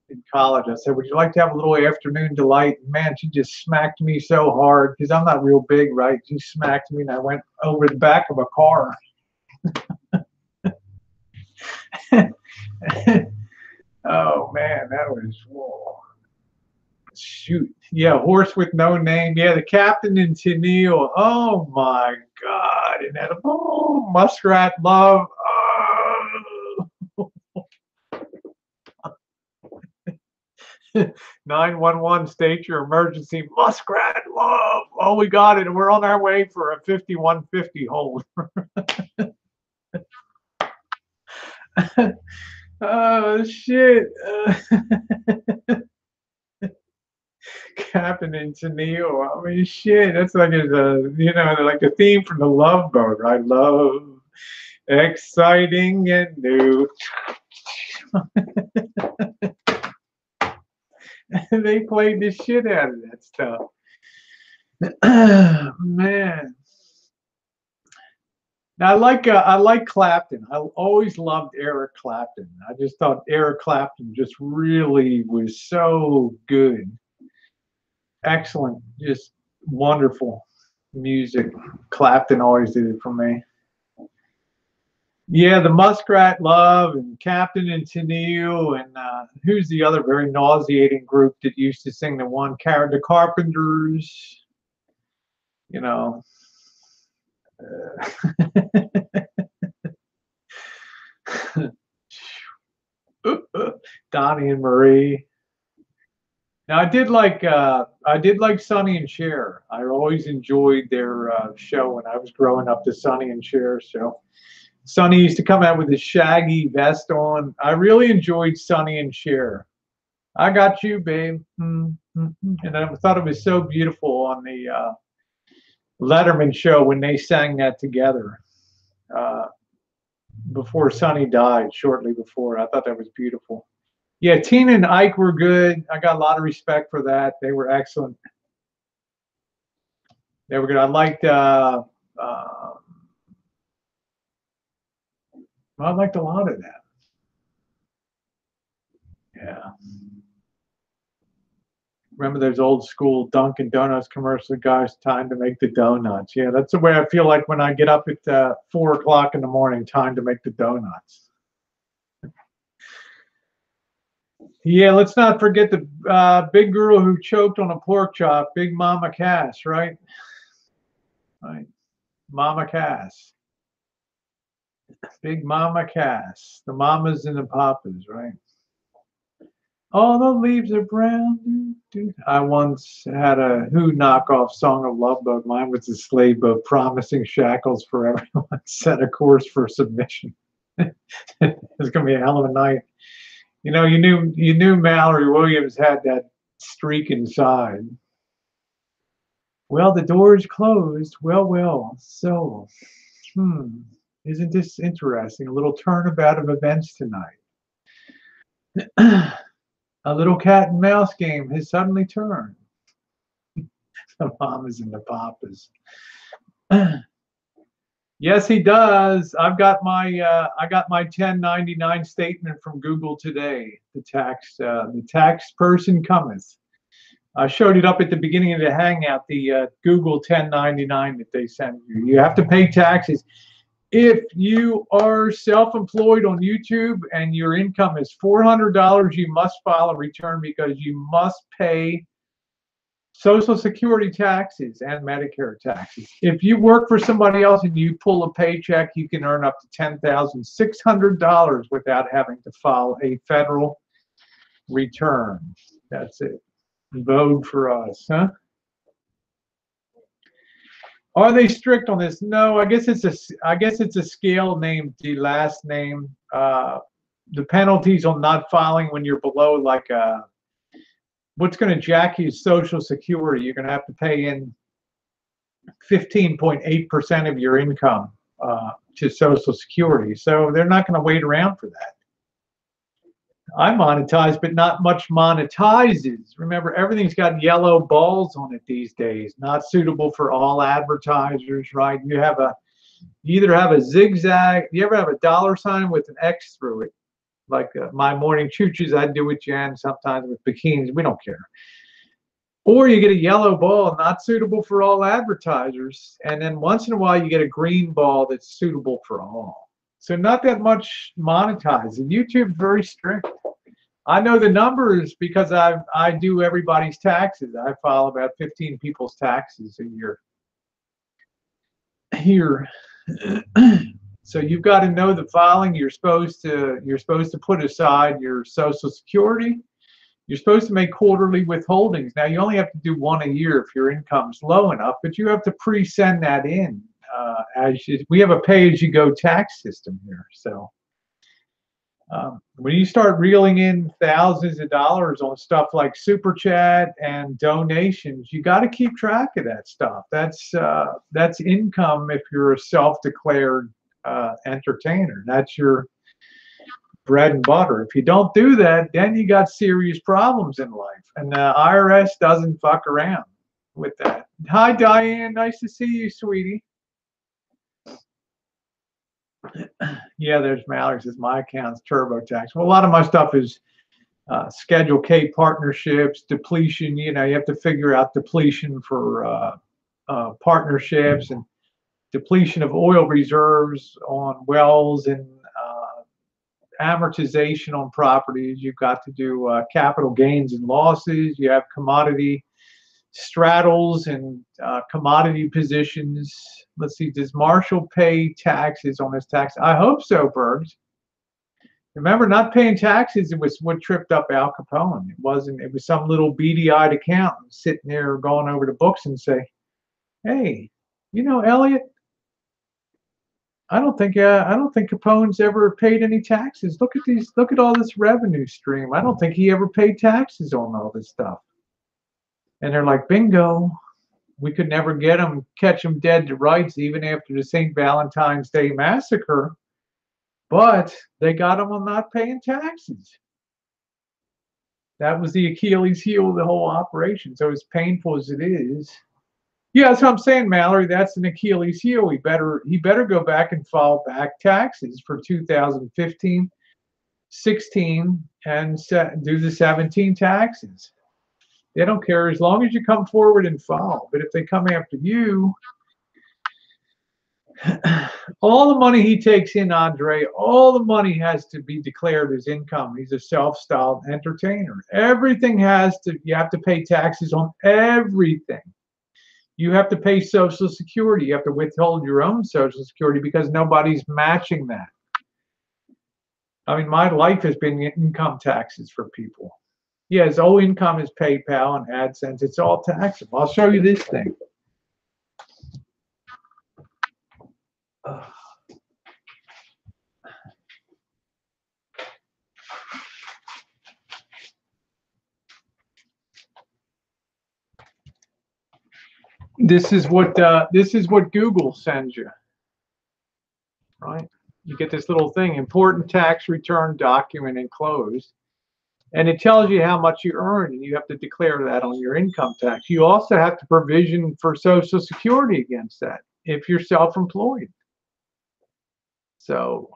in college. I said, would you like to have a little afternoon delight? And man, she just smacked me so hard because I'm not real big, right? She smacked me and I went over the back of a car. Oh, man, that was, whoa. Shoot. Yeah, Horse with No Name. Yeah, the Captain in Tennille. Oh, my God. And that, oh, Muskrat Love. Oh. 911, state your emergency. Muskrat Love. Oh, we got it. And we're on our way for a 5150 hold. Oh, shit. Captain in Tennille. I mean, shit. That's like you know, like the theme from the Love Boat, right? Love, exciting and new. They played the shit out of that stuff. Man. Now, I like Clapton. I always loved Eric Clapton. I just thought Eric Clapton just really was so good. Excellent, just wonderful music. Clapton always did it for me. Yeah, the Muskrat Love and Captain and Tennille and who's the other very nauseating group that used to sing the one, the Carpenters, you know. Donnie and Marie. Now I did like Sonny and Cher. I always enjoyed their show when I was growing up, the Sonny and Cher show. Sonny used to come out with his shaggy vest on. I really enjoyed Sonny and Cher. I got you, babe. And I thought it was so beautiful on the Letterman show when they sang that together before Sonny died, shortly before. I thought that was beautiful. Yeah, Tina and Ike were good. I got a lot of respect for that. They were excellent. They were good. I liked I liked a lot of that. Yeah. Remember those old school Dunkin' Donuts commercial, guys, time to make the donuts. Yeah, that's the way I feel like when I get up at 4 o'clock in the morning, time to make the donuts. Yeah, let's not forget the big girl who choked on a pork chop, Big Mama Cass, right? Right. Mama Cass. Big Mama Cass. The mamas and the papas, right? All the leaves are brown. I once had a Who knockoff song of Love Boat. Mine was the slave boat, promising shackles for everyone, set a course for submission. It's gonna be a hell of a night. You know, you knew Mallory Williams had that streak inside. Well, the door is closed. Well. So, isn't this interesting? A little turnabout of events tonight. A little cat and mouse game has suddenly turned. The mamas and the papas. Yes, he does. I got my 1099 statement from Google today. The tax person cometh. I showed it up at the beginning of the Hangout, the Google 1099 that they send you. You have to pay taxes. If you are self-employed on YouTube and your income is $400, you must file a return because you must pay Social Security taxes and Medicare taxes. If you work for somebody else and you pull a paycheck, you can earn up to $10,600 without having to file a federal return. That's it. Vote for us, huh? Are they strict on this? No, I guess it's a scale named the last name. The penalties on not filing when you're below like what's going to jack you Social Security. You're going to have to pay in 15.8% of your income to Social Security. So they're not going to wait around for that. I monetize, but not much monetizes. Remember, everything's got yellow balls on it these days. Not suitable for all advertisers, right? You either have a zigzag. You ever have a dollar sign with an X through it? Like my morning choo-choos I do with Jan, sometimes with bikinis. We don't care. Or you get a yellow ball, not suitable for all advertisers. And then once in a while, you get a green ball that's suitable for all. So not that much monetizing. YouTube's very strict. I know the numbers because I do everybody's taxes. I file about 15 people's taxes a year here. So you've got to know the filing. You're supposed to put aside your Social Security. You're supposed to make quarterly withholdings. Now you only have to do one a year if your income's low enough, but you have to pre-send that in. We have a pay-as-you-go tax system here. So when you start reeling in thousands of dollars on stuff like Super Chat and donations, you got to keep track of that stuff. That's income if you're a self-declared entertainer. That's your bread and butter. If you don't do that, then you got serious problems in life. And the IRS doesn't fuck around with that. Hi, Diane. Nice to see you, sweetie. Yeah, there's Mallory says my account's TurboTax. Well, a lot of my stuff is Schedule K partnerships, depletion. You know, you have to figure out depletion for partnerships and depletion of oil reserves on wells and amortization on properties. You've got to do capital gains and losses. You have commodity straddles and commodity positions. Let's see, does Marshall pay taxes on his tax? I hope so, Bergs. Remember, not paying taxes, it was what tripped up Al Capone. It was some little beady-eyed accountant sitting there going over the books and say, hey, you know, Elliot, I don't think Capone's ever paid any taxes. Look at all this revenue stream. I don't think he ever paid taxes on all this stuff. And they're like, bingo, we could never catch him dead to rights even after the St. Valentine's Day massacre. But they got him on not paying taxes. That was the Achilles heel of the whole operation. So as painful as it is, yeah, that's what I'm saying, Mallory. That's an Achilles heel. He better go back and file back taxes for 2015, 16, and do the 17 taxes. They don't care as long as you come forward and file. But if they come after you, All the money he takes in, Andre, all the money has to be declared as income. He's a self-styled entertainer. Everything you have to pay taxes on everything. You have to pay Social Security. You have to withhold your own Social Security because nobody's matching that. I mean, my life has been income taxes for people. Yeah, his whole income is PayPal and AdSense. It's all taxable. I'll show you this thing. This is what Google sends you, right? You get this little thing, important tax return document enclosed, and it tells you how much you earn, and you have to declare that on your income tax. You also have to provision for Social Security against that if you're self-employed. So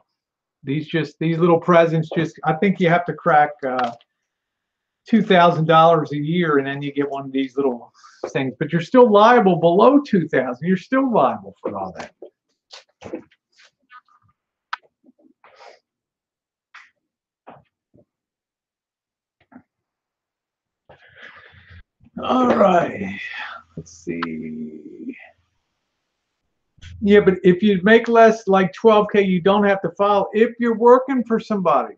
these little presents, I think you have to crack $2,000 a year, and then you get one of these little things. But you're still liable below $2,000. You're still liable for all that. All right. Let's see. Yeah, but if you make less, like 12K, you don't have to file if you're working for somebody.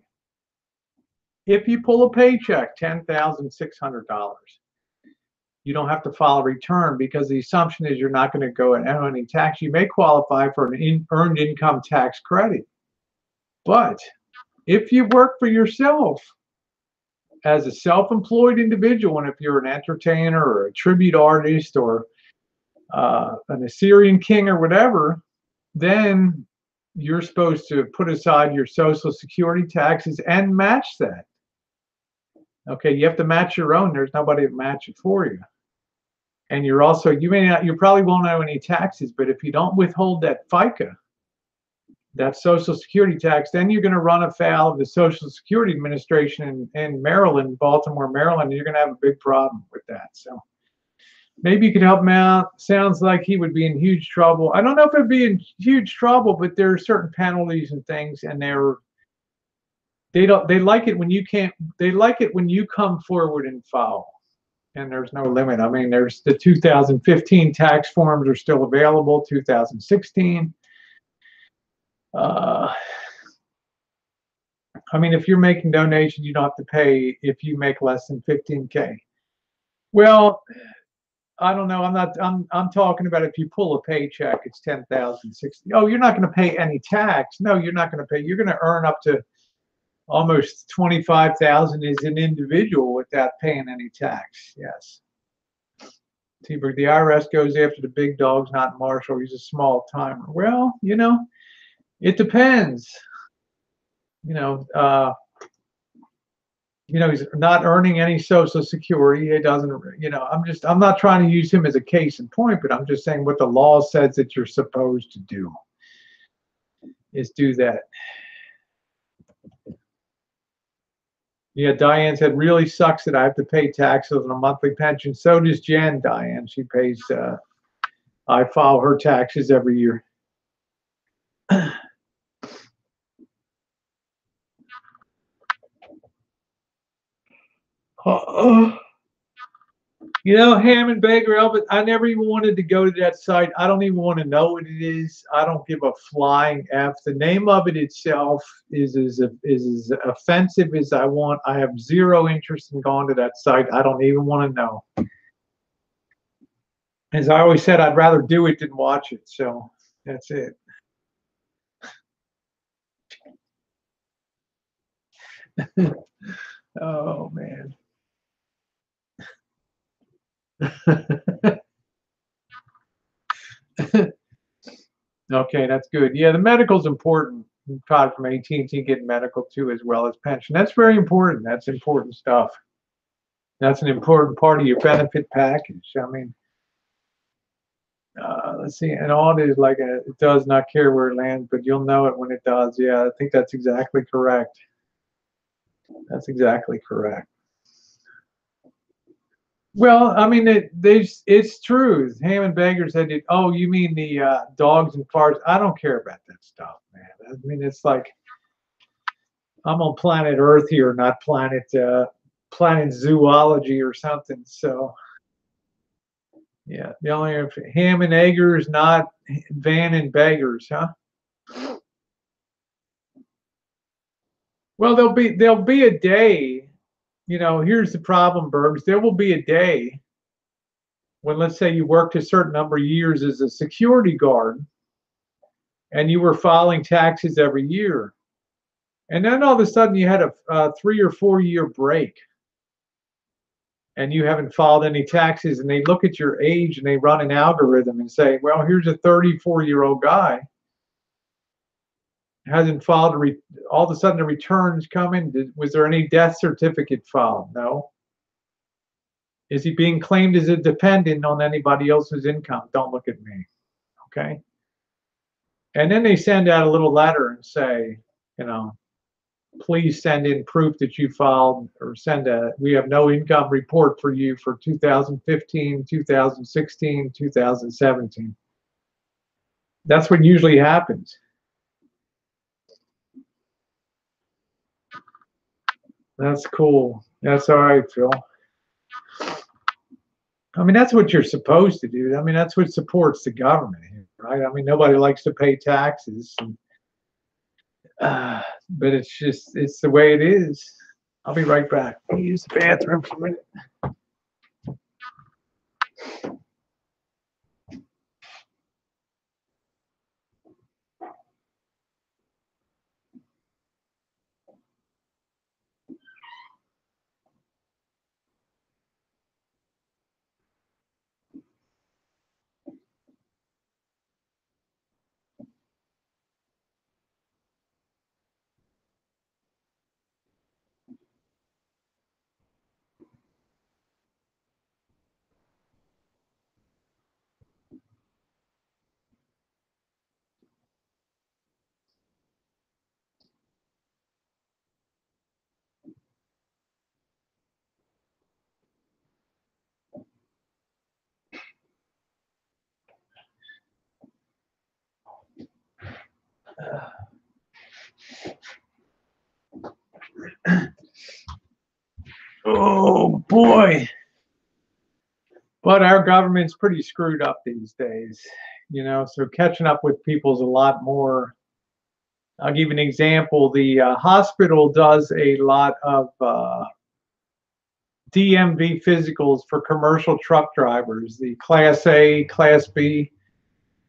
If you pull a paycheck, $10,600, you don't have to file a return because the assumption is you're not going to go and owe any tax. You may qualify for an earned income tax credit. But if you work for yourself as a self-employed individual, and if you're an entertainer or a tribute artist or an Assyrian king or whatever, then you're supposed to put aside your Social Security taxes and match that. Okay, you have to match your own. There's nobody to match it for you. And you probably won't owe any taxes, but if you don't withhold that FICA, that Social Security tax, then you're going to run afoul of the Social Security Administration in Maryland, Baltimore, Maryland, and you're going to have a big problem with that. So maybe you could help him out. Sounds like he would be in huge trouble. I don't know if it'd be in huge trouble, but there are certain penalties and things, and they like it when you come forward and file, and there's no limit. I mean, there's the 2015 tax forms are still available, 2016. I mean, if you're making donations, you don't have to pay if you make less than 15K. Well, I don't know. I'm talking about if you pull a paycheck, it's 10,060. Oh, you're not going to pay any tax. No, you're not going to pay. You're going to earn up to almost 25,000 as an individual without paying any tax. Yes. See, but the IRS goes after the big dogs, not Marshall. He's a small timer. Well, it depends. He's not earning any Social Security. It doesn't, I'm not trying to use him as a case in point, but I'm just saying what the law says that you're supposed to do is do that. Yeah, Diane said, really sucks that I have to pay taxes on a monthly pension. So does Jen, Diane. She pays, I file her taxes every year. Hammond Baker, Elvis, I never even wanted to go to that site. I don't even want to know what it is. I don't give a flying F. The name of it itself is as offensive as I want. I have zero interest in going to that site. I don't even want to know. As I always said, I'd rather do it than watch it. So that's it. Oh, man. Okay, that's good. Yeah, the medical's important. You probably from AT&T get medical too, as well as pension. That's very important. That's important stuff. That's an important part of your benefit package. I mean, let's see, an audit is like it does not care where it lands, but you'll know it when it does. Yeah, I think that's exactly correct. That's exactly correct. Well, I mean, it's true. Ham and Baker said, "Oh, you mean the dogs and farts?" I don't care about that stuff, man. I mean, it's like I'm on planet Earth here, not planet zoology or something. So yeah, the only ham and eggers, not van and beggars, huh? Well, there'll be a day. Here's the problem, Burbs. There will be a day when, let's say, you worked a certain number of years as a security guard and you were filing taxes every year. And then all of a sudden you had a 3 or 4 year break and you haven't filed any taxes. And they look at your age and they run an algorithm and say, well, here's a 34-year-old guy, hasn't filed all of a sudden the returns come in. Was there any death certificate filed? No. Is he being claimed as a dependent on anybody else's income? Don't look at me. Okay. And then they send out a little letter and say, you know, please send in proof that you filed, or we have no income report for you for 2015, 2016, 2017. That's what usually happens. That's cool. That's all right, Phil. I mean, that's what you're supposed to do. I mean, that's what supports the government, right? I mean, nobody likes to pay taxes, but it's the way it is. I'll be right back. I'll use the bathroom for a minute. Oh boy. But our government's pretty screwed up these days, so catching up with people's a lot more. I'll give you an example. The hospital does a lot of DMV physicals for commercial truck drivers, the Class A, Class B,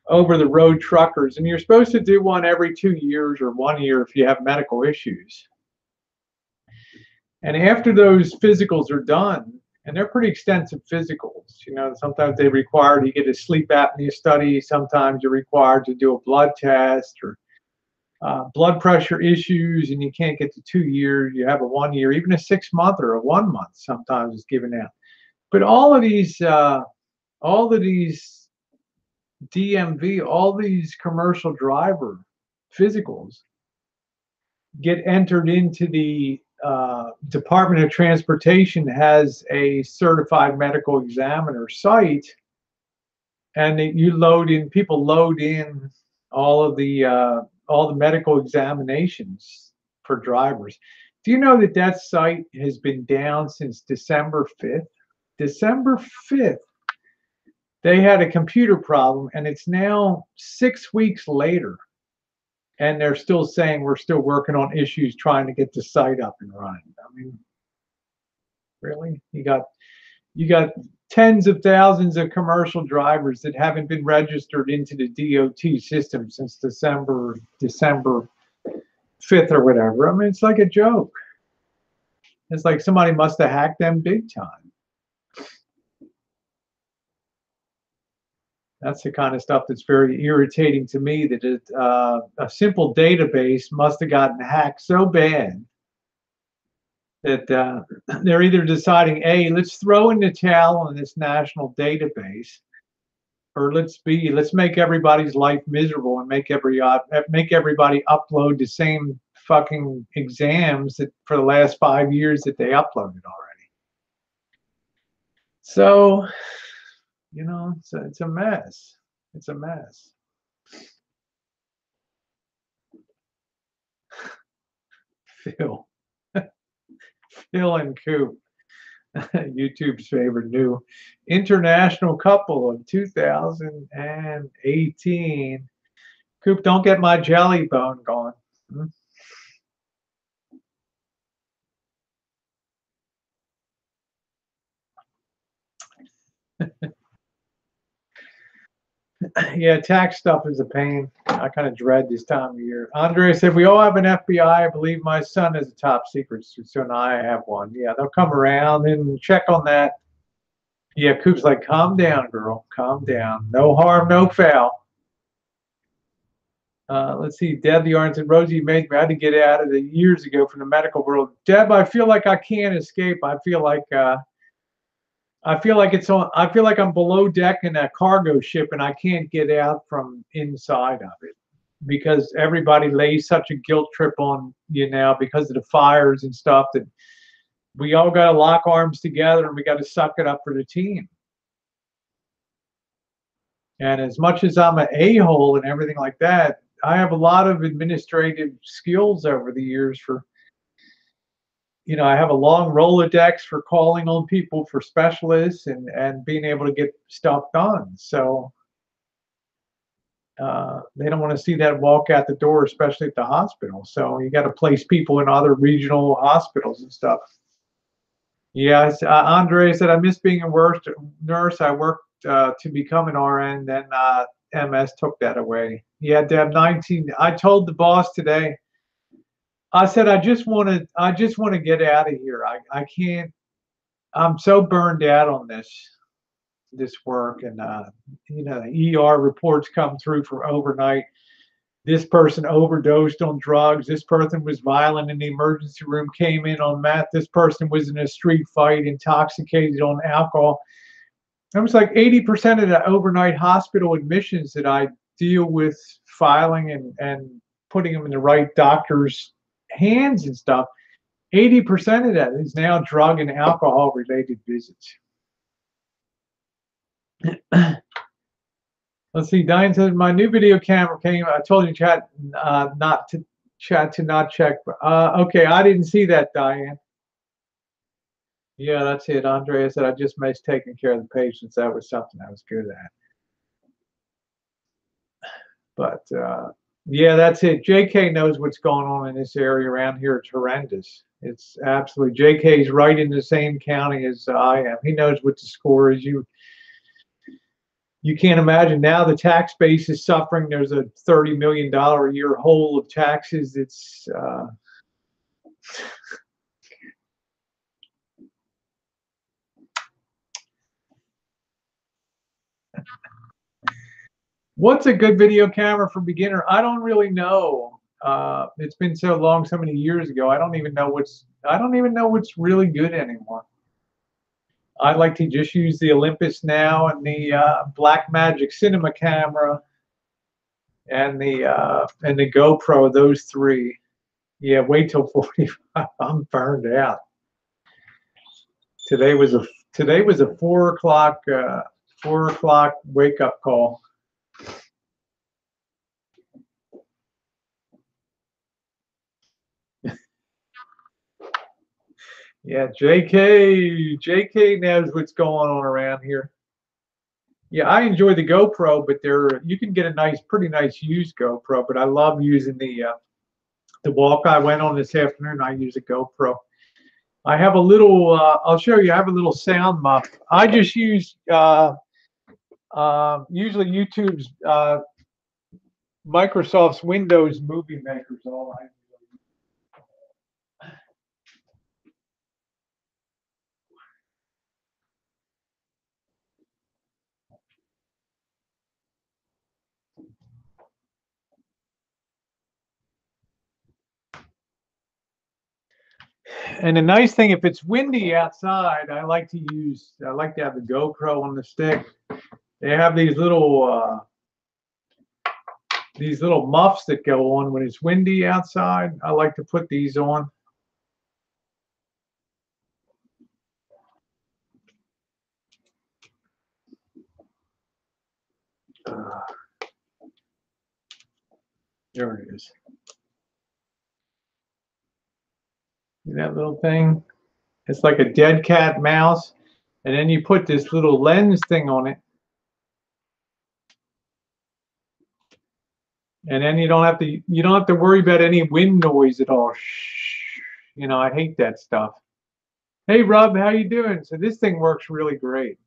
over the road truckers. And you're supposed to do one every 2 years or 1 year if you have medical issues. And after those physicals are done, and they're pretty extensive physicals, sometimes they require you get a sleep apnea study, sometimes you're required to do a blood test or blood pressure issues, and you can't get to 2 years. You have a 1 year, even a 6 month or a 1 month sometimes is given out. But all of these DMV, all these commercial driver physicals get entered into the Department of Transportation has a certified medical examiner site, and people load in all the medical examinations for drivers. Do you know that site has been down since December 5th? December 5th. They had a computer problem, and it's now 6 weeks later, and they're still saying we're still working on issues trying to get the site up and running. I mean, really? You got tens of thousands of commercial drivers that haven't been registered into the DOT system since December 5th or whatever. I mean, it's like a joke. It's like somebody must have hacked them big time. That's the kind of stuff that's very irritating to me, that a simple database must have gotten hacked so bad that they're either deciding, A, let's throw in the towel on this national database, or let's make everybody's life miserable and make everybody upload the same fucking exams that for the last 5 years that they uploaded already. So, it's a mess. It's a mess. Phil, Phil and Coop, YouTube's favorite new international couple of 2018. Coop, don't get my jelly bone going. Hmm? Yeah, tax stuff is a pain. I kind of dread this time of year. Andre said, we all have an FBI. I believe my son has a top secret, so now I have one. Yeah, they'll come around and check on that. Yeah, Coop's like, calm down, girl. Calm down. No harm, no foul. Let's see. Deb the Orange and Rosie made me. I had to get out of it years ago from the medical world. Deb, I feel like I can't escape. I feel like it's on. I feel like I'm below deck in a cargo ship, and I can't get out from inside of it because everybody lays such a guilt trip on you now because of the fires and stuff that we all got to lock arms together and we got to suck it up for the team. And as much as I'm an a-hole and everything like that, I have a lot of administrative skills over the years for, I have a long Rolodex for calling on people for specialists and being able to get stuff done. So they don't want to see that walk out the door, especially at the hospital. So you got to place people in other regional hospitals and stuff. Yes, Andre said, I miss being a nurse. I worked to become an RN, then MS took that away. Yeah, Deb, 19. I told the boss today, I said, I just want to get out of here. I can't, I'm so burned out on this work. And, the ER reports come through for overnight. This person overdosed on drugs. This person was violent in the emergency room, came in on meth. This person was in a street fight, intoxicated on alcohol. It was like 80% of the overnight hospital admissions that I deal with filing and putting them in the right doctor's hands and stuff. 80% of that is now drug and alcohol related visits. Let's see. Diane says my new video camera came. I told you chat not to not check. Okay, I didn't see that, Diane. Yeah, that's it. Andrea said I just missed taking care of the patients. That was something I was good at. But yeah, that's it. JK knows what's going on in this area around here. It's horrendous. It's absolutely. JK's right in the same county as I am. He knows what the score is. You can't imagine now the tax base is suffering. There's a $30 million a year hole of taxes. It's what's a good video camera for beginner? I don't really know. It's been so long, so many years ago. I don't even know what's really good anymore. I like to just use the Olympus now and the Blackmagic Cinema camera and the GoPro. Those three. Yeah, wait till 45. I'm burned out. Today was a 4 o'clock wake up call. Yeah, JK knows what's going on around here. Yeah, I enjoy the GoPro, but you can get a pretty nice used GoPro. But I love using the walk I went on this afternoon. I use a GoPro. I have a little. I'll show you. I have a little sound muff. I just use usually YouTube's Microsoft's Windows Movie Maker's all I. And the nice thing, if it's windy outside, I like to have the GoPro on the stick. They have these little muffs that go on when it's windy outside. I like to put these on. There it is. See that little thing? It's like a dead cat mouse. And then you put this little lens thing on it. And then you don't have to worry about any wind noise at all. Shh. You know, I hate that stuff. Hey Rob, how you doing? So this thing works really great.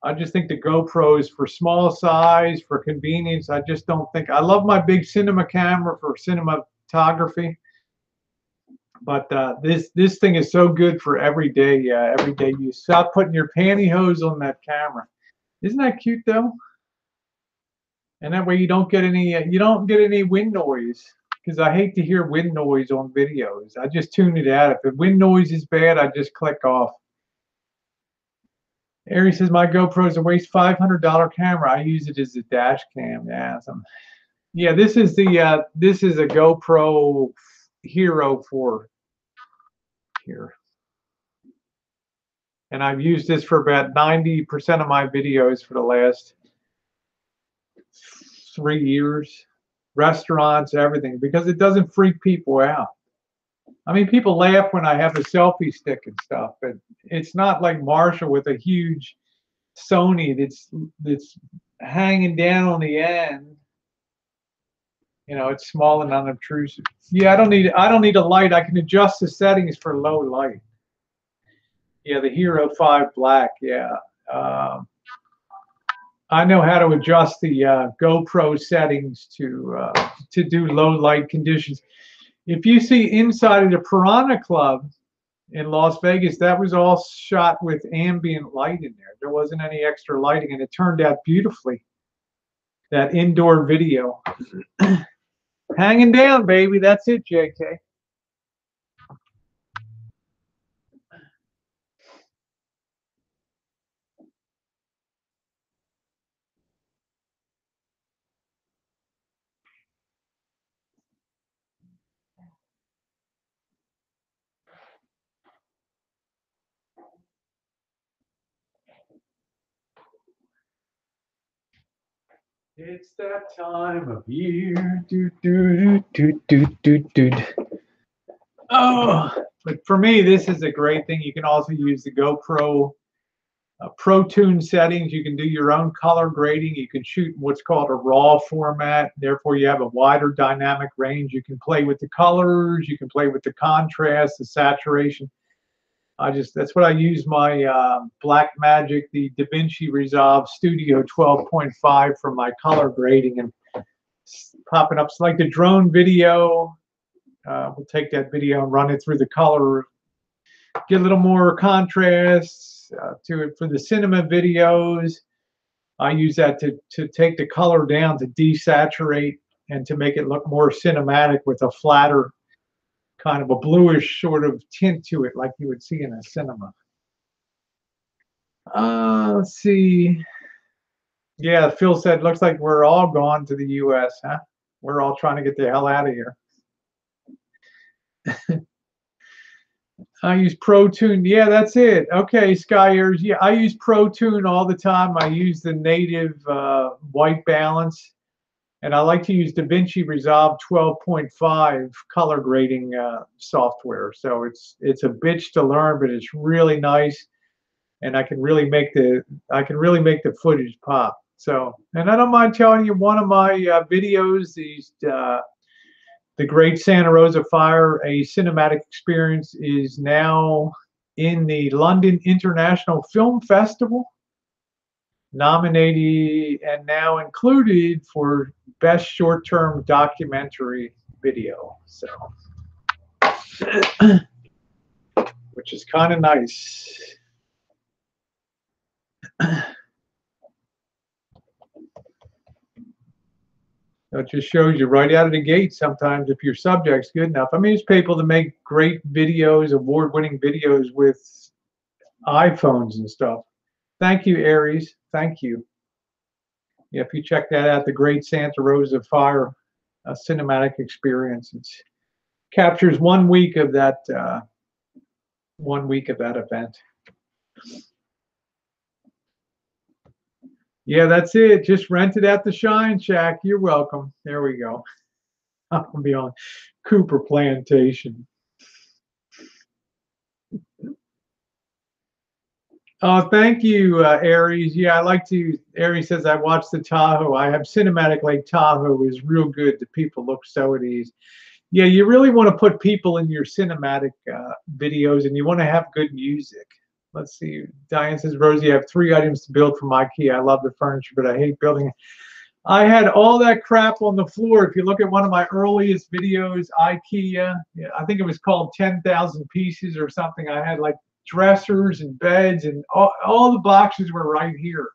I just think the GoPro is for small size, for convenience. I just don't think I love my big cinema camera for cinematography. But this thing is so good for everyday use. Stop putting your pantyhose on that camera. Isn't that cute though? And that way you don't get any wind noise, because I hate to hear wind noise on videos. I just tune it out. If the wind noise is bad, I just click off. Ari says my GoPro is a waste $500 camera. I use it as a dash cam. Yeah, this is a GoPro Hero 4 here. And I've used this for about 90% of my videos for the last 3 years. Restaurants, everything, because it doesn't freak people out. I mean, people laugh when I have a selfie stick and stuff, but it's not like Marshall with a huge Sony that's hanging down on the end. You know, it's small and unobtrusive. Yeah, I don't need a light. I can adjust the settings for low light. Yeah, the Hero 5 Black. Yeah, I know how to adjust the GoPro settings to do low light conditions. If you see inside of the Piranha Club in Las Vegas, that was all shot with ambient light in there. There wasn't any extra lighting, and it turned out beautifully. That indoor video. Hanging down, baby. That's it, JK. It's that time of year. Do, do, do, do, do, do, do. Oh, but for me, this is a great thing. You can also use the GoPro Pro Tune settings. You can do your own color grading. You can shoot in what's called a RAW format. Therefore, you have a wider dynamic range. You can play with the colors. You can play with the contrast, the saturation. That's what I use my Blackmagic, the DaVinci Resolve Studio 12.5 for my color grading, and popping up. It's like the drone video. We'll take that video and run it through the color, get a little more contrast to it. For the cinema videos, I use that to take the color down, to desaturate, and to make it look more cinematic with a flatter, kind of a bluish sort of tint to it, like you would see in a cinema. Let's see. Yeah, Phil said, looks like we're all gone to the U.S., huh? We're all trying to get the hell out of here. I use Pro Tune. Yeah, that's it. Okay, Skyers. Yeah, I use Pro Tune all the time. I use the native white balance. And I like to use DaVinci Resolve 12.5 color grading software. So it's a bitch to learn, but it's really nice, and I can really make the footage pop. So, and I don't mind telling you, one of my videos, the Great Santa Rosa Fire, a cinematic experience, is now in the London International Film Festival, nominated and now included for Best Short-Term Documentary Video. So, which is kind of nice. It just shows you right out of the gate sometimes if your subject's good enough. I mean, there's people that make great videos, award-winning videos with iPhones and stuff. Thank you, Aries. Thank you. Yeah, if you check that out, the Great Santa Rosa Fire, a cinematic experience. It captures 1 week of that 1 week of that event. Yeah, that's it. Just rent it at the Shine Shack. You're welcome. There we go. I'm gonna be on Cooper Plantation. Oh, thank you, Aries. Yeah, I like to. Aries says I watched the Tahoe. I have Cinematic Lake Tahoe is real good. The people look so at ease. Yeah, you really want to put people in your cinematic videos, and you want to have good music. Let's see. Diane says, Rosie, I have 3 items to build from IKEA. I love the furniture, but I hate building. I had all that crap on the floor. If you look at one of my earliest videos, IKEA, yeah, I think it was called 10,000 Pieces or something. I had like dressers and beds, and all the boxes were right here.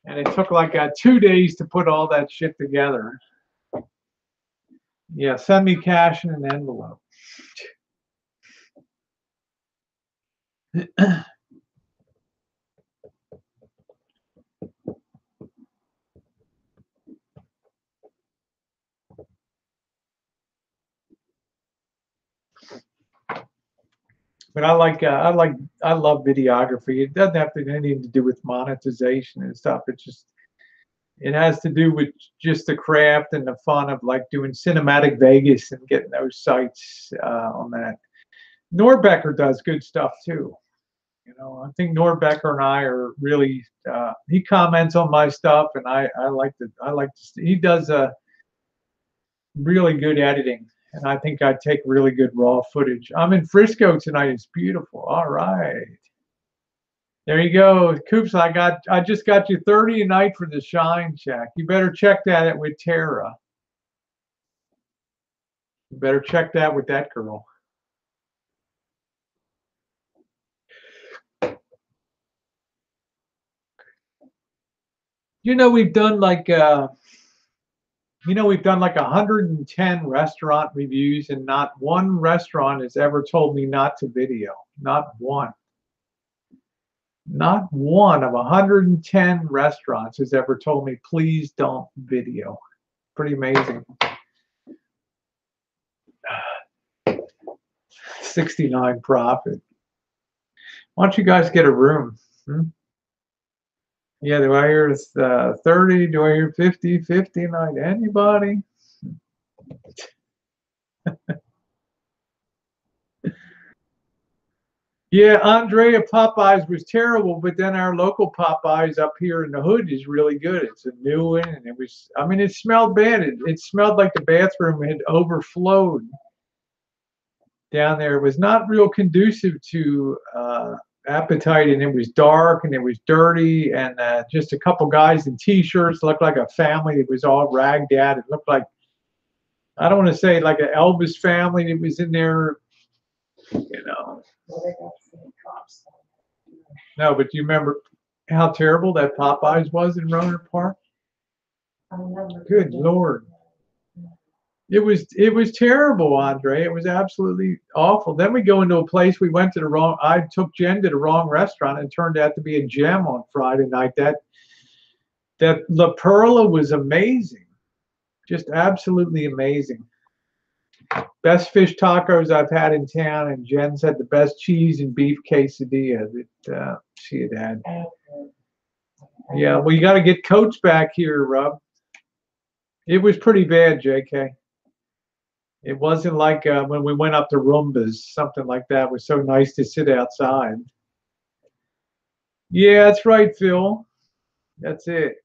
And it took like 2 days to put all that shit together. Yeah, send me cash in an envelope. But I love videography. It doesn't have anything to do with monetization and stuff. It has to do with just the craft and the fun of like doing cinematic Vegas and getting those sites on that. Norbecker does good stuff too. You know, I think Norbecker and I are really. He comments on my stuff, and I like to. He does a really good editing, and I think I take really good raw footage. I'm in Frisco tonight. It's beautiful. All right. There you go, Coops. I just got you 30 a night for the Shine check. You better check that with Tara. You better check that with that girl. You know we've done like we've done like 110 restaurant reviews, and not one restaurant has ever told me not to video. Not one. Not one of 110 restaurants has ever told me, please don't video. Pretty amazing. 69 profit. Why don't you guys get a room? Hmm? Yeah, do I hear 30? Do I hear 50, 59? Anybody? Yeah, Andrea Popeyes was terrible, but then our local Popeyes up here in the hood is really good. It's a new one, and I mean, it smelled bad. It smelled like the bathroom had overflowed down there. It was not real conducive to appetite, and it was dark, and it was dirty, and just a couple guys in t-shirts. Looked like a family. It was all ragged out. It looked like, I don't want to say like an Elvis family that was in there, you know. No, but do you remember how terrible that Popeyes was in Roner Park? Good Lord. It was terrible, Andre. It was absolutely awful. Then we go into a place, I took Jen to the wrong restaurant, and it turned out to be a gem on Friday night. That La Perla was amazing. Just absolutely amazing. Best fish tacos I've had in town, and Jen's had the best cheese and beef quesadilla that she had. Yeah, well, you got to get Coach back here, Rob. It was pretty bad, JK. It wasn't like when we went up to Roomba's, something like that. It was so nice to sit outside. Yeah, that's right, Phil. That's it.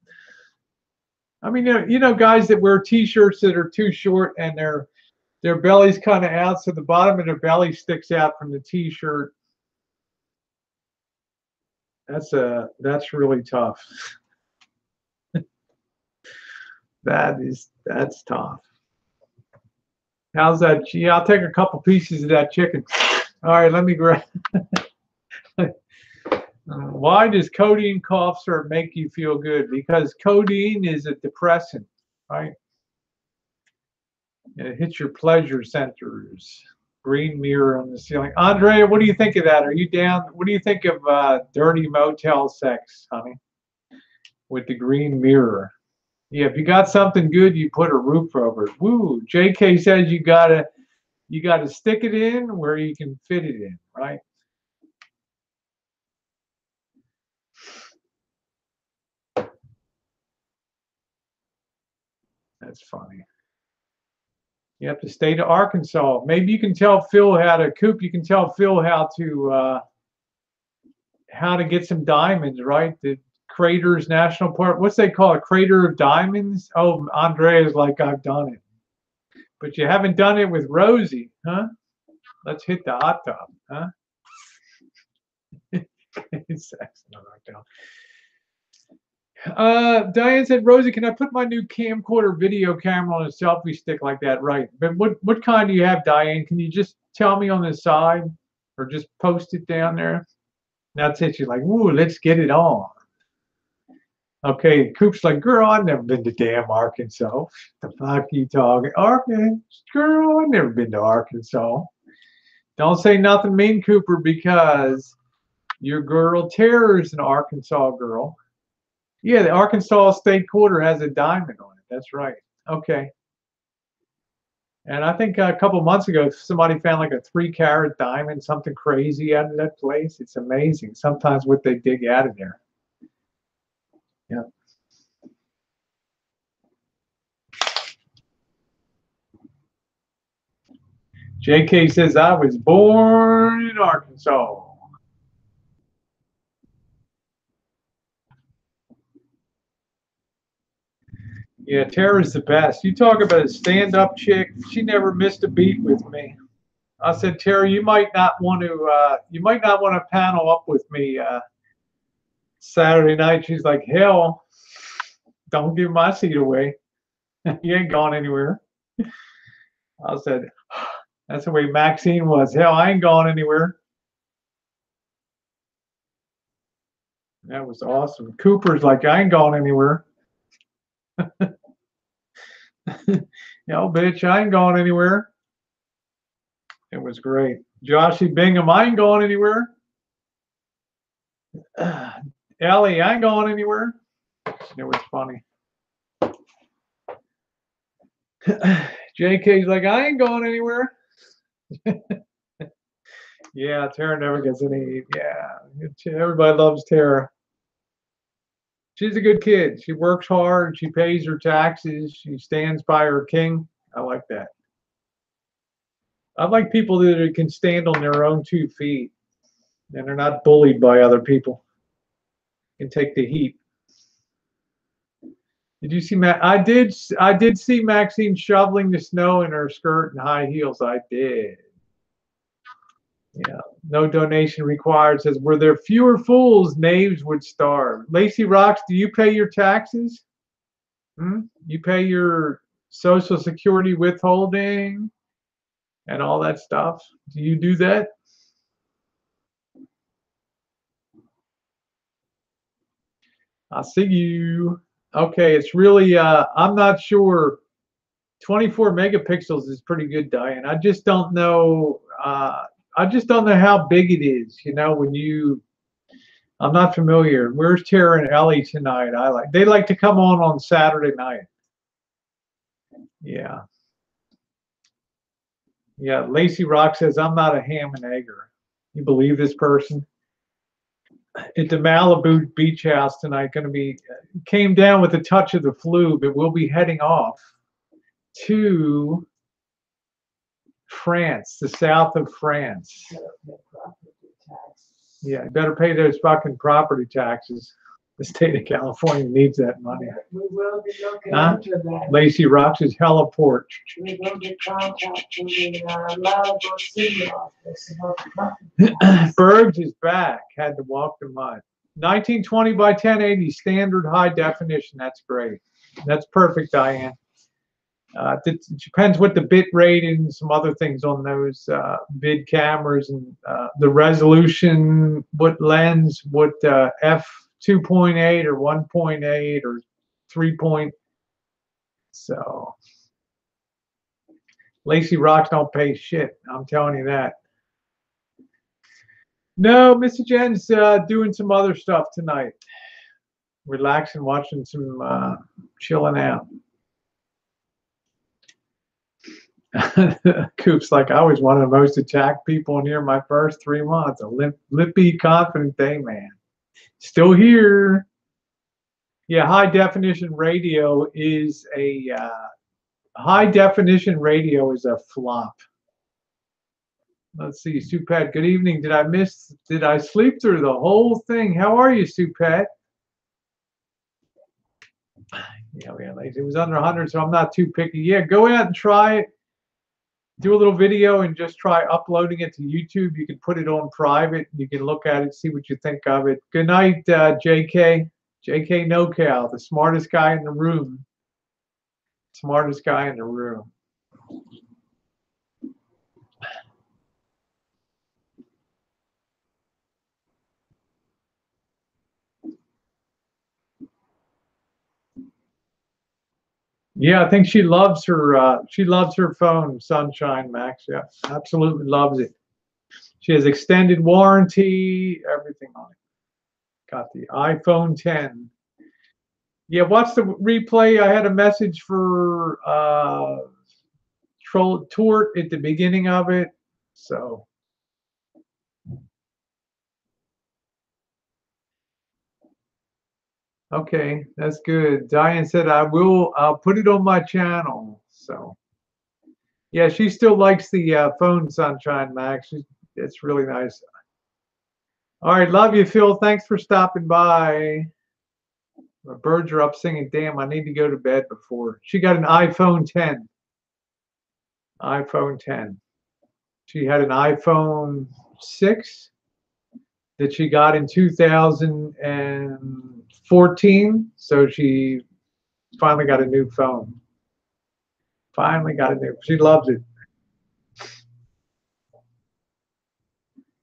I mean, guys that wear T-shirts that are too short and their belly's kind of out, so the bottom of their belly sticks out from the T-shirt. That's really tough. That's tough. How's that? Yeah, I'll take a couple pieces of that chicken. All right, let me grab. Why does codeine cough syrup make you feel good? Because codeine is a depressant, right? It hits your pleasure centers. Green mirror on the ceiling. Andrea, what do you think of that? Are you down? What do you think of dirty motel sex, honey? With the green mirror. Yeah, if you got something good, you put a roof over it. Woo! JK says you gotta stick it in where you can fit it in, right? That's funny. You have to stay to Arkansas. Maybe you can tell Phil how to Coop. You can tell Phil how to get some diamonds, right? The Craters National Park. What's they call it? Crater of Diamonds. Oh, Andrea's like, I've done it, but you haven't done it with Rosie, huh? Let's hit the hot tub, huh? Diane said, Rosie, can I put my new camcorder video camera on a selfie stick like that? Right. But what kind do you have, Diane? Can you just tell me on the side or just post it down there? That's it. She's like, ooh, let's get it on. Okay, Coop's like, girl, I've never been to damn Arkansas. The fuck are you talking? Arkansas? Girl, I've never been to Arkansas. Don't say nothing mean, Cooper, because your girl Tara's an Arkansas girl. Yeah, the Arkansas State Quarter has a diamond on it. That's right. Okay. And I think a couple months ago, somebody found like a 3-carat diamond, something crazy out of that place. It's amazing sometimes what they dig out of there. Yeah. JK says, I was born in Arkansas. Yeah, Tara's the best. You talk about a stand-up chick. She never missed a beat with me. I said, Tara, you might not want to panel up with me Saturday night. She's like, hell, don't give my seat away. You ain't going anywhere. I said, that's the way Maxine was. Hell, I ain't going anywhere. That was awesome. Cooper's like, I ain't going anywhere. Yo, bitch, I ain't going anywhere. It was great. Joshy Bingham, I ain't going anywhere. Ellie, I ain't going anywhere. It was funny. JK's like, I ain't going anywhere. Yeah, Tara never gets any. Yeah, everybody loves Tara. She's a good kid. She works hard. She pays her taxes. She stands by her king. I like that. I like people that can stand on their own 2 feet and they're not bullied by other people. Can take the heat. Did you see Matt? I did see Maxine shoveling the snow in her skirt and high heels. I did. Yeah. No donation required. Says, were there fewer fools, knaves would starve. Lacey Rocks, do you pay your taxes? You pay your Social Security withholding and all that stuff? Do you do that? I see you. Okay, it's really I'm not sure. 24 megapixels is pretty good, Diane. I just don't know how big it is, I'm not familiar. Where's Tara and Ellie tonight? They like to come on Saturday night. Yeah. Yeah, Lacey Rock says, I'm not a ham and egger. You believe this person? At the Malibu beach house tonight, came down with a touch of the flu, but we'll be heading off to France, the south of France. Yeah, you better pay those fucking property taxes. The state of California needs that money. We will be looking into that. Lacey Rocks is Heliport. We will be contacting the Malibu City office about the property. Bergs is back. Had to walk the mud. 1920 by 1080 standard high definition. That's great. That's perfect, Diane. It depends what the bit rate and some other things on those vid cameras and the resolution, what lens, what f 2.8 or 1.8 or 3 point. So Lacey Rocks don't pay shit. I'm telling you that. No, Mr. Jen's doing some other stuff tonight. Relaxing, watching some chilling out. Coop's like, I was one of the most attacked people in here my first 3 months. A lippy, confident day, man. Still here. Yeah, high definition radio is a high definition radio is a flop. Let's see, Supet. Good evening. Did I sleep through the whole thing? How are you, Supet? Yeah, it was under 100, so I'm not too picky. Yeah, go out and try it. Do a little video and just try uploading it to YouTube. You can put it on private. You can look at it, see what you think of it. Good night, JK. JK NoCal, the smartest guy in the room. Smartest guy in the room. Yeah, I think she loves her phone, Sunshine Max. Yeah, absolutely loves it. She has extended warranty, everything on it. Got the iPhone 10. Yeah, watch the replay. I had a message for tort at the beginning of it. So okay, that's good. Diane said I'll put it on my channel. So yeah, she still likes the phone, Sunshine Max. It's really nice. All right, love you, Phil. Thanks for stopping by. The birds are up singing. Damn, I need to go to bed before. She got an iPhone 10. iPhone 10. She had an iPhone 6 that she got in 2014. So she finally got a new phone. She loves it.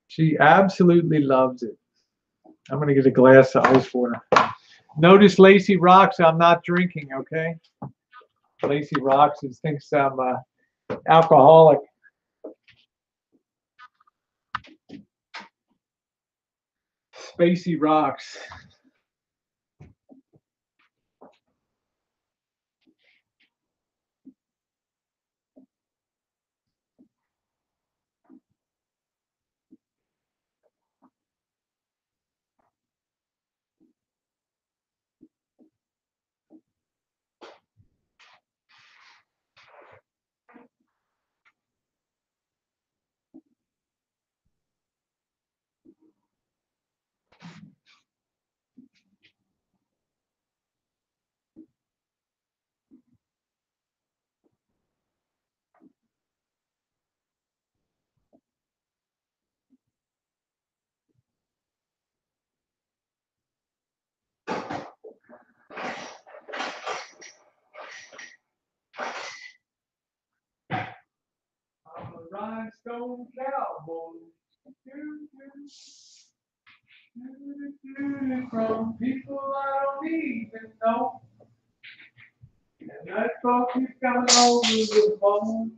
She absolutely loves it. I'm going to get a glass of ice for her. Notice Lacey Rocks, I'm not drinking, okay? Lacey Rocks thinks I'm alcoholic. Spacey Rocks. I'm a rhinestone cowboy. From people I don't even know. And that phone keeps coming over the phone.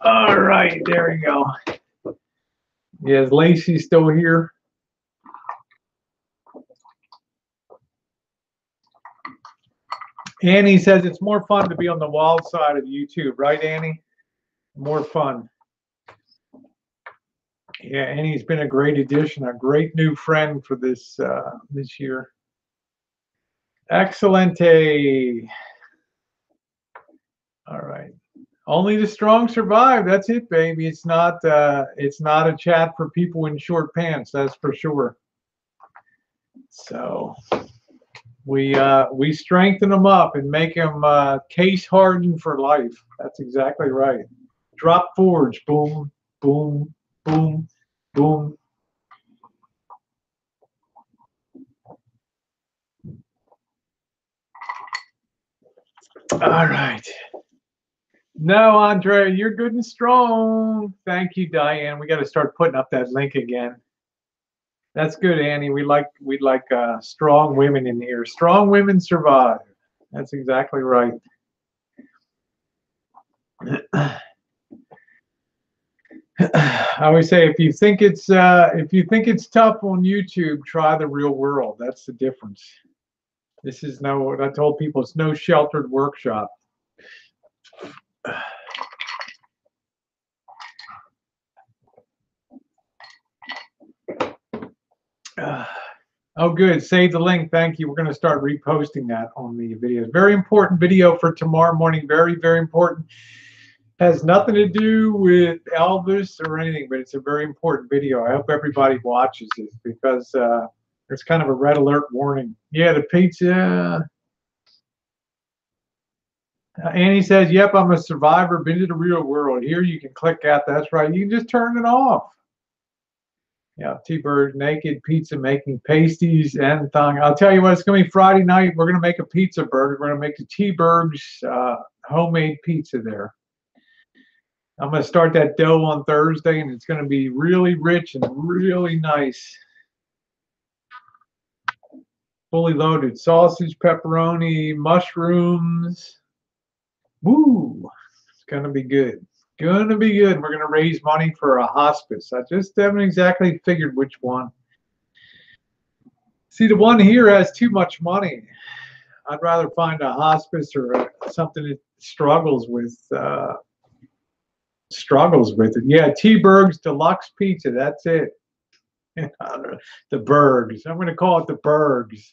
All right, there we go. Yeah, is Lacey still here? Annie says it's more fun to be on the wild side of YouTube, right, Annie? More fun. Yeah, Annie's been a great addition, a great new friend for this this year. Excelente. All right. Only the strong survive. That's it, baby. It's not a chat for people in short pants. That's for sure. So we strengthen them up and make them case hardened for life. That's exactly right. Drop forge. Boom, boom, boom, boom. All right. No, Andre, you're good and strong. Thank you, Diane. We got to start putting up that link again. That's good, Annie. We like strong women in here. Strong women survive. That's exactly right. I always say if you think it's tough on YouTube, try the real world. That's the difference. This is no, I told people it's no sheltered workshop. Oh, good. Save the link. Thank you. We're going to start reposting that on the videos. Very important video for tomorrow morning. Very, very important. Has nothing to do with Elvis or anything, but it's a very important video. I hope everybody watches it because there's kind of a red alert warning. Yeah, the pizza. Annie says, yep, I'm a survivor, been to the real world. Here you can click out. That's right. You can just turn it off. Yeah, T-Bird, naked pizza making pasties and thong. I'll tell you what, it's going to be Friday night. We're going to make a pizza burger. We're going to make the T-Birds homemade pizza there. I'm going to start that dough on Thursday, and it's going to be really rich and really nice. Fully loaded sausage, pepperoni, mushrooms. Woo! It's going to be good. Going to be good. We're going to raise money for a hospice. I just haven't exactly figured which one. See, the one here has too much money. I'd rather find a hospice or something that struggles with it. Yeah, T-Berg's Deluxe Pizza. That's it. The Bergs. I'm going to call it the Bergs.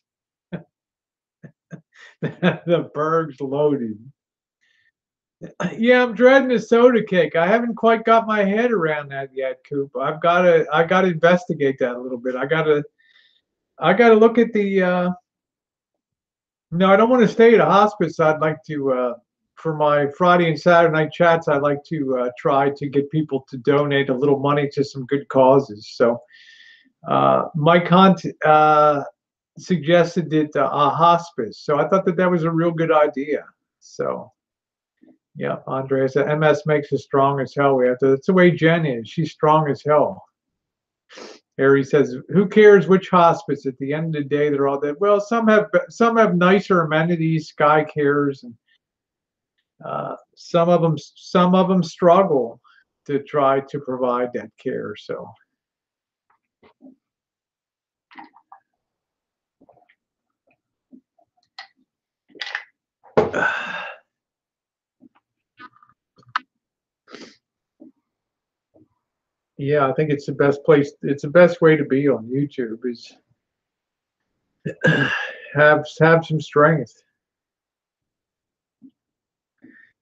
The Bergs loaded. Yeah, I'm dreading a soda cake. I haven't quite got my head around that yet, Coop. I got to investigate that a little bit. I got to look at the. No, I don't want to stay at a hospice. I'd like to. For my Friday and Saturday night chats, I'd like to try to get people to donate a little money to some good causes. So, Mike Hunt suggested it a hospice. So I thought that was a real good idea. So, yeah, Andrea said MS makes us strong as hell. We have to. That's the way Jen is. She's strong as hell. Harry says, "Who cares which hospice? At the end of the day, they're all dead." Well, some have nicer amenities. Sky Cares, and some of them struggle to try to provide that care. So. Yeah, I think it's the best place. It's the best way to be on YouTube is have some strength.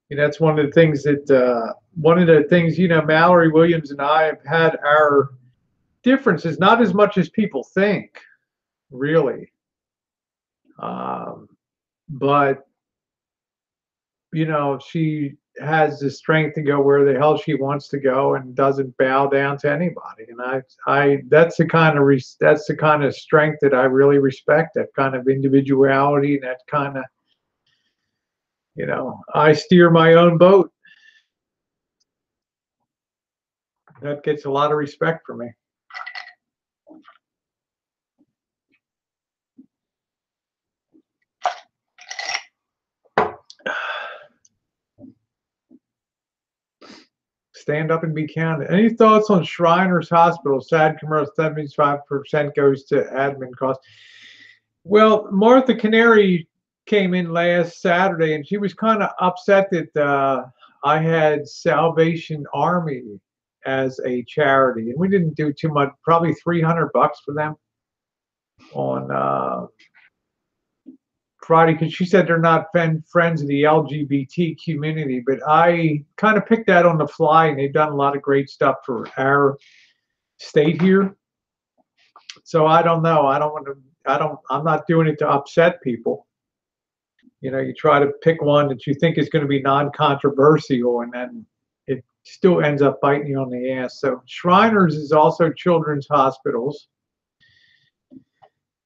And that's one of the things Mallory Williams and I have had our differences, not as much as people think, really. But she has the strength to go where the hell she wants to go and doesn't bow down to anybody. And I that's the kind of strength that I really respect. That kind of individuality, and that kind of I steer my own boat. That gets a lot of respect from me. Stand up and be counted. Any thoughts on Shriners Hospital? Sad commercial, 75% goes to admin costs. Well, Martha Canary came in last Saturday, and she was kind of upset that I had Salvation Army as a charity, and we didn't do too much. Probably $300 for them on Friday, because she said they're not friends of the LGBT community, but I kind of picked that on the fly, and they've done a lot of great stuff for our state here. So I don't know. I'm not doing it to upset people. You try to pick one that you think is going to be non-controversial, and then it still ends up biting you on the ass. So Shriners is also children's hospitals.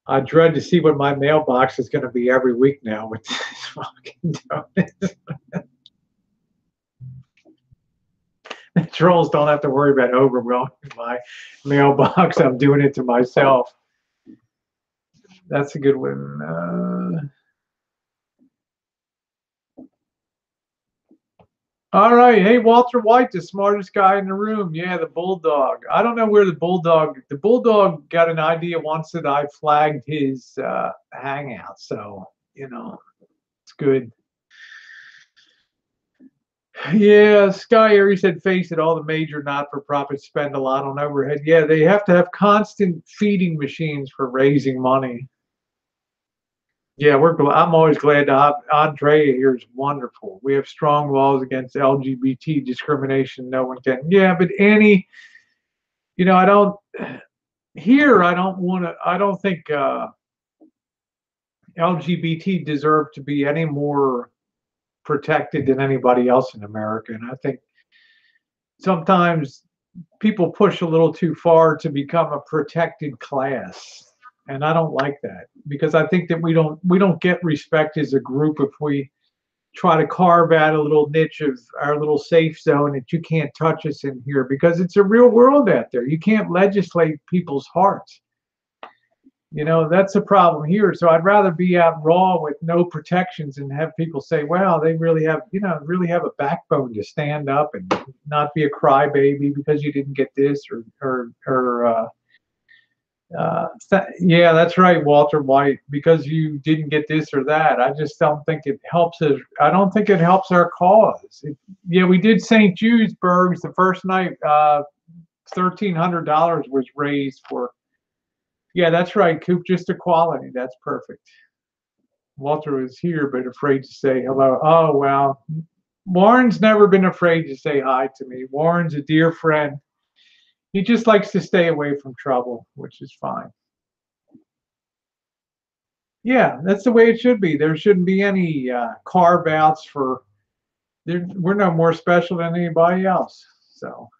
I dread to see what my mailbox is going to be every week now with this fucking donuts. The trolls don't have to worry about overwhelming my mailbox. I'm doing it to myself. That's a good one. All right. Hey, Walter White, the smartest guy in the room. Yeah, the bulldog. I don't know where the bulldog got an idea once that I flagged his hangout. So, it's good. Yeah, Sky Aries said, face it, all the major not-for-profits spend a lot on overhead. Yeah, they have to have constant feeding machines for raising money. Yeah, I'm always glad to have Andrea here is wonderful. We have strong laws against LGBT discrimination. No one can. Yeah, but Annie, I don't here. I don't want to. I don't think LGBT deserve to be any more protected than anybody else in America. And I think sometimes people push a little too far to become a protected class, and I don't like that because I think that we don't get respect as a group if we try to carve out a little niche of our little safe zone that you can't touch us in here because it's a real world out there. You can't legislate people's hearts. That's a problem here. So I'd rather be out raw with no protections and have people say, wow, they really have a backbone to stand up and not be a crybaby because you didn't get this yeah, that's right, Walter White, because you didn't get this or that. I just don't think it helps us. I don't think it helps our cause. Yeah, we did St. Jude's the first night. $1,300 was raised for. Yeah, that's right, Coop. Just equality. That's perfect. Walter was here, but afraid to say hello. Oh, well. Warren's never been afraid to say hi to me. Warren's a dear friend. He just likes to stay away from trouble, which is fine. Yeah, that's the way it should be. There shouldn't be any carve outs for. We're no more special than anybody else. So,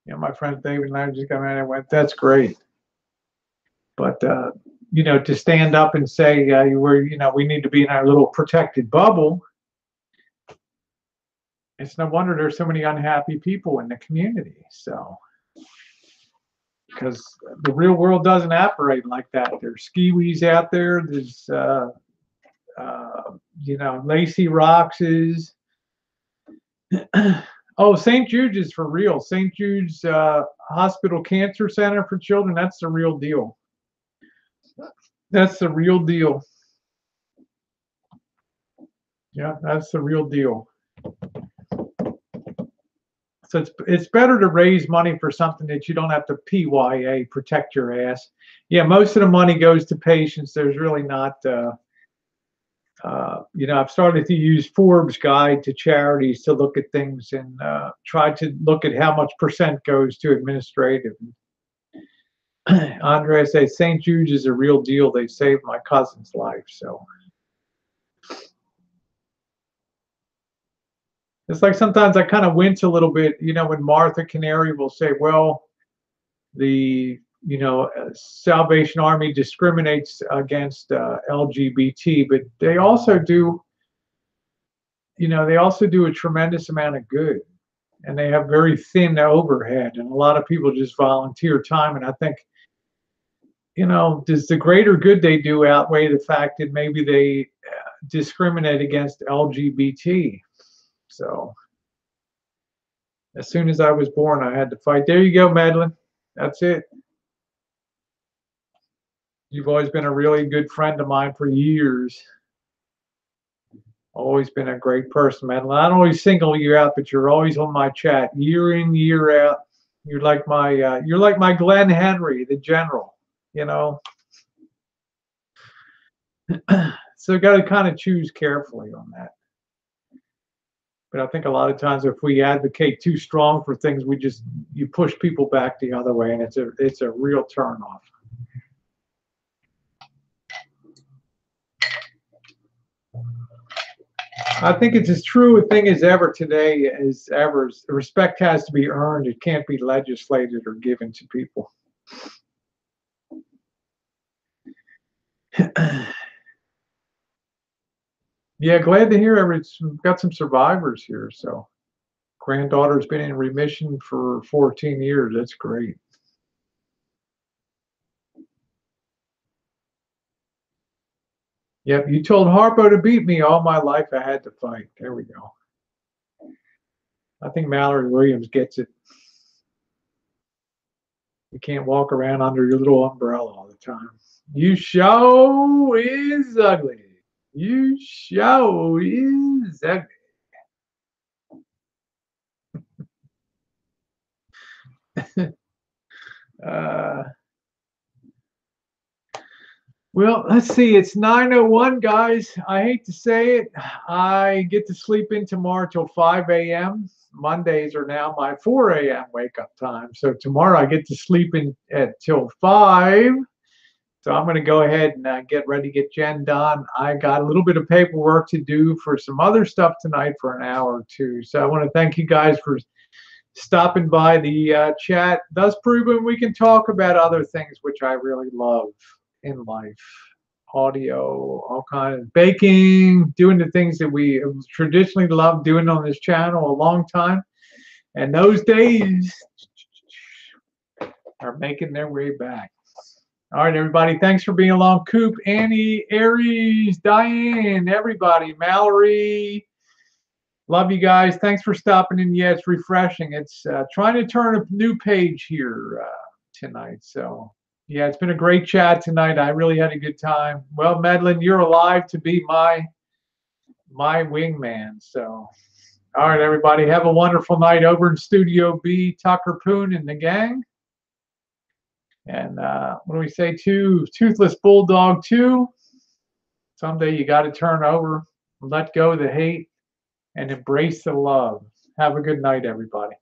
my friend David and I just come in and went, that's great. But to stand up and say we need to be in our little protected bubble, it's no wonder there's so many unhappy people in the community. So, because the real world doesn't operate like that. There's skiwis out there. There's Lacey Rocks is. Oh, St. Jude's is for real. St. Jude's Hospital Cancer Center for Children. That's the real deal. That's the real deal. Yeah, that's the real deal. So it's better to raise money for something that you don't have to PYA, protect your ass. Yeah, most of the money goes to patients. There's really not. I've started to use Forbes guide to charities to look at things and try to look at how much percent goes to administrative. Andre says St. Jude's is a real deal. They saved my cousin's life. So it's like sometimes I kind of wince a little bit, when Martha Canary will say, well, the Salvation Army discriminates against LGBT, but they also do a tremendous amount of good, and they have very thin overhead, and a lot of people just volunteer time. And I think, does the greater good they do outweigh the fact that maybe they discriminate against LGBT? So as soon as I was born, I had to fight. There you go, Madeline. That's it. You've always been a really good friend of mine for years. Always been a great person, Madeline. I don't always single you out, but you're always on my chat, year in, year out. You're like my Glenn Henry, the general. So got to kind of choose carefully on that. But I think a lot of times if we advocate too strong for things, you push people back the other way, and it's a real turnoff. I think it's as true a thing as ever today as ever. Respect has to be earned. It can't be legislated or given to people. Yeah, glad to hear we've got some survivors here. So granddaughter's been in remission for 14 years. That's great. Yep, you told Harpo to beat me all my life. I had to fight. There we go. I think Mallory Williams gets it. You can't walk around under your little umbrella all the time. You show is ugly. You show is ugly. uh, well, let's see. It's 9:01, guys. I hate to say it. I get to sleep in tomorrow till 5 a.m. Mondays are now my 4 a.m. wake up time. So tomorrow I get to sleep in at till 5. So I'm going to go ahead and get ready to get Jen done. I got a little bit of paperwork to do for some other stuff tonight for an hour or two. So I want to thank you guys for stopping by the chat, thus proving we can talk about other things which I really love in life. Audio, all kinds of baking, doing the things that we traditionally love doing on this channel a long time. And those days are making their way back. All right, everybody. Thanks for being along. Coop, Annie, Aries, Diane, everybody, Mallory. Love you guys. Thanks for stopping in. Yeah, it's refreshing. It's trying to turn a new page here tonight. So, yeah, it's been a great chat tonight. I really had a good time. Well, Madeline, you're alive to be my wingman. So, all right, everybody. Have a wonderful night over in Studio B. Tucker Poon and the gang. And what do we say? Toothless Bulldog 2. Someday you got to turn over, let go of the hate, and embrace the love. Have a good night, everybody.